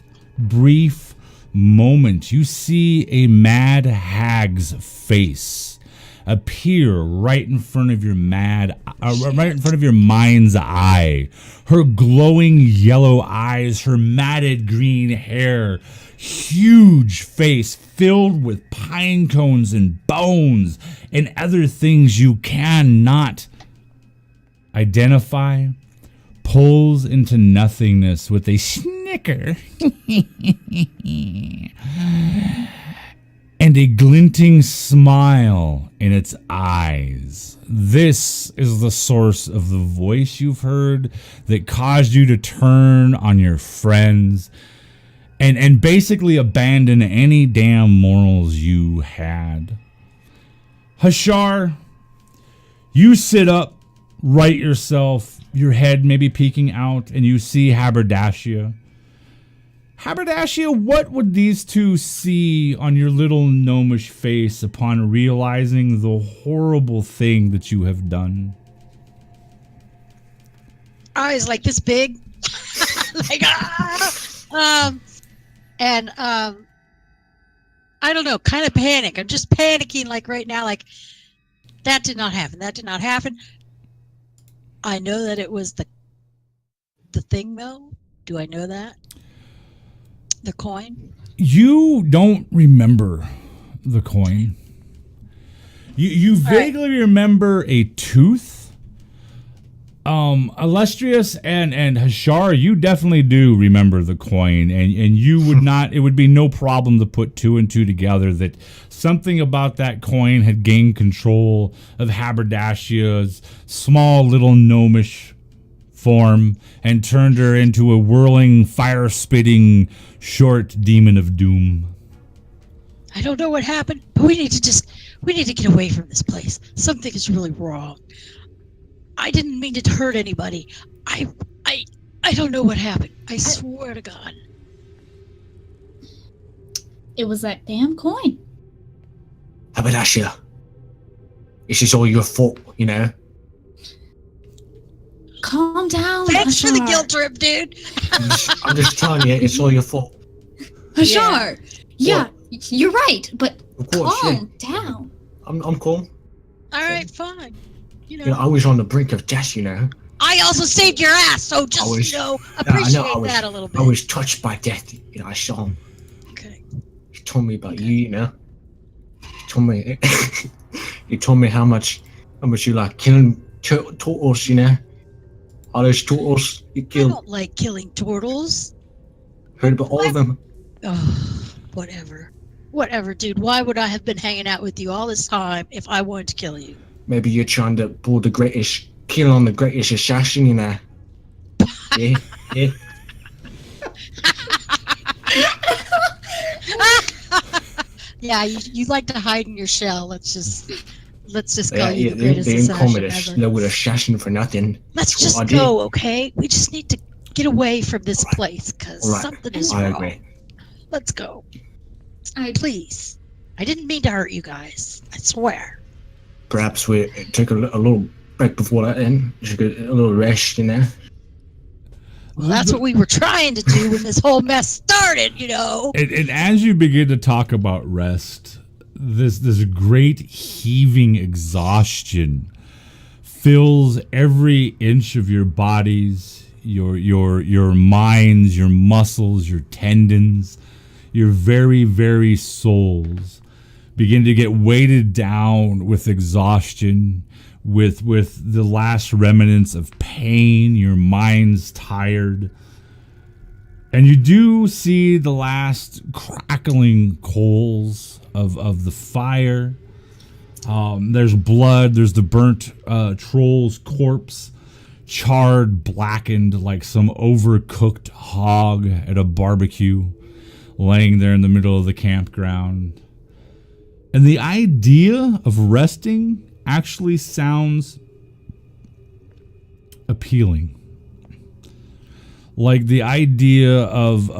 moment you see a mad hag's face appear right in front of your mind's eye. Her glowing yellow eyes, her matted green hair, huge face filled with pine cones and bones and other things you cannot identify, pulls into nothingness with a snicker and a glinting smile in its eyes. This is the source of the voice you've heard that caused you to turn on your friends and basically abandon any damn morals you had. Hashar, you sit up, right yourself, your head maybe peeking out, and you see Haberdashia. Haberdashia, what would these two see on your little gnomish face upon realizing the horrible thing that you have done? eyes like this big. Like, I don't know, kind of panic. I'm just panicking like right now, like that did not happen. That did not happen. I know that it was the thing though. Do I know that? The coin? You don't remember the coin. You vaguely remember a tooth. Illustrious and Hashar, you definitely do remember the coin, and you would not, it would be no problem to put two and two together that something about that coin had gained control of Haberdashia's small little gnomish form and turned her into a whirling, fire-spitting, short demon of doom. I don't know what happened, but we need to get away from this place. Something is really wrong. I didn't mean to hurt anybody. I don't know what happened. I swear to God. It was that damn coin. Haberdashia, this is all your fault, you know? Calm down, Thanks for the Hashar. guilt trip, dude. I'm just telling you, it's all your fault. Hashar. Yeah, you're right, but Of course, calm down. I'm cool. All right, fine. You know, You know, I was on the brink of death, you know? I also saved your ass, so just, I was- appreciate I was- that a little bit. I was touched by death. You know, I saw him. Okay. He told me about you, you know? He told me he told me how much you like killing turtles, you know? All those turtles you I killed. don't like killing turtles. Heard about all of them. Oh, whatever, dude. Why would I have been hanging out with you all this time if I wanted to kill you? Maybe you're trying to pull the greatest kill on the greatest assassin, you know? Yeah. Eh, Yeah, you like to hide in your shell. Let's just call ja, you the det greatest är en assassin kommer ever. slow with assassin for nothing. Let's just Bloody. go, okay? We just need to get away from this Alright. place because Alright. something is I wrong. agree. Let's go, I please. I didn't mean to hurt you guys. I swear. Perhaps we take a little break before that then. Just get a little rest in there. Well, that's what we were trying to do when this whole mess started, you know. And as you begin to talk about rest, this great heaving exhaustion fills every inch of your bodies, your minds, your muscles, your tendons, your very, very souls begin to get weighted down with exhaustion, with the last remnants of pain. Your mind's tired. And you do see the last crackling coals of the fire. There's blood. There's the burnt troll's corpse, charred, blackened like some overcooked hog at a barbecue, laying there in the middle of the campground. And the idea of resting actually sounds appealing. Like the idea of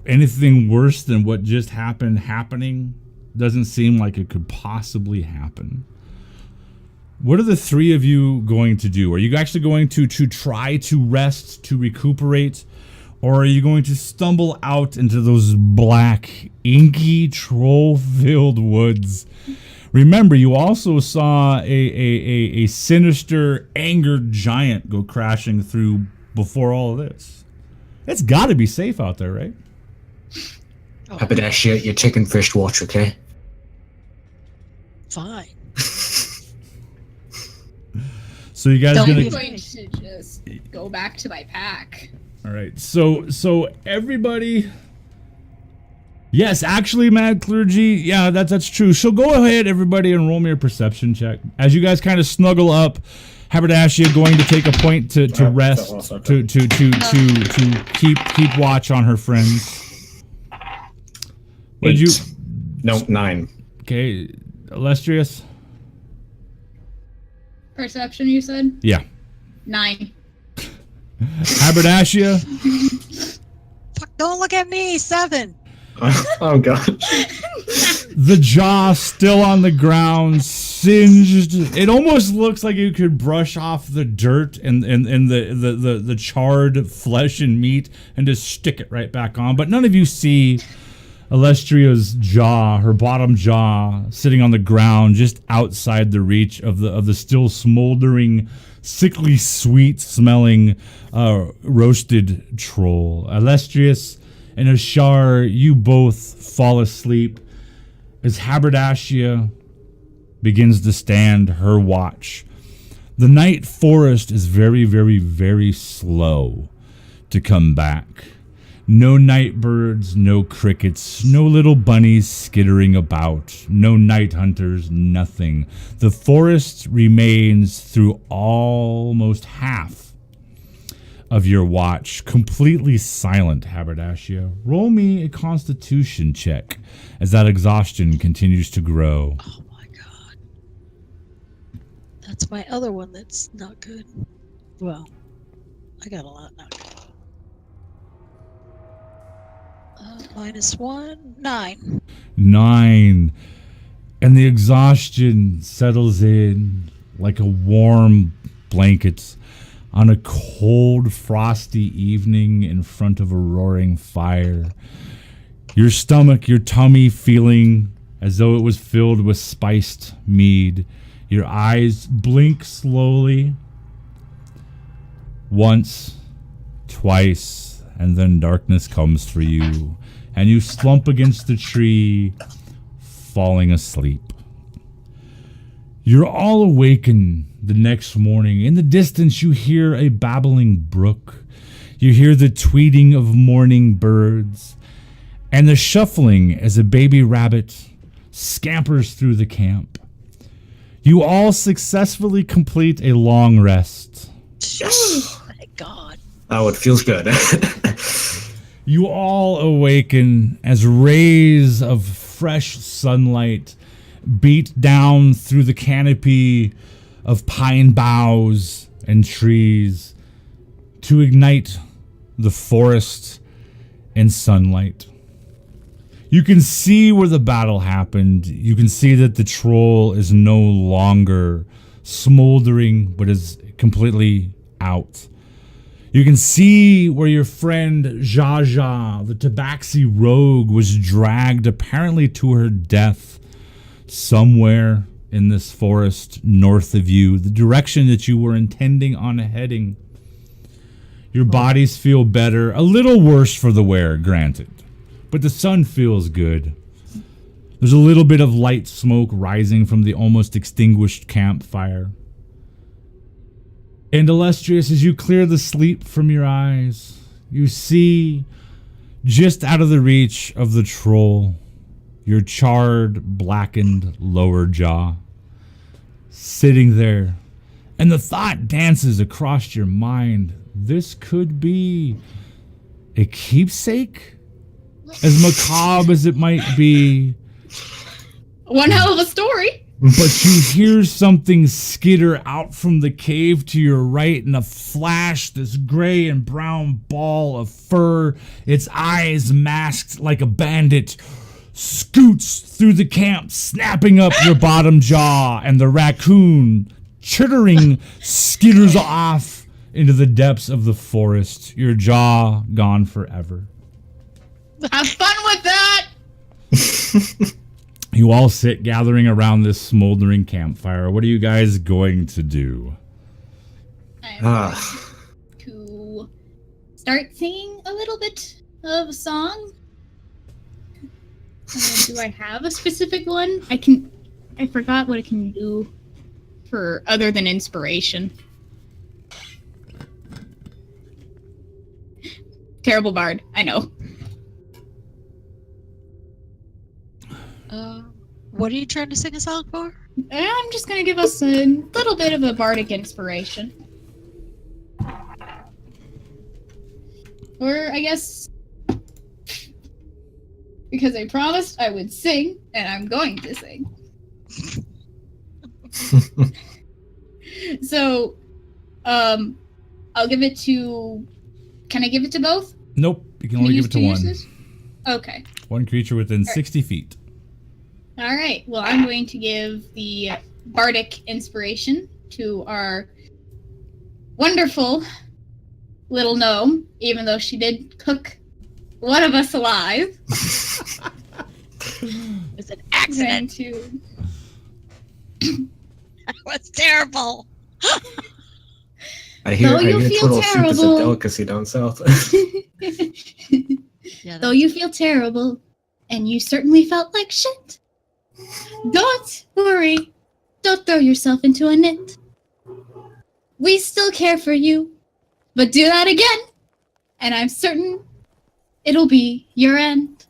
anything worse than what just happening doesn't seem like it could possibly happen. What are the three of you going to do? Are you actually going to try to rest, to recuperate? Or are you going to stumble out into those black, inky, troll-filled woods? Remember, you also saw a sinister, angered giant go crashing through before all of this. It's got to be safe out there, right? Haberdasher, you're taking first watch, okay? Fine. So you guys Don't gonna I'm going to just go back to my pack. all right. So everybody. Yes, actually, Mad Clergy. Yeah, that's true. So go ahead, everybody, and roll me a perception check as you guys kind of snuggle up. Haberdasher going to take a point to rest, to keep watch on her friends. What did you? No, 9. Okay, Illustrious. Perception, you said? Yeah. 9. Haberdasher. Fuck! Don't look at me. 7. Oh god. The jaw still on the ground, singed. It almost looks like you could brush off the dirt and the charred flesh and meat and just stick it right back on. But none of you see Alestria's jaw, her bottom jaw, sitting on the ground just outside the reach of the still smoldering, sickly sweet smelling roasted troll. Alestrius and Ashar, you both fall asleep as Haberdasher begins to stand her watch. The night forest is very, very, very slow to come back. No night birds, no crickets, no little bunnies skittering about, no night hunters, nothing. The forest remains through almost half of your watch, completely silent. Haberdasher, roll me a constitution check as that exhaustion continues to grow. Oh my god. That's my other one that's not good. Well, I got a lot not good. -1, 9. 9. And the exhaustion settles in like a warm blanket on a cold, frosty evening in front of a roaring fire. Your stomach, your tummy feeling as though it was filled with spiced mead. Your eyes blink slowly. Once, twice, and then darkness comes for you, and you slump against the tree, falling asleep. You're all awakened the next morning. In the distance, you hear a babbling brook. You hear the tweeting of morning birds and the shuffling as a baby rabbit scampers through the camp. You all successfully complete a long rest. Yes! Thank God. Oh, it feels good. You all awaken as rays of fresh sunlight beat down through the canopy of pine boughs and trees to ignite the forest in sunlight. You can see where the battle happened. You can see that the troll is no longer smoldering, but is completely out. You can see where your friend Jaja, the Tabaxi rogue, was dragged apparently to her death somewhere in this forest north of you, the direction that you were intending on heading. Your bodies feel better, a little worse for the wear, granted, but the sun feels good. There's a little bit of light smoke rising from the almost extinguished campfire. And illustrious, as you clear the sleep from your eyes, you see, just out of the reach of the troll, your charred, blackened lower jaw, sitting there. And the thought dances across your mind, this could be a keepsake? As macabre as it might be. One hell of a story. But you hear something skitter out from the cave to your right. In a flash, this gray and brown ball of fur, its eyes masked like a bandit, scoots through the camp, snapping up your bottom jaw, and the raccoon, chittering, skitters off into the depths of the forest, your jaw gone forever. Have fun with that. You all sit gathering around this smoldering campfire. What are you guys going to do? I'm going to start singing a little bit of a song. Do I have a specific one? I forgot what it can do for other than inspiration. Terrible bard, I know. What are you trying to sing a song for? I'm just gonna give us a little bit of a bardic inspiration. Or, I guess, because I promised I would sing, and I'm going to sing. So, I'll give it to... Can I give it to both? Nope, you can only give it to one. Uses? Okay. One creature within 60 feet. All right. Well, I'm going to give the bardic inspiration to our wonderful little gnome, even though she did cook one of us alive. It's an accident. That was terrible. I hear, Though you feel turtle soup is a terrible. delicacy down south. Though you feel terrible, and you certainly felt like shit, don't worry. Don't throw yourself into a net. We still care for you, but do that again, and I'm certain it'll be your end.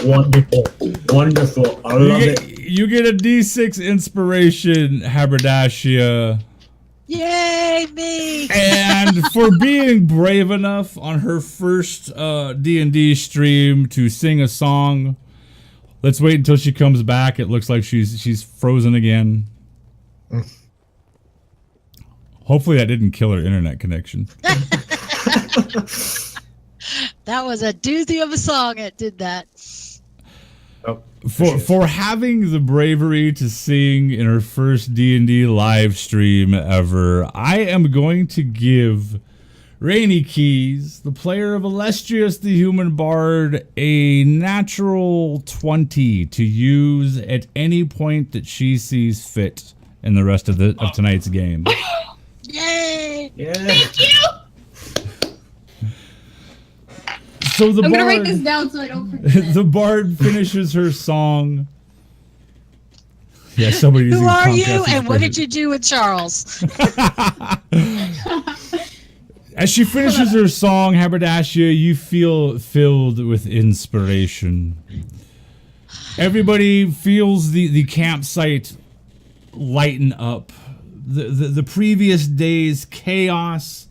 Wonderful. Wonderful. I love it. You get a D6 inspiration, Haberdashia. Yay, me! And for being brave enough on her first D&D stream to sing a song, let's wait until she comes back. It looks like she's frozen again. Hopefully that didn't kill her internet connection. That was a doozy of a song. It did that. Oh, For having the bravery to sing in her first D&D live stream ever, I am going to give Rainy Keys, the player of Illustrious the Human Bard, a natural 20 to use at any point that she sees fit in the rest of tonight's game. Yay! yeah. Thank you! So the I'm bard, gonna write this down so I don't forget. the bard finishes her song. Yeah, somebody. Who are you and what did you do with Charles? As she finishes her song, Haberdashia, you feel filled with inspiration. Everybody feels the campsite lighten up. the previous day's chaos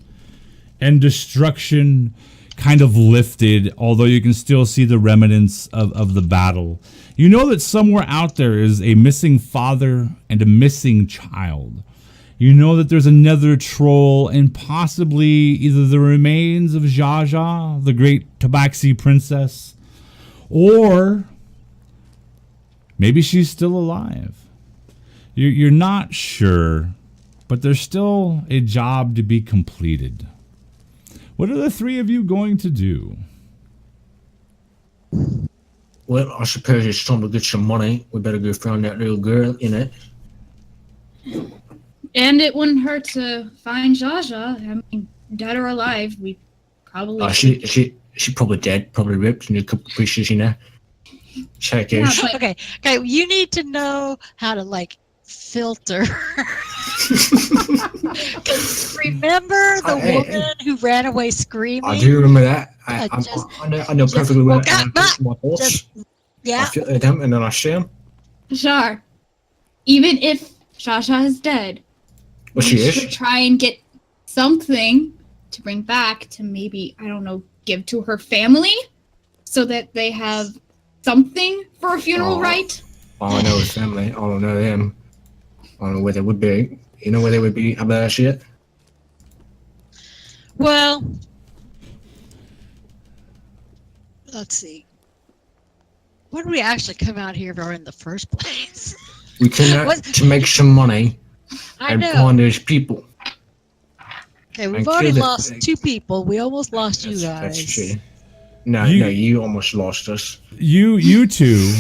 and destruction kind of lifted, although you can still see the remnants of the battle. You know that somewhere out there is a missing father and a missing child. You know that there's another troll and possibly either the remains of Zsa Zsa, the great Tabaxi princess, or maybe she's still alive. You're not sure, but there's still a job to be completed. What are the three of you going to do? Well, I suppose it's time to get some money. We better go find that little girl, innit? And it wouldn't hurt to find Zsa Zsa. I mean, dead or alive, we probably. She probably dead, probably ripped in a couple of pieces, you know. Check Yeah, out. but- Okay, you need to know how to like filter. 'Cause remember the Hey, woman who ran away screaming? I do remember that. I know just perfectly well. woke up, I my boss. just- Yeah. I feel them, and then I see him. Shar, even if Zsa Zsa is dead, Well, we she is. should try and get something to bring back to maybe, I don't know, give to her family so that they have something for a funeral, Aw. right? All I know is family. I don't know them. I don't know where they would be. You know where they would be? How about that shit? Well, let's see. What did we actually come out here for in the first place? We came out What- to make some money I and know. find those people. Okay, we've and already kill the- lost 2 people. We almost lost you That's guys. true. No, you almost lost us. You two,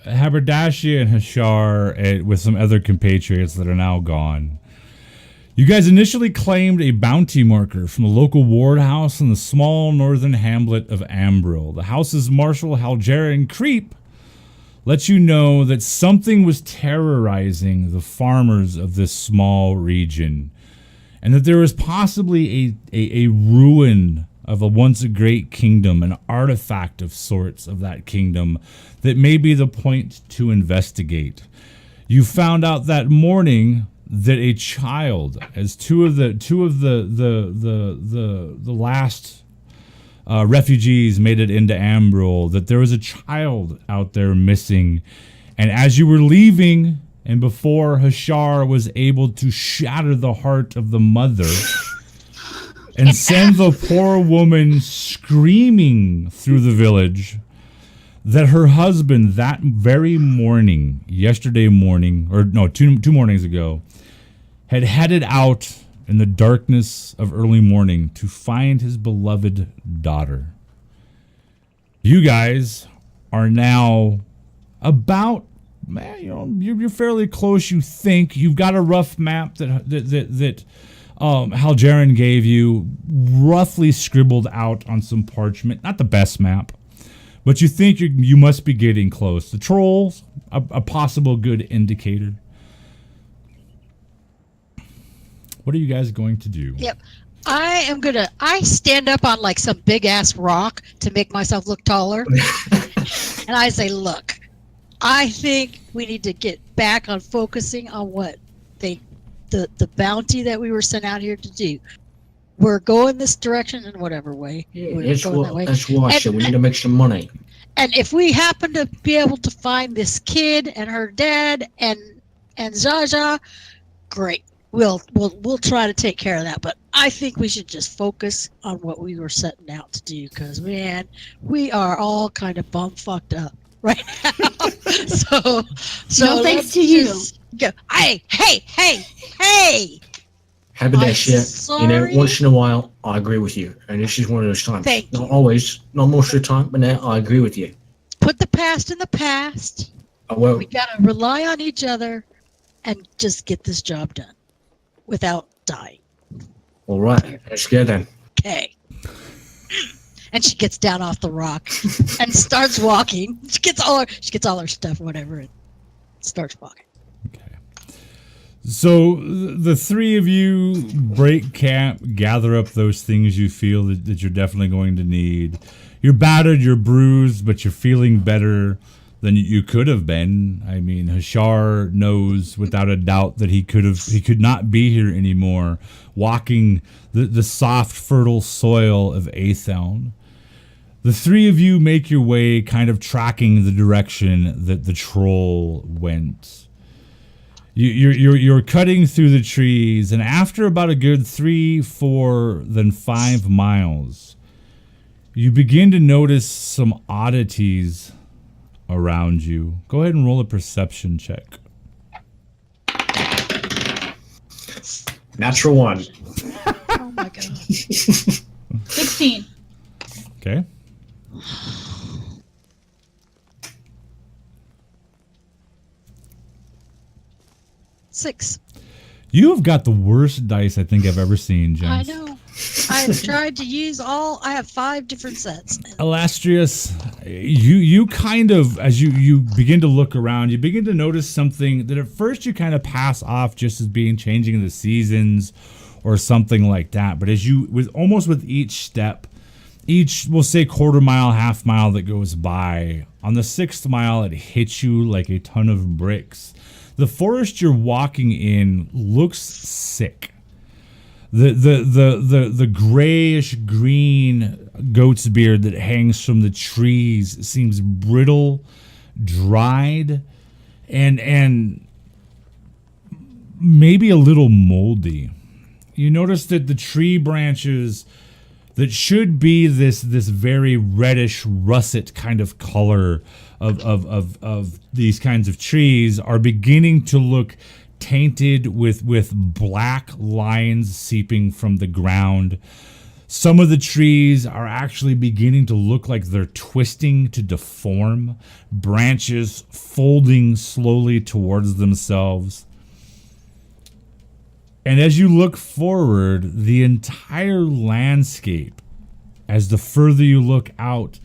Haberdasher and Hashar, with some other compatriots that are now gone. You guys initially claimed a bounty marker from the local ward house in the small northern hamlet of Ambril. The house's Marshal Haljarin Creep let you know that something was terrorizing the farmers of this small region, and that there was possibly a ruin of a once a great kingdom, an artifact of sorts of that kingdom that may be the point to investigate. You found out that morning that a child, as two of the last refugees made it into Ambril, that there was a child out there missing, and as you were leaving, and before Hashar was able to shatter the heart of the mother and send the poor woman screaming through the village, that her husband that very morning, yesterday morning, or no, two mornings ago, had headed out in the darkness of early morning to find his beloved daughter. You guys are now about, you're fairly close. You think you've got a rough map that Haljarin gave you, roughly scribbled out on some parchment. Not the best map, but you think you must be getting close. The trolls, a possible good indicator. What are you guys going to do? Yep. I stand up on like some big ass rock to make myself look taller. And I say, look, I think we need to get back on focusing on what the bounty that we were sent out here to do. We're going this direction in whatever way. We're That's going that way. why I said we need to make some money. And if we happen to be able to find this kid and her dad and Zsa Zsa, great. We'll try to take care of that. But I think we should just focus on what we were setting out to do, because man, we are all kind of bum fucked up right now. so No thanks let's to you. just go. Hey! How about I'm that shit? sorry. Once in a while, I agree with you, and this is one of those times. Thank Not you. always, not most of the time, but now I agree with you. Put the past in the past. I will. We gotta rely on each other and just get this job done without dying. All right, let's go then. Okay. And she gets down off the rock and starts walking. She gets all her stuff, whatever, and starts walking. Okay. So the three of you break camp, gather up those things you feel that you're definitely going to need. You're battered, you're bruised, but you're feeling better. than you could have been. I mean, Hashar knows without a doubt that he could not be here anymore, walking the soft, fertile soil of Atheln. The three of you make your way, kind of tracking the direction that the troll went. You're cutting through the trees, and after about a good 3, 4, then 5 miles, you begin to notice some oddities around you. Go ahead and roll a perception check. Natural 1. Oh my god. 16. Okay. Six. You have got the worst dice I think I've ever seen, I James. know. I've tried to use all. I have 5 different sets. Illustrious, you kind of, as you begin to look around, you begin to notice something that at first you kind of pass off just as being changing of the seasons or something like that. But as you, with each step, each, we'll say quarter mile, half mile that goes by, on the 6th mile, it hits you like a ton of bricks. The forest you're walking in looks sick. The grayish green goat's beard that hangs from the trees seems brittle, dried, and maybe a little moldy. You notice that the tree branches that should be this very reddish russet kind of color of these kinds of trees are beginning to look tainted with black lines seeping from the ground. Some of the trees are actually beginning to look like they're twisting to deform, branches folding slowly towards themselves. And as you look forward, the entire landscape, as the further you look out,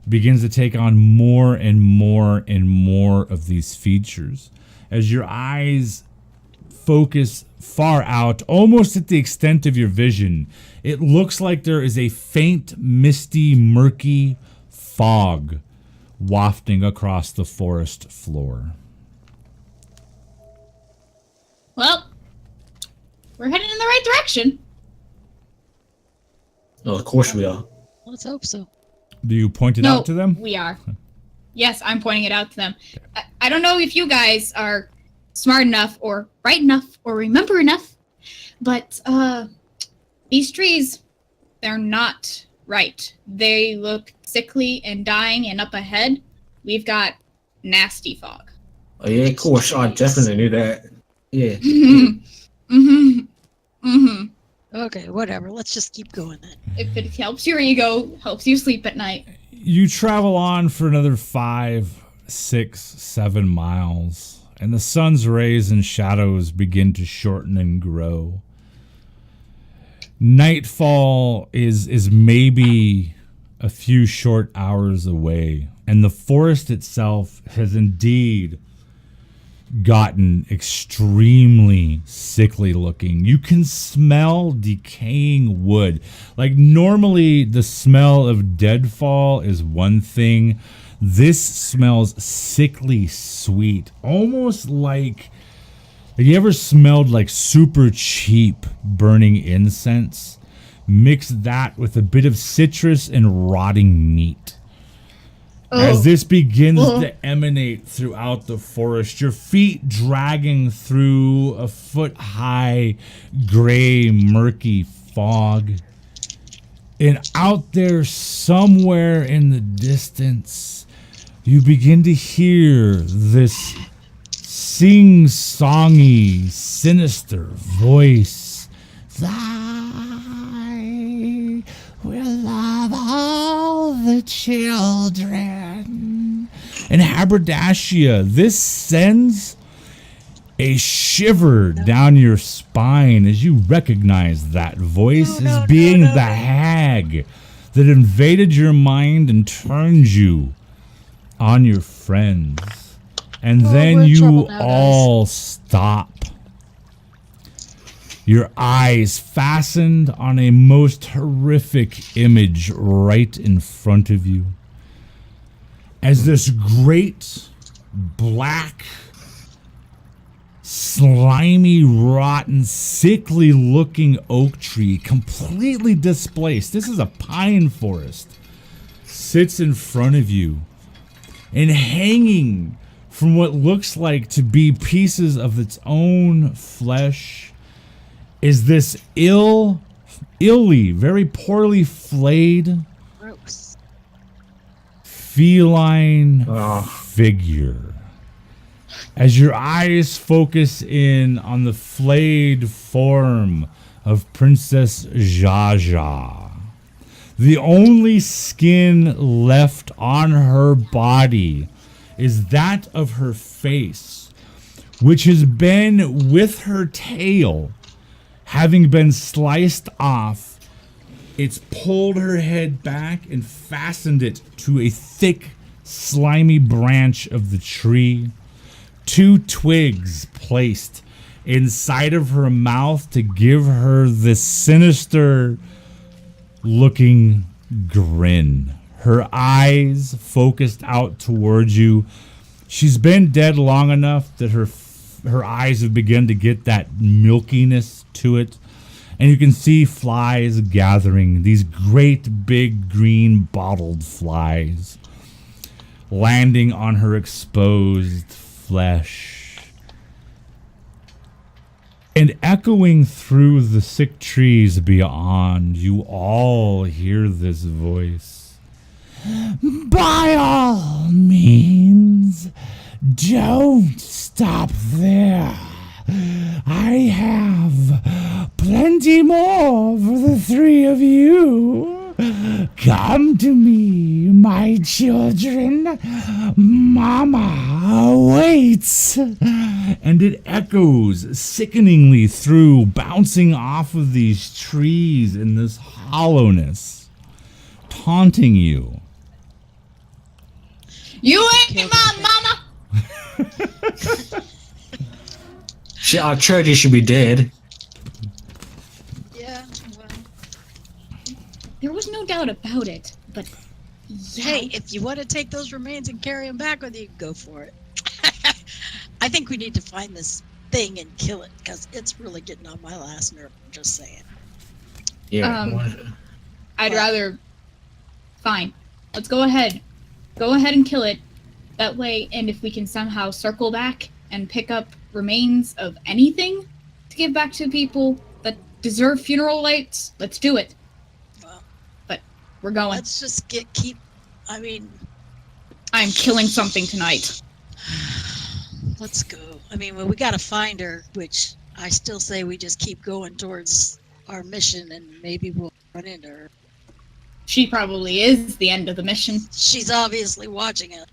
begins to take on more and more and more of these features. As your eyes focus far out, almost at the extent of your vision, it looks like there is a faint, misty, murky fog wafting across the forest floor. Well, we're heading in the right direction. Oh, of course we are. Let's hope so. Do you point it No, out to them? we are. Yes, I'm pointing it out to them. I don't know if you guys are smart enough or bright enough or remember enough, but these trees, they're not right. They look sickly and dying, and up ahead, we've got nasty fog. Oh yeah, of course. I definitely knew that. Yeah. Okay, whatever. Let's just keep going then. If it helps your ego, helps you sleep at night. You travel on for another 5, 6, 7 miles, and the sun's rays and shadows begin to shorten and grow. Nightfall is maybe a few short hours away, and the forest itself has indeed gotten extremely sickly looking. You can smell decaying wood. Like normally the smell of deadfall is one thing. This smells sickly sweet, almost like, have you ever smelled like super cheap burning incense? Mix that with a bit of citrus and rotting meat. As this begins to emanate throughout the forest, your feet dragging through a foot-high, gray, murky fog. And out there, somewhere in the distance, you begin to hear this sing-songy, sinister voice. I will love all the children. And Haberdashia, this sends a shiver down your spine as you recognize that voice as being the hag that invaded your mind and turned you on your friends. And then we're in you trouble now, all stop. Your eyes fastened on a most horrific image right in front of you. as this great black, slimy, rotten, sickly looking oak tree, completely displaced, this is a pine forest, sits in front of you, and hanging from what looks like to be pieces of its own flesh is this illy, very poorly flayed, Gross. feline Oh. figure. As your eyes focus in on the flayed form of Princess Jaja, the only skin left on her body is that of her face, which has been, with her tail having been sliced off, it's pulled her head back and fastened it to a thick, slimy branch of the tree. 2 twigs placed inside of her mouth to give her this sinister looking grin. Her eyes focused out towards you. She's been dead long enough that her eyes have begun to get that milkiness to it. And you can see flies gathering, these great big green bottled flies, landing on her exposed flesh. And echoing through the sick trees beyond, you all hear this voice. By all means, don't stop there. I have plenty more for the 3 of you. Come to me, my children. Mama awaits. And it echoes sickeningly through, bouncing off of these trees in this hollowness, taunting you. You ain't my mama. Charity should be dead. Yeah, well, There was no doubt about it, but yeah. Hey, if you want to take those remains and carry them back with you, go for it. I think we need to find this thing and kill it because it's really getting on my last nerve. I'm just saying. Yeah. I'd rather. Fine, let's go ahead. Go ahead and kill it. That way, and if we can somehow circle back and pick up remains of anything to give back to people that deserve funeral rites, let's do it. Well, But we're going. let's just I mean, I'm killing something tonight. let's go. I mean, well, we got to find her, which I still say we just keep going towards our mission and maybe we'll run into her. She probably is the end of the mission. She's obviously watching it.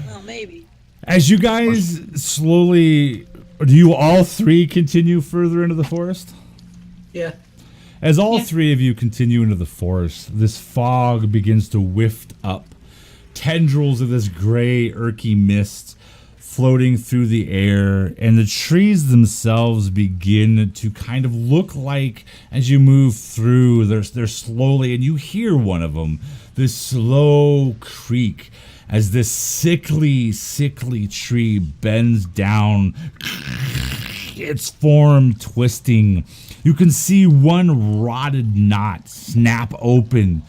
Well, maybe. As you guys slowly, do you all 3 continue further into the forest? Yeah. As all Yeah. 3 of you continue into the forest, this fog begins to whift up. Tendrils of this gray, irky mist floating through the air, and the trees themselves begin to kind of look like, as you move through, they're slowly, and you hear one of them, this slow creak as this sickly tree bends down, its form twisting. You can see one rotted knot snap open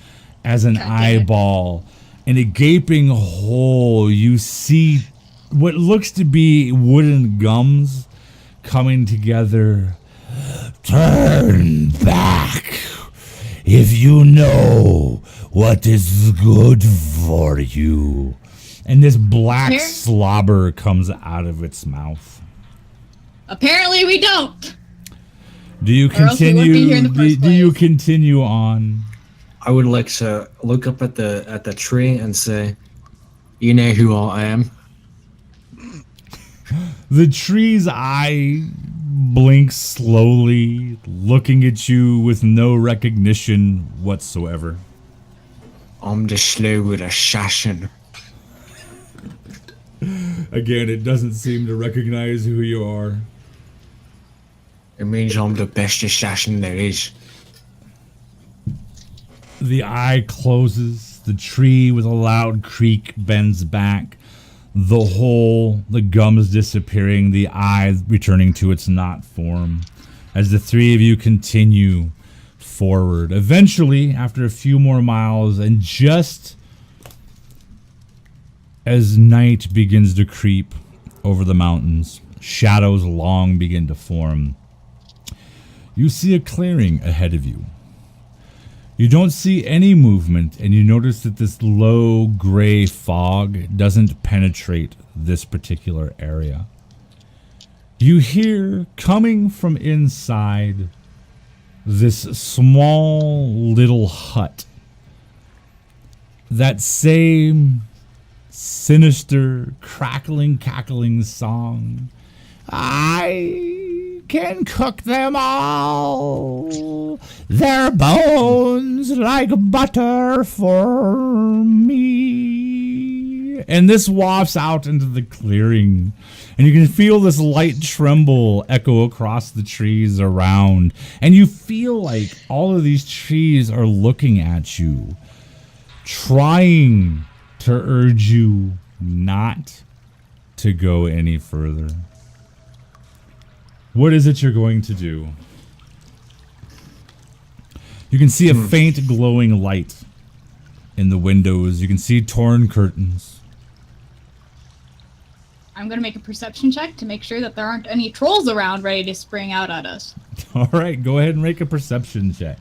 as an God damn it. eyeball. In a gaping hole, you see what looks to be wooden gums coming together. Turn back if you know what is good for you. And this black Here? slobber comes out of its mouth. Apparently we don't. Do you Or else we wouldn't be here in continue? the first Do you place. continue on? I would like to look up at the tree and say, "You know who I am." The tree's eye blinks slowly, looking at you with no recognition whatsoever. I'm the Slowwood Assassin. Again, it doesn't seem to recognize who you are. It means I'm the best assassin there is. The eye closes. The tree with a loud creak bends back. The gums disappearing, the eye returning to its knot form as the three of you continue forward. Eventually, after a few more miles, and just as night begins to creep over the mountains, shadows long begin to form. You see a clearing ahead of you. You don't see any movement, and you notice that this low gray fog doesn't penetrate this particular area. You hear, coming from inside, this small little hut. That same sinister, crackling, cackling song. I can cook them all, their bones like butter for me. And this wafts out into the clearing, and you can feel this light tremble echo across the trees around, and you feel like all of these trees are looking at you, trying to urge you not to go any further. What is it you're going to do? You can see a faint glowing light in the windows. You can see torn curtains. I'm going to make a perception check to make sure that there aren't any trolls around ready to spring out at us. All right, go ahead and make a perception check.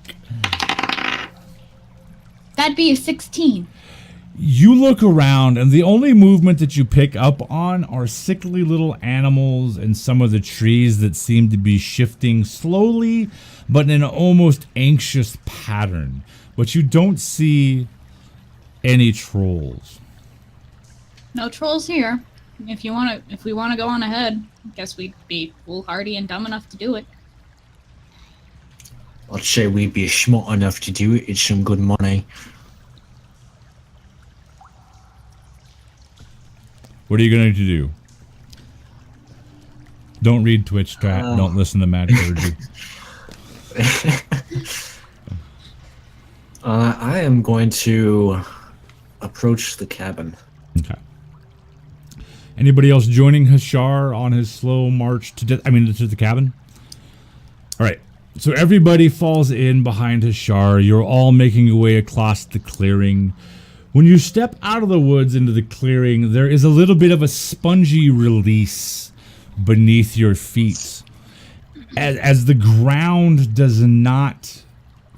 That'd be a 16. You look around, and the only movement that you pick up on are sickly little animals and some of the trees that seem to be shifting slowly, but in an almost anxious pattern. But you don't see any trolls. No trolls here. If we want to go on ahead, I guess we'd be foolhardy and dumb enough to do it. I'd say we'd be smart enough to do it. It's some good money. What are you going to do? Don't read Twitch chat. Don't listen to Matt Clergy. I am going to approach the cabin. Okay. Anybody else joining Hashar on his slow march to the cabin? All right. So everybody falls in behind Hashar. You're all making your way across the clearing. When you step out of the woods into the clearing, there is a little bit of a spongy release beneath your feet. As the ground does not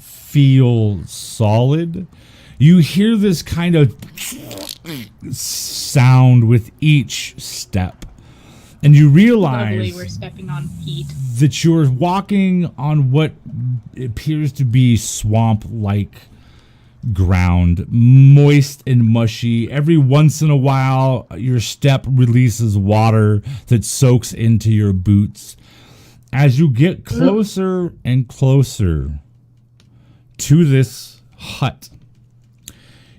feel solid, you hear this kind of sound with each step. And you realize Lovely, we're stepping on Pete. that you're walking on what appears to be swamp-like ground, moist and mushy. Every once in a while, your step releases water that soaks into your boots. As you get closer and closer to this hut,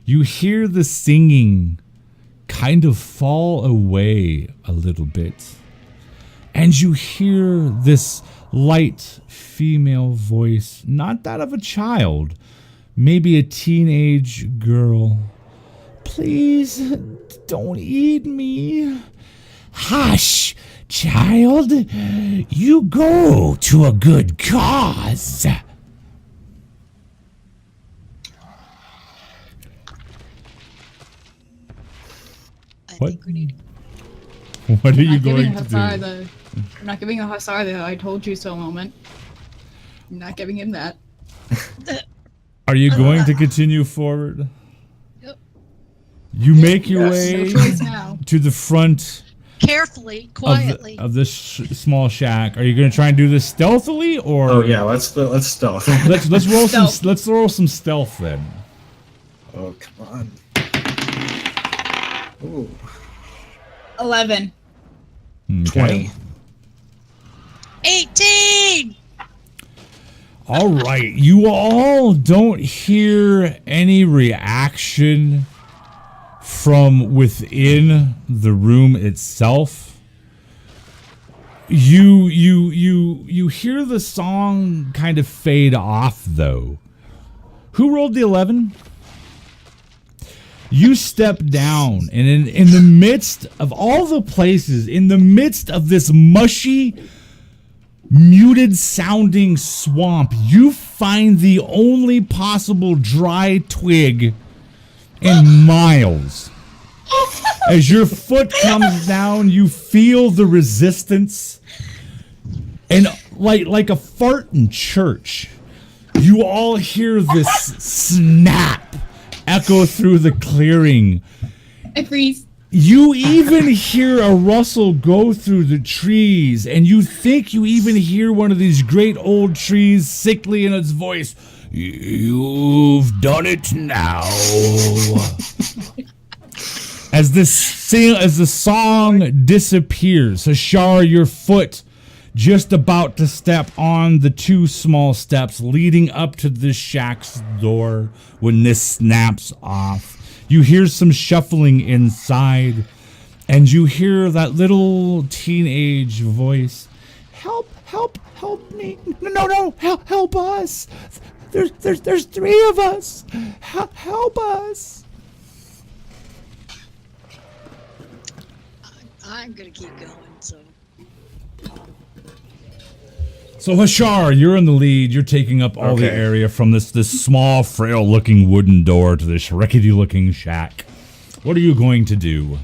you hear the singing kind of fall away a little bit. And you hear this light female voice, not that of a child, maybe a teenage girl. Please don't eat me. Hush, child. You go to a good cause. What? think we need What are you going to do? I'm not giving the Hussar the I told you so moment. I'm not giving him that. Are you going to continue forward? Yep. You make your No way choice now. to the front carefully, quietly. of this small shack. Are you going to try and do this stealthily, or Oh yeah, let's stealth. let's roll Stealth. let's roll some stealth then? Oh come on. Ooh. 11. Okay. 20. 18! All right, you all don't hear any reaction from within the room itself. You hear the song kind of fade off though. Who rolled the 11? You step down, and in the midst of all the places, in the midst of this mushy, muted sounding swamp, you find the only possible dry twig in miles. As your foot comes down, you feel the resistance, and like a fart in church, you all hear this snap echo through the clearing. I freeze. You even hear a rustle go through the trees, and you think you even hear one of these great old trees sickly in its voice. You've done it now. As the song disappears, Hashar, your foot just about to step on the two small steps leading up to the shack's door when this snaps off. You hear some shuffling inside, and you hear that little teenage voice. Help me. No, help us. There's three of us. Help us. I'm gonna keep going. So Hashar, you're in the lead. You're taking up all the Okay. area from this small, frail-looking wooden door to this rickety-looking shack. What are you going to do?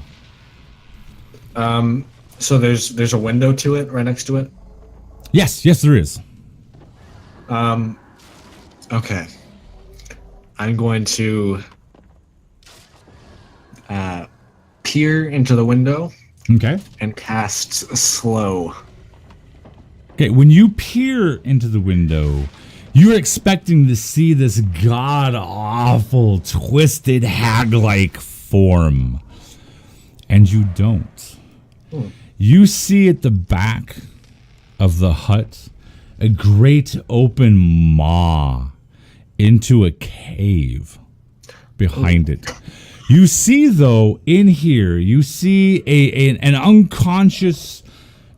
So there's a window to it right next to it. Yes, there is. Okay. I'm going to peer into the window Okay. and cast slow. Okay, when you peer into the window, you're expecting to see this god-awful, twisted, hag-like form. And you don't. You see at the back of the hut a great open maw into a cave behind it. You see, though, in here, you see an unconscious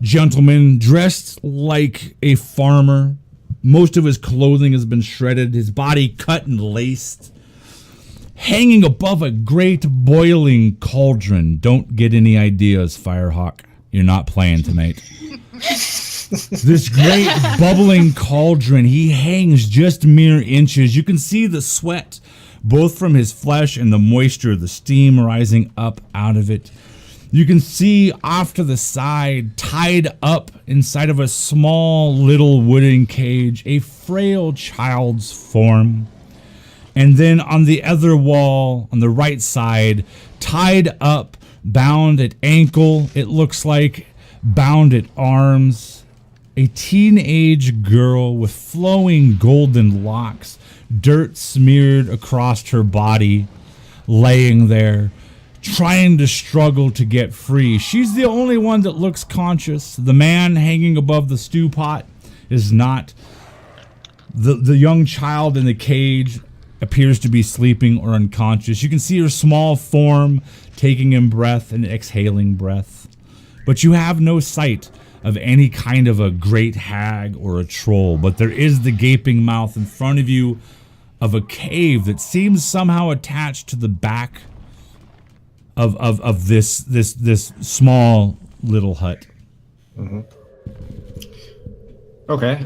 gentleman dressed like a farmer. Most of his clothing has been shredded, his body cut and laced, hanging above a great boiling cauldron. Don't get any ideas, Firehawk. You're not playing tonight. This great bubbling cauldron, he hangs just mere inches. You can see the sweat, both from his flesh and the moisture, the steam rising up out of it. You can see off to the side, tied up inside of a small little wooden cage, a frail child's form. And then on the other wall, on the right side, tied up, bound at ankle, it looks like, bound at arms, a teenage girl with flowing golden locks, dirt smeared across her body, laying there, trying to struggle to get free. She's the only one that looks conscious. The man hanging above the stew pot is not. The young child in the cage appears to be sleeping or unconscious. You can see her small form taking in breath and exhaling breath. But you have no sight of any kind of a great hag or a troll. But there is the gaping mouth in front of you of a cave that seems somehow attached to the back of this small little hut. Mm-hmm. Okay.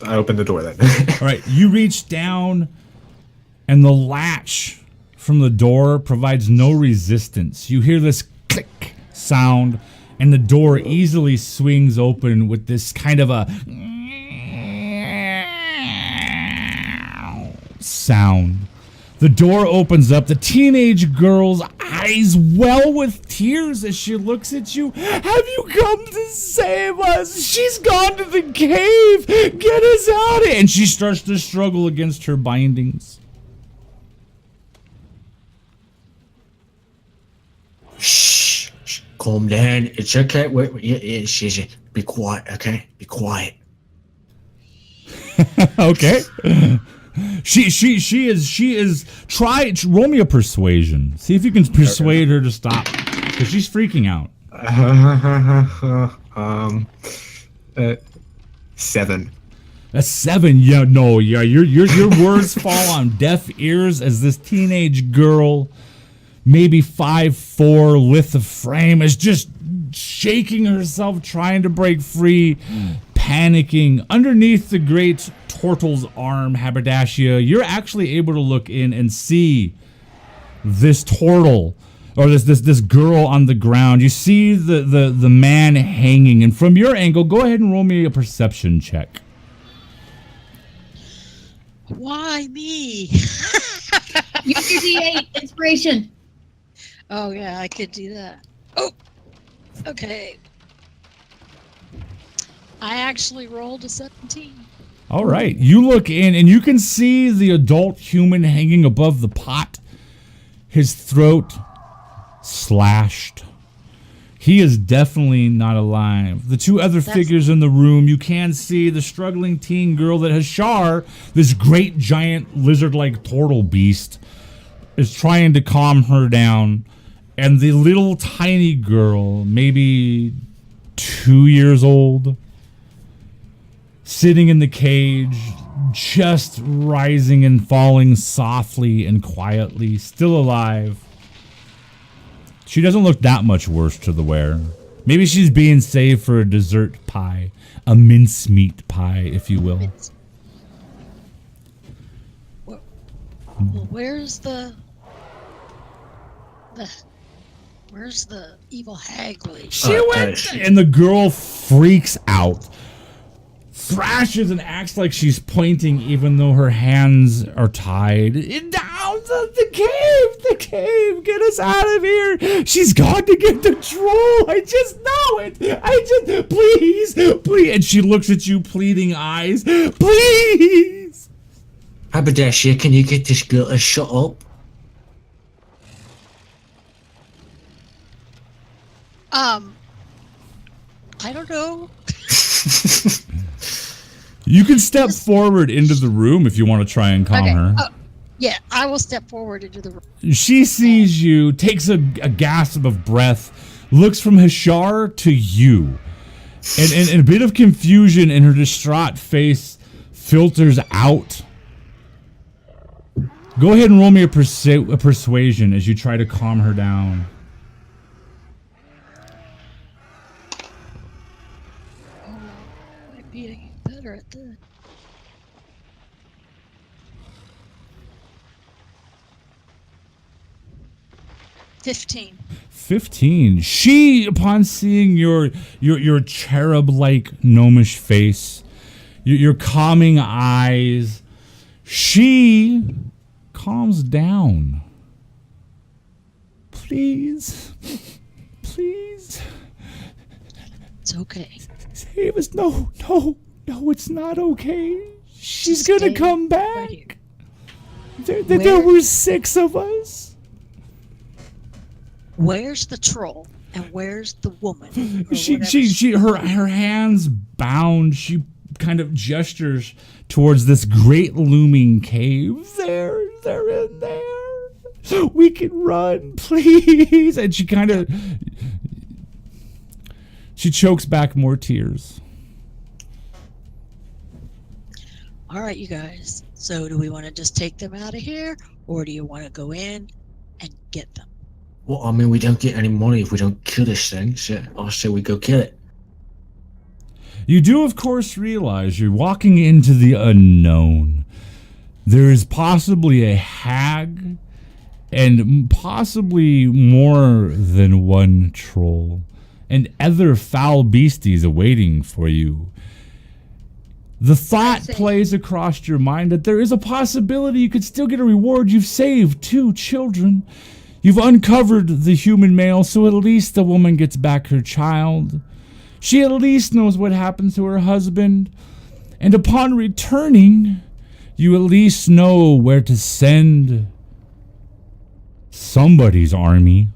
I opened the door then. All right, you reach down, and the latch from the door provides no resistance. You hear this click sound, and the door easily swings open with this kind of a sound. The door opens up. The teenage girl's eyes well with tears as she looks at you. Have you come to save us? She's gone to the cave. Get us out of here. And she starts to struggle against her bindings. Shh. Calm down. It's okay. Wait. Yeah. Shh. Be quiet. Okay. Be quiet. Okay. She is roll me a persuasion. See if you can persuade her to stop, because she's freaking out. 7. A 7. Yeah, no, yeah. Your words fall on deaf ears as this teenage girl, maybe 5'4", lithe frame, is just shaking herself, trying to break free, panicking. Underneath the great turtle's arm, Haberdashia, you're actually able to look in and see this turtle, or this girl on the ground. You see the man hanging, and from your angle, go ahead and roll me a perception check. Why me? Use your D8 inspiration. Oh yeah, I could do that. Oh, okay. I actually rolled a 17. All right, you look in and you can see the adult human hanging above the pot, his throat slashed. He is definitely not alive. The two other figures in the room, you can see the struggling teen girl that Hashar, this great giant lizard-like turtle beast, is trying to calm her down. And the little tiny girl, maybe 2 years old, sitting in the cage, just rising and falling softly and quietly, still alive. She doesn't look that much worse to the wearer. Maybe she's being saved for a dessert pie, a mincemeat pie, if you will. Well, where's the evil hag lady? She went, and the girl freaks out, thrashes and acts like she's pointing even though her hands are tied. Down the cave, get us out of here. She's got to get the troll. I just know it. Please. And she looks at you, pleading eyes. Please. Haberdashia, can you get this girl to shut up? I don't know. You can step forward into the room if you want to try and calm her. Yeah, I will step forward into the room. She sees you, takes a gasp of breath, looks from Hashar to you. And a bit of confusion in her distraught face filters out. Go ahead and roll me a persuasion as you try to calm her down. Might be better at this. $15. She, upon seeing your cherub-like gnomish face, your calming eyes, she calms down. Please. It's okay. Save us. No, it's not okay. She's gonna come back. Right There were 6 of us. Where's the troll and where's the woman? Her hands bound. She kind of gestures towards this great looming cave. They're in there. We can run, please. And she chokes back more tears. All right, you guys. So do we want to just take them out of here, or do you want to go in and get them? Well, I mean, we don't get any money if we don't kill this thing, so I say we go kill it. You do, of course, realize you're walking into the unknown. There is possibly a hag and possibly more than one troll and other foul beasties awaiting for you. The thought plays across your mind that there is a possibility you could still get a reward. You've saved 2 children. You've uncovered the human male, so at least the woman gets back her child. She at least knows what happened to her husband. And upon returning, you at least know where to send somebody's army.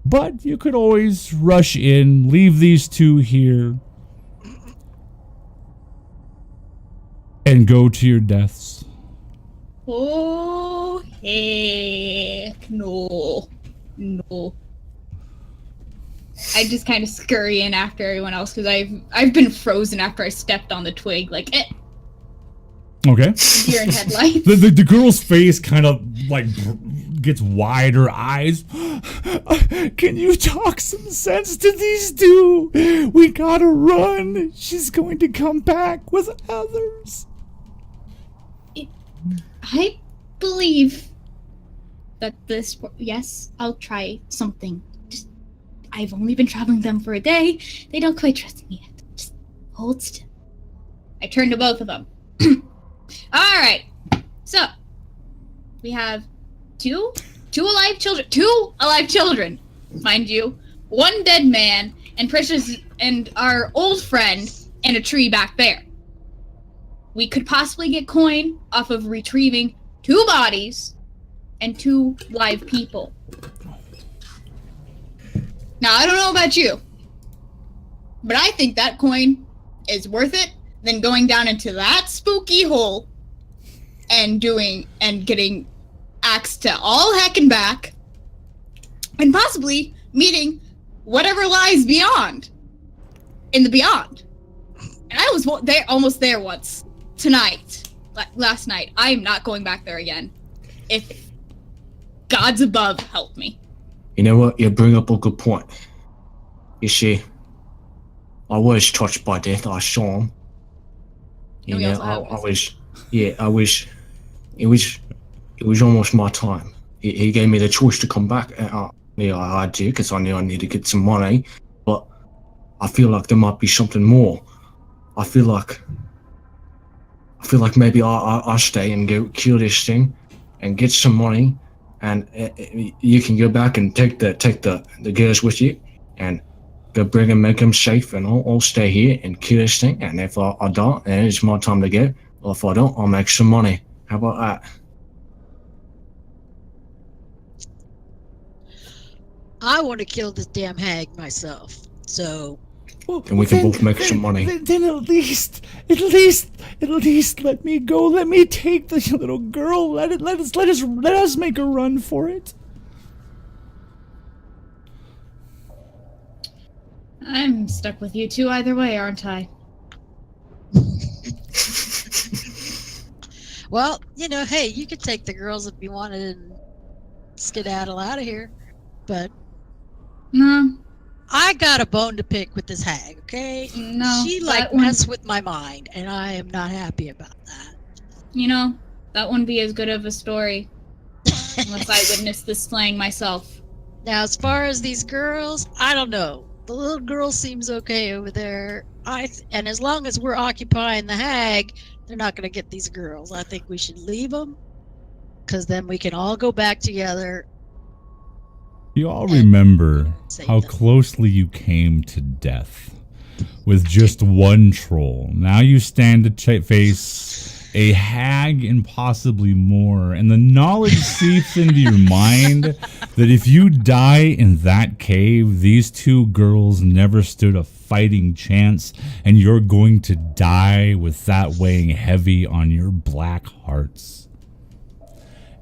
But you could always rush in, leave these 2 here, and go to your deaths. Oh, heck no. I just kind of scurry in after everyone else because I've been frozen after I stepped on the twig. Like, Okay. Deer in headlights. The girl's face kind of like gets wide, her eyes. Can you talk some sense to these two? We gotta run. She's going to come back with others. I believe that this. Yes, I'll try something. Just, I've only been traveling with them for a day. They don't quite trust me yet. Just hold still. I turn to both of them. All right. So we have two alive children, mind you. One dead man, and Precious and our old friend, and a tree back there. We could possibly get coin off of retrieving 2 bodies and 2 live people. Now, I don't know about you, but I think that coin is worth it than going down into that spooky hole and getting axed to all heck and back and possibly meeting whatever lies beyond in the beyond. And I was almost there once. Tonight. Last night. I am not going back there again. If gods above help me. You know what? You bring up a good point. You see, I was touched by death. I saw him. You And we know, also have I was. Yeah, I was. It was almost my time. He gave me the choice to come back. Yeah, I had to because I knew I needed to get some money. But I feel like there might be something more. I feel like maybe I stay and go kill this thing and get some money, and you can go back and take the girls with you and go bring them, make them safe, and I'll stay here and kill this thing. And if I die, then it's my time to go. Or if I don't, I'll make some money. How about that? I want to kill this damn hag myself. So And we can both make some money. Then at least let me go. Let me take the little girl. Let us make a run for it. I'm stuck with you two either way, aren't I? well, hey, you could take the girls if you wanted and skedaddle out of here. But No. I got a bone to pick with this hag, okay? No. She that messed with my mind, and I am not happy about that. That wouldn't be as good of a story unless I witnessed this slaying myself. Now, as far as these girls, I don't know. The little girl seems okay over there. And as long as we're occupying the hag, they're not going to get these girls. I think we should leave them, because then we can all go back together. You all remember Save how them. closely you came to death with just one troll. Now you stand to face a hag and possibly more, and the knowledge seeps into your mind that if you die in that cave, these 2 girls never stood a fighting chance, and you're going to die with that weighing heavy on your black hearts.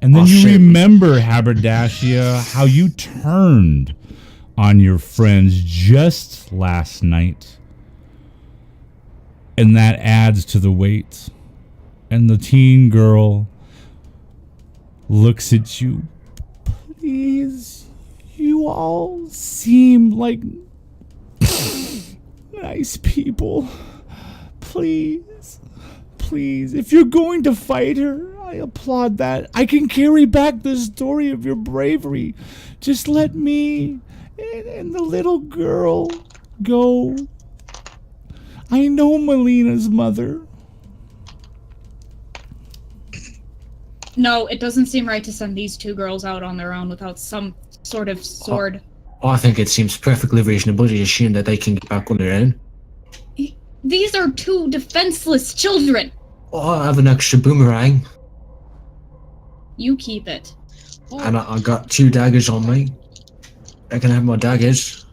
And then you remember, Haberdashia, how you turned on your friends just last night. And that adds to the weight. And the teen girl looks at you. Please, you all seem like nice people. Please, if you're going to fight her, I applaud that. I can carry back the story of your bravery. Just let me and the little girl go. I know Melina's mother. No, it doesn't seem right to send these 2 girls out on their own without some sort of sword. I think it seems perfectly reasonable to assume that they can get back on their own. These are 2 defenseless children. Oh, I have an extra boomerang, You keep it. and I got 2 daggers on me. I can have my daggers.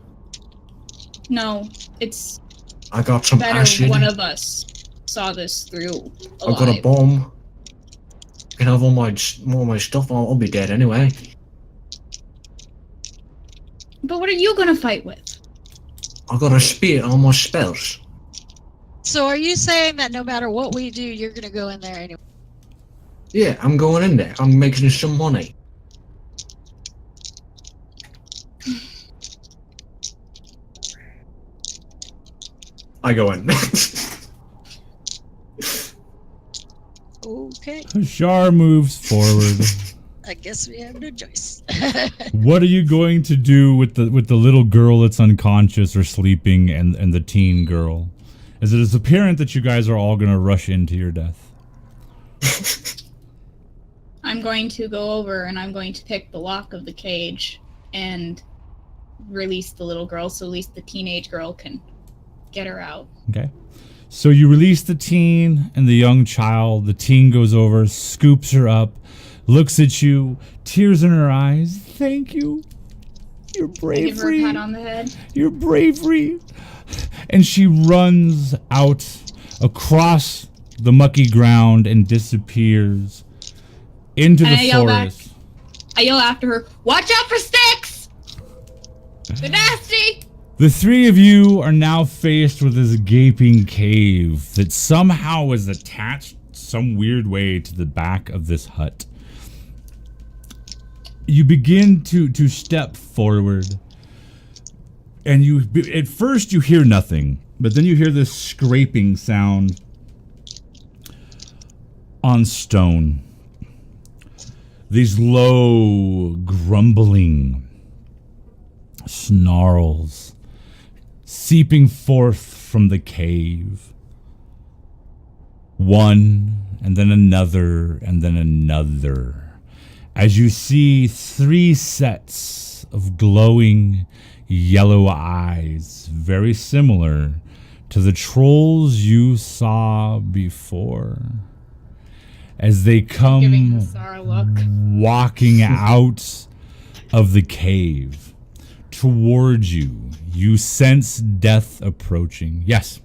No, it's I got some better acid. one of us saw this through I got a alive. bomb. I can have all my stuff. I'll be dead anyway. But what are you gonna fight with? I got a spear and all my spells. So are you saying that no matter what we do, you're gonna go in there anyway? Yeah, I'm going in there. I'm making some money. I go in. Okay. Hashar moves forward. I guess we have no choice. What are you going to do with the little girl that's unconscious or sleeping and the teen girl? As it is apparent that you guys are all going to rush into your death. I'm going to go over and I'm going to pick the lock of the cage and release the little girl so at least the teenage girl can get her out. Okay. So you release the teen and the young child. The teen goes over, scoops her up, looks at you, tears in her eyes. Thank you. Your bravery. Give her a pat on the head. Your bravery. And she runs out across the mucky ground and disappears into And the I yell back. forest. I yell after her, watch out for sticks! They're nasty! The three of you are now faced with this gaping cave that somehow is attached some weird way to the back of this hut. You begin to step forward, and at first you hear nothing, but then you hear this scraping sound on stone. These low, grumbling snarls seeping forth from the cave. One, and then another, and then another. As you see 3 sets of glowing yellow eyes, very similar to the trolls you saw before. As they Giving come Hassar a look. walking out of the cave towards you, you sense death approaching. Yes.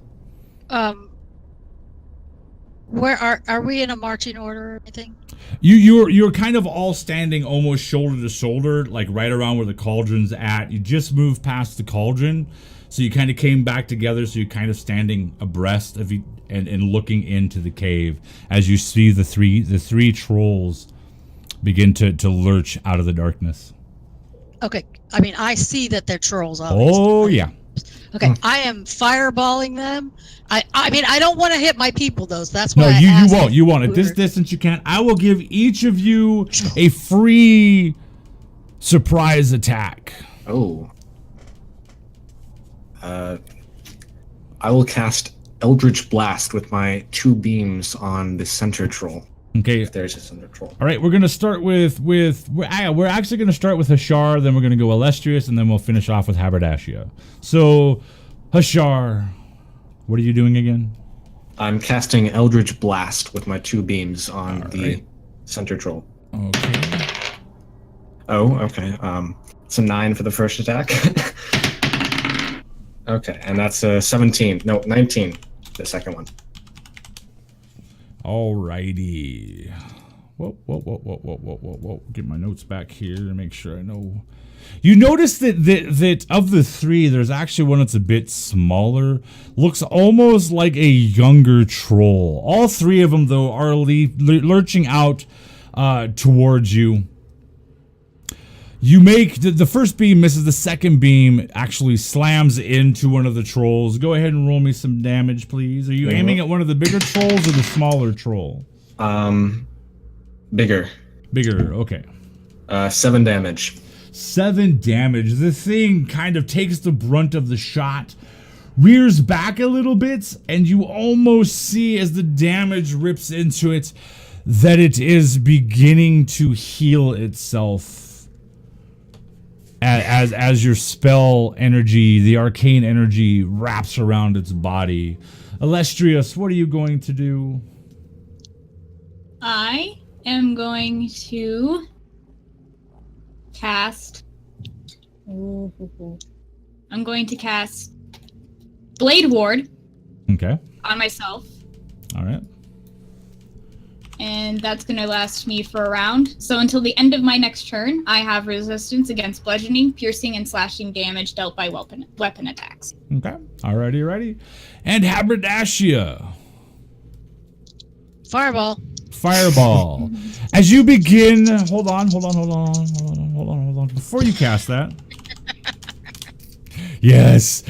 Where are we in a marching order or anything? You're kind of all standing almost shoulder to shoulder, like right around where the cauldron's at. You just moved past the cauldron, so you kind of came back together. So you're kind of standing abreast of you and looking into the cave as you see the three trolls begin to lurch out of the darkness. Okay. I mean, I see that they're trolls. Obviously. Oh yeah. Okay. I am fireballing them. I mean, I don't want to hit my people, though. So that's No, why you won't. At this distance, you can't. I will give each of you a free surprise attack. Oh. I will cast Eldritch Blast with my 2 beams on the center troll. Okay. If there's a center troll. All right, we're gonna start we're actually gonna start with Hashar, then we're gonna go Illustrious, and then we'll finish off with Haberdashia. So, Hashar, what are you doing again? I'm casting Eldritch Blast with my 2 beams on the right. center troll. Okay. Oh, okay. It's a 9 for the first attack. Okay, and that's a 17. No, 19. The second one. Alrighty. Whoa. Get my notes back here to make sure I know. You notice that of the 3, there's actually one that's a bit smaller. Looks almost like a younger troll. All 3 of them, though, are lurching out towards you. You make the first beam misses. The second beam actually slams into one of the trolls. Go ahead and roll me some damage, please. Are you aiming at one of the bigger trolls or the smaller troll? Bigger. Bigger, okay. 7 damage. 7 damage. The thing kind of takes the brunt of the shot, rears back a little bit, and you almost see as the damage rips into it that it is beginning to heal itself. As your spell energy, the arcane energy, wraps around its body. Illustrious, what are you going to do? I am going to cast. I'm going to cast Blade Ward Okay. on myself. All right. and that's going to last me for a round. So until the end of my next turn, I have resistance against bludgeoning, piercing, and slashing damage dealt by weapon attacks. Okay. Alrighty. And Haberdashia. Fireball. Fireball. As you begin, hold on. Before you cast that. Yes.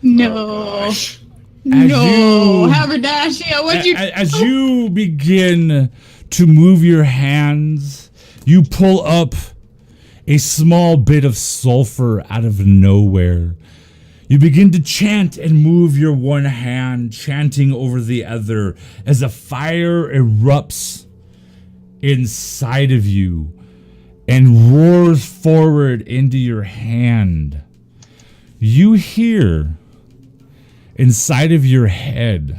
No. As No, you- Haberdashia, what'd you As you begin to move your hands, you pull up a small bit of sulfur out of nowhere. You begin to chant and move your one hand, chanting over the other, as a fire erupts inside of you and roars forward into your hand. You hear inside of your head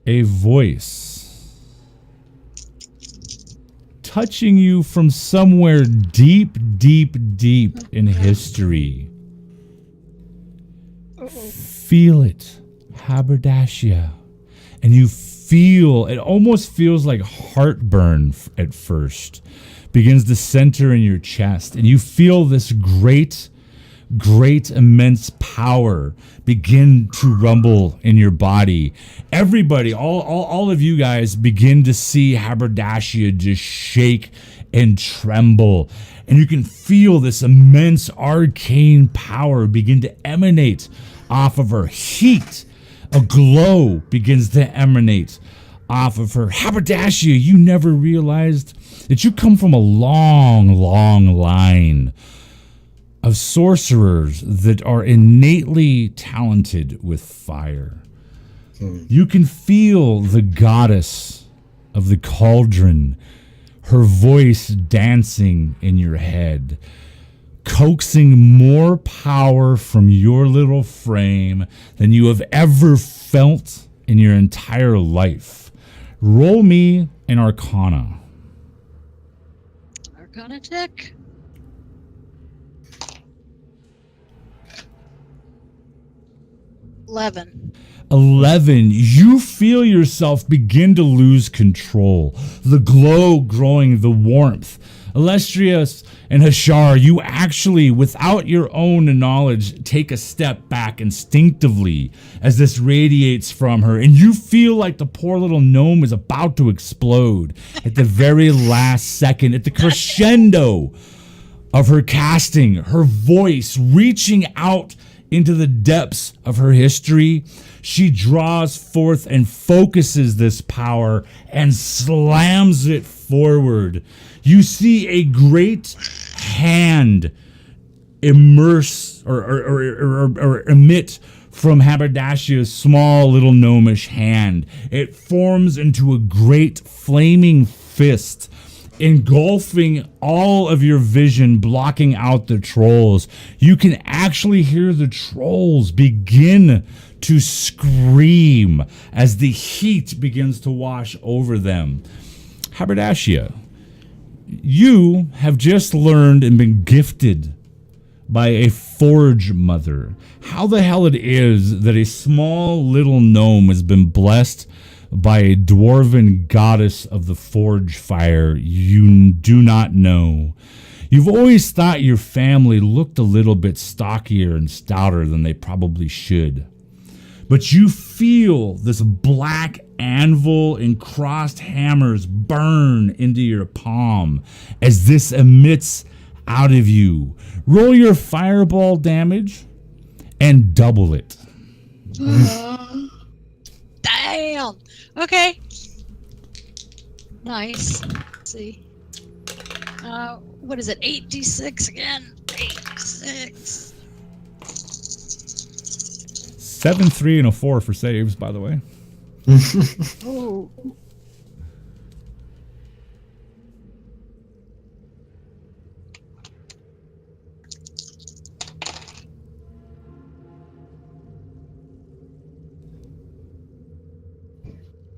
a voice touching you from somewhere deep in history. Feel it, Haberdashia. And you feel, it almost feels like heartburn at first, begins to center in your chest. And you feel this great, immense power begin to rumble in your body. Everybody, all of you guys begin to see Haberdashia just shake and tremble. And you can feel this immense arcane power begin to emanate off of her. Heat, a glow begins to emanate off of her. Haberdashia, you never realized that you come from a long line of sorcerers that are innately talented with fire. You can feel the goddess of the cauldron, her voice dancing in your head, coaxing more power from your little frame than you have ever felt in your entire life. Roll me an Arcana. Arcana check. 11. You feel yourself begin to lose control. The glow growing, the warmth. Illustrious and Hashar, you actually, without your own knowledge, take a step back instinctively as this radiates from her. And you feel like the poor little gnome is about to explode at the very last second, at the crescendo of her casting, her voice reaching out into the depths of her history. She draws forth and focuses this power and slams it forward. You see a great hand immerse or emit from Haberdashia's small little gnomish hand. It forms into a great flaming fist, engulfing all of your vision, blocking out the trolls. You can actually hear the trolls begin to scream as the heat begins to wash over them. Haberdashia, you have just learned and been gifted by a forge mother how the hell it is that a small little gnome has been blessed by a dwarven goddess of the forge fire. You do not know. You've always thought your family looked a little bit stockier and stouter than they probably should. But you feel this black anvil and crossed hammers burn into your palm as this emits out of you. Roll your fireball damage and double it. Damn. Okay. Nice. Let's see. What is it? 8d6 again. 8d6. 7, 3, and a 4 for saves, by the way. Oh.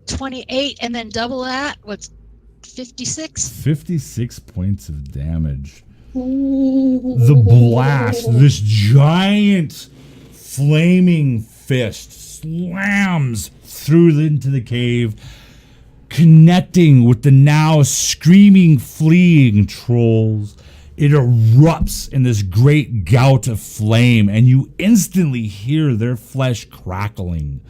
$28 and then double that. What's 56? 56 points of damage. The blast, this giant flaming fist slams through into the cave. connecting with the now screaming, fleeing trolls. It erupts in this great gout of flame, and you instantly hear their flesh crackling.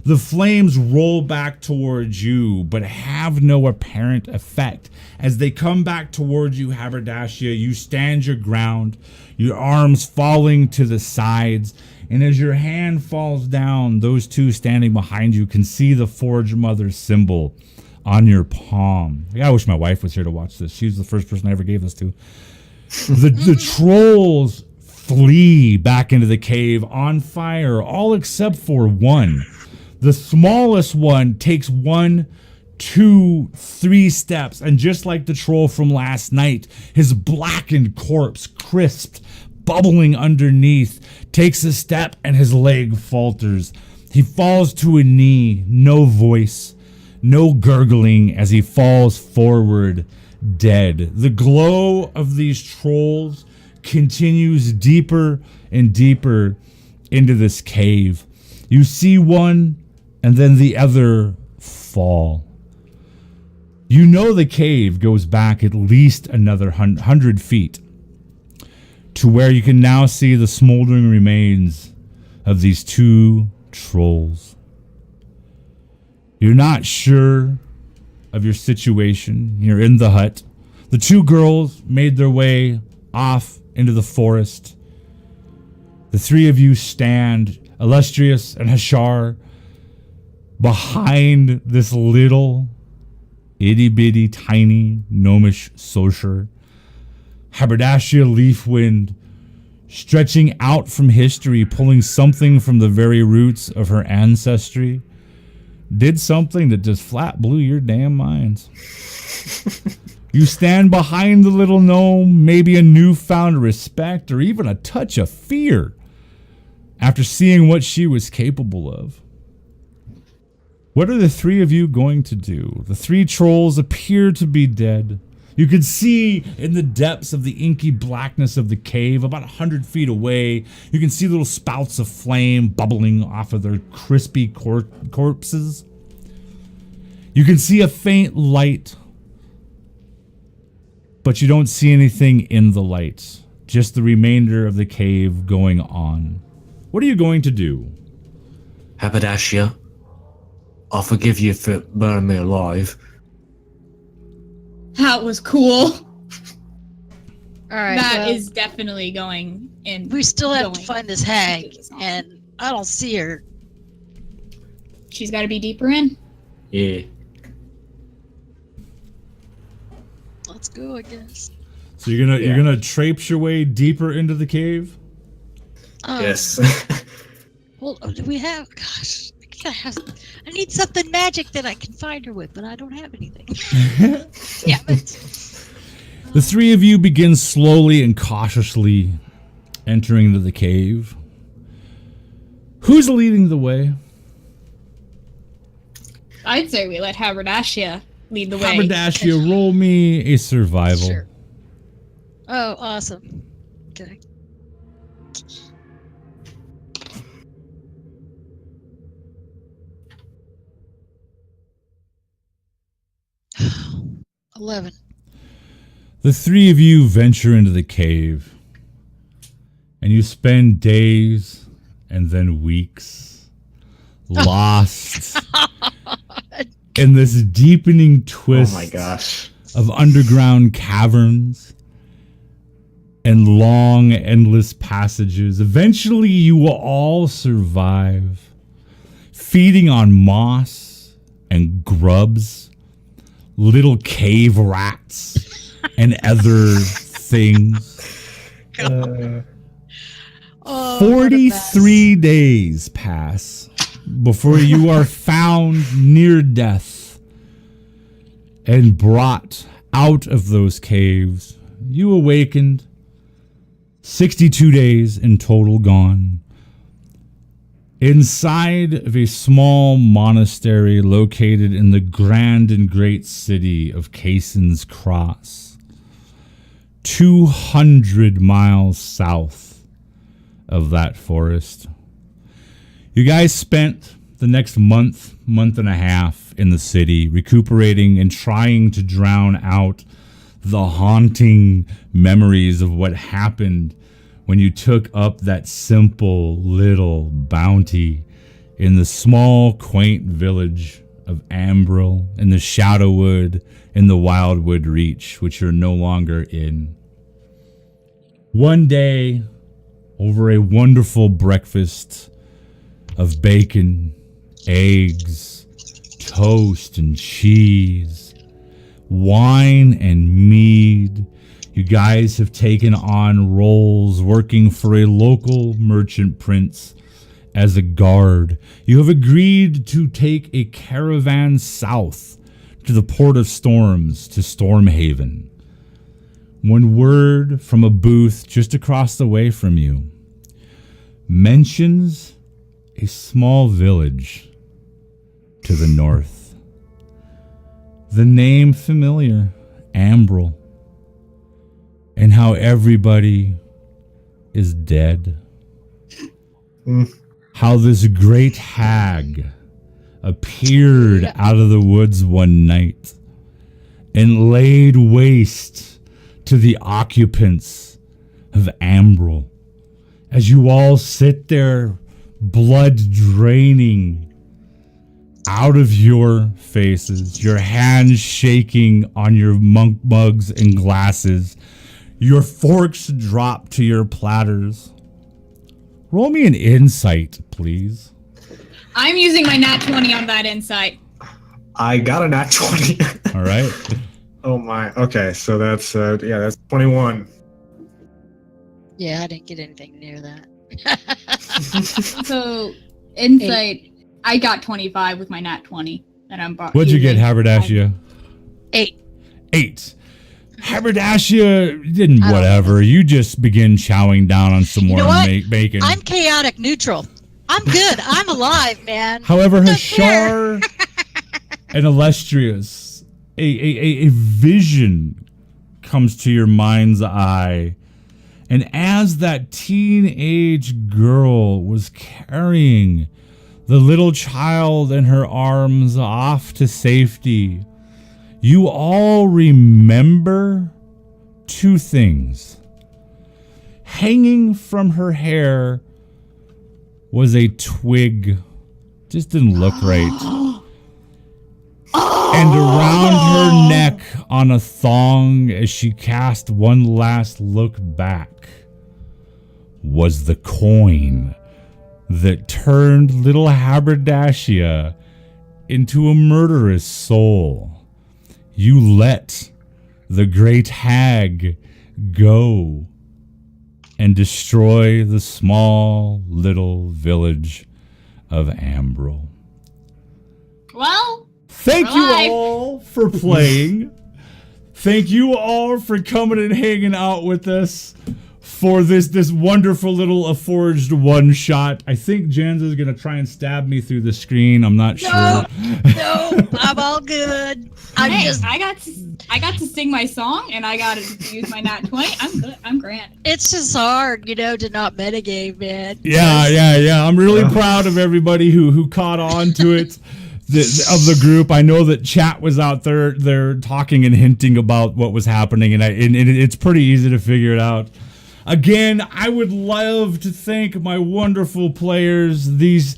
The flames roll back towards you, but have no apparent effect. As they come back towards you, Haberdashia, you stand your ground, your arms falling to the sides, and as your hand falls down, those two standing behind you can see the Forge Mother symbol on your palm. I wish my wife was here to watch this. She's the first person I ever gave this to. The trolls flee back into the cave on fire, all except for one. The smallest one takes 1, 2, 3 steps, and just like the troll from last night, his blackened corpse, crisped, bubbling underneath, takes a step and his leg falters. He falls to a knee, no voice, no gurgling as he falls forward, dead. The glow of these trolls continues deeper and deeper into this cave. You see one and then the other fall. You know the cave goes back at least another 100 feet to where you can now see the smoldering remains of these two trolls. You're not sure of your situation. You're in the hut. The two girls made their way off into the forest. The three of you stand, Illustrious and Hashar, behind this little itty-bitty tiny gnomish sorcerer. Haberdashia Leafwind stretching out from history, pulling something from the very roots of her ancestry, did something that just flat blew your damn minds. You stand behind the little gnome, maybe a newfound respect or even a touch of fear after seeing what she was capable of. What are the three of you going to do? The three trolls appear to be dead. You can see in the depths of the inky blackness of the cave, about 100 feet away, you can see little spouts of flame bubbling off of their crispy corpses. You can see a faint light, but you don't see anything in the light. Just the remainder of the cave going on. What are you going to do? Haberdashia, I'll forgive you for burning me alive. That was cool. All right. That well, is definitely going in. we still have to going. find this hag, and I don't see her. She's got to be deeper in. Yeah. Let's go, I guess. So you're gonna traipse your way deeper into the cave? Yes. Well, do we have? Gosh, I need something magic that I can find her with, but I don't have anything. Damn it. The three of you begin slowly and cautiously entering into the cave. Who's leading the way? I'd say we let Haberdashia lead the way. Haberdashia, roll me a survival. Sure. Oh, awesome. Okay. $11. The three of you venture into the cave, and you spend days and then weeks lost in this deepening twist Oh my gosh. of underground caverns and long, endless passages. Eventually, you will all survive, feeding on moss and grubs, little cave rats, and other things. Oh, what a 43 days pass before you are found near death and brought out of those caves. You awakened, 62 days in total gone, inside of a small monastery located in the grand and great city of Kaysen's Cross, 200 miles south of that forest. You guys spent the next month and a half in the city, recuperating and trying to drown out the haunting memories of what happened when you took up that simple little bounty in the small, quaint village of Ambril, in the Shadowwood, in the Wildwood Reach, which you're no longer in. One day, over a wonderful breakfast of bacon, eggs, toast and cheese, wine and mead, you guys have taken on roles working for a local merchant prince as a guard. You have agreed to take a caravan south to the Port of Storms, to Stormhaven, when word from a booth just across the way from you mentions a small village to the north. The name familiar, Ambril, and how everybody is dead. How this great hag appeared out of the woods one night and laid waste to the occupants of Ambril. As you all sit there, blood draining out of your faces, your hands shaking on your monk mugs and glasses, your forks drop to your platters. Roll me an insight, please. I'm using my nat 20 on that insight. I got a nat 20. All right. Oh my. Okay, so that's that's 21. Yeah, I didn't get anything near that. So, insight, I got 25 with my nat 20 that I'm What'd you get, Haberdashia? 8. 8. Haberdashia didn't I don't whatever. You just begin chowing down on some more know what? bacon. I'm chaotic neutral. I'm good. I'm alive, man. However, Don't Hashar and Illustrious, a vision comes to your mind's eye. And as that teenage girl was carrying the little child in her arms off to safety, you all remember two things. Hanging from her hair was a twig. Just didn't look right. And around her neck on a thong as she cast one last look back was the coin that turned little Haberdashia into a murderous soul. You let the great hag go and destroy the small little village of Ambril. Well, Thank you Alive. all for playing. Thank you all for coming and hanging out with us for this wonderful little Forged one shot. I think Jens is gonna try and stab me through the screen. I'm not sure. No, I'm all good. I'm hey, just. I got to sing my song and I got to use my nat 20. I'm good. I'm grand. It's just hard, to not metagame, man. Yeah. I'm really proud of everybody who caught on to it. Of the group. I know that chat was out there talking and hinting about what was happening, and it's pretty easy to figure it out. Again, I would love to thank my wonderful players, these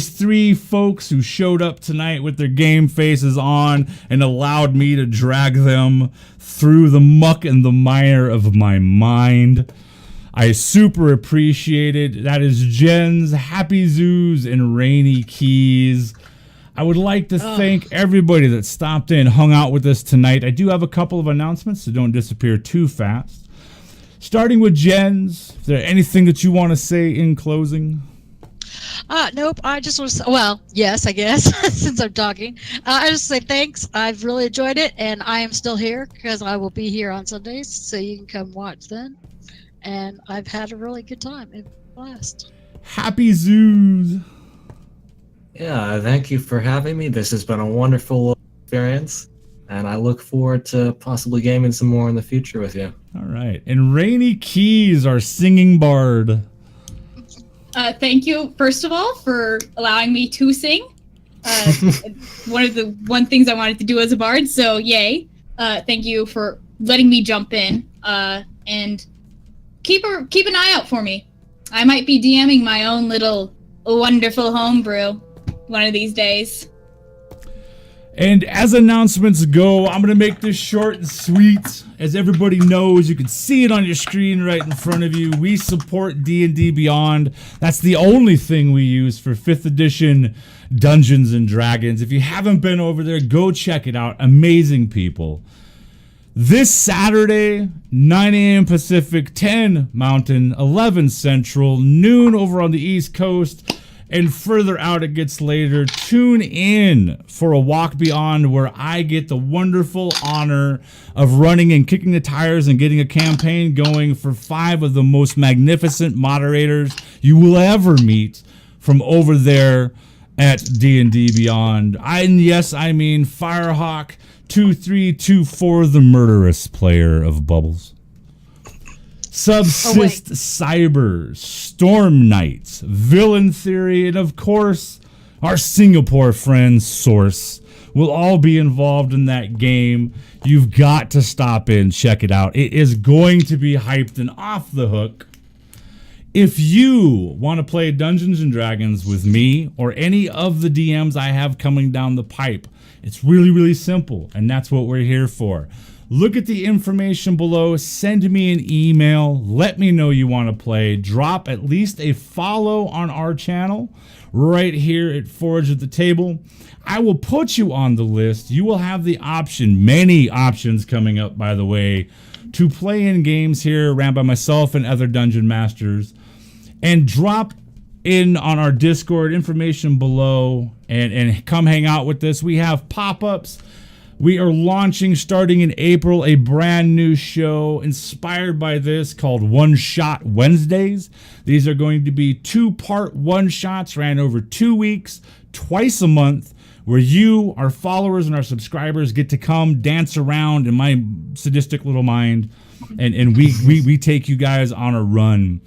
three folks who showed up tonight with their game faces on and allowed me to drag them through the muck and the mire of my mind. I super appreciate it. That is Jens, Happy Zoos, and Rainy Keys. I would like to thank everybody that stopped in, hung out with us tonight. I do have a couple of announcements, so don't disappear too fast. Starting with Jens, is there anything that you want to say in closing? Nope. I just want to say, well, yes, I guess, since I'm talking. I just say thanks. I've really enjoyed it, and I am still here because I will be here on Sundays, so you can come watch then. And I've had a really good time. It's a blast. Happy Zoos. Yeah, thank you for having me. This has been a wonderful experience, and I look forward to possibly gaming some more in the future with you. All right. And Rainy Keys, our singing bard. Thank you, first of all, for allowing me to sing. One things I wanted to do as a bard, so yay. Thank you for letting me jump in. And keep an eye out for me. I might be DMing my own little wonderful homebrew one of these days. And as announcements go, I'm going to make this short and sweet. As everybody knows, you can see it on your screen right in front of you. We support D&D Beyond. That's the only thing we use for 5th edition Dungeons and Dragons. If you haven't been over there, go check it out. Amazing people. This Saturday, 9 a.m. Pacific, 10 Mountain, 11 Central, noon over on the East Coast, and further out it gets later. Tune in for a Walk Beyond where I get the wonderful honor of running and kicking the tires and getting a campaign going for 5 of the most magnificent moderators you will ever meet from over there at D&D Beyond. And yes, I mean Firehawk 2324, the murderous player of Bubbles. Subsist Cyber, Storm Knights, Villain Theory, and of course, our Singapore friend Source will all be involved in that game. You've got to stop in, check it out. It is going to be hyped and off the hook. If you want to play Dungeons and Dragons with me or any of the DMs I have coming down the pipe, it's really, really simple, and that's what we're here for. Look at the information below, send me an email, let me know you want to play, drop at least a follow on our channel right here at Forge at the Table. I will put you on the list. You will have the option, many options coming up, by the way, to play in games here ran by myself and other Dungeon Masters. And drop in on our Discord, information below, and come hang out with us. We have pop-ups. We are launching, starting in April, a brand new show inspired by this called One Shot Wednesdays. These are going to be 2-part one-shots ran over 2 weeks, twice a month, where you, our followers and our subscribers, get to come dance around in my sadistic little mind, and we take you guys on a run.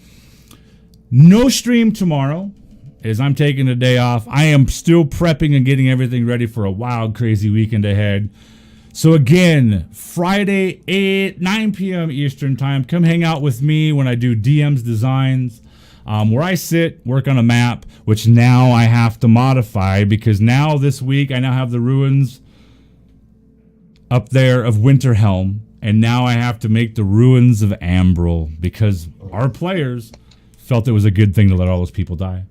No stream tomorrow, as I'm taking a day off. I am still prepping and getting everything ready for a wild, crazy weekend ahead. So again, Friday, 9 p.m. Eastern time, come hang out with me when I do DM's Designs, where I sit, work on a map, which now I have to modify because now this week I now have the ruins up there of Winterhelm, and now I have to make the ruins of Ambril because our players felt it was a good thing to let all those people die.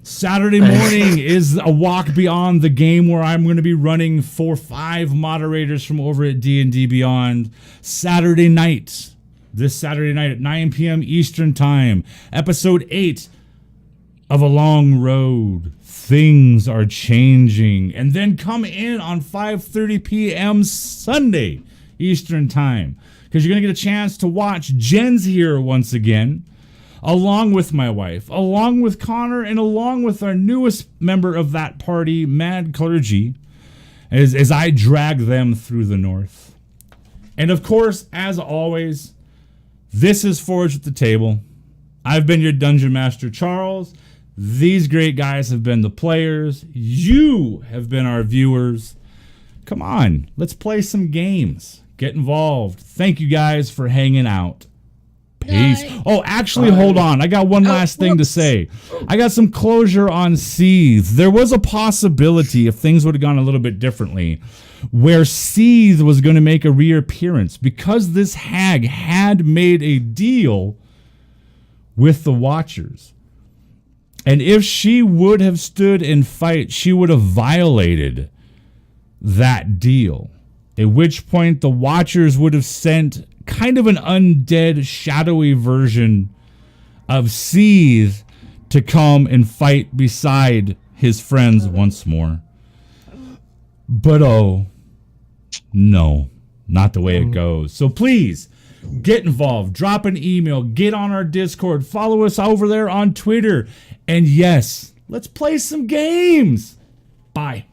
Saturday morning is a Walk Beyond, the game where I'm going to be running for 5 moderators from over at D&D Beyond. Saturday night, this Saturday night at 9 p.m. Eastern Time, episode 8 of A Long Road. Things are changing. And then come in on 5:30 p.m. Sunday Eastern Time, because you're going to get a chance to watch Jen's here once again, along with my wife, along with Connor, and along with our newest member of that party, Mad Clergy, as I drag them through the north. And of course, as always, this is Forge at the Table. I've been your Dungeon Master, Charles. These great guys have been the players. You have been our viewers. Come on, let's play some games. Get involved. Thank you guys for hanging out. Peace. Oh, actually, hold on. I got one last thing to say. I got some closure on Seethe. There was a possibility, if things would have gone a little bit differently, where Seethe was going to make a reappearance because this hag had made a deal with the Watchers. And if she would have stood and fight, she would have violated that deal. At which point the Watchers would have sent kind of an undead, shadowy version of Seethe to come and fight beside his friends once more. But oh, no, not the way it goes. So please, get involved, drop an email, get on our Discord, follow us over there on Twitter, and yes, let's play some games. Bye.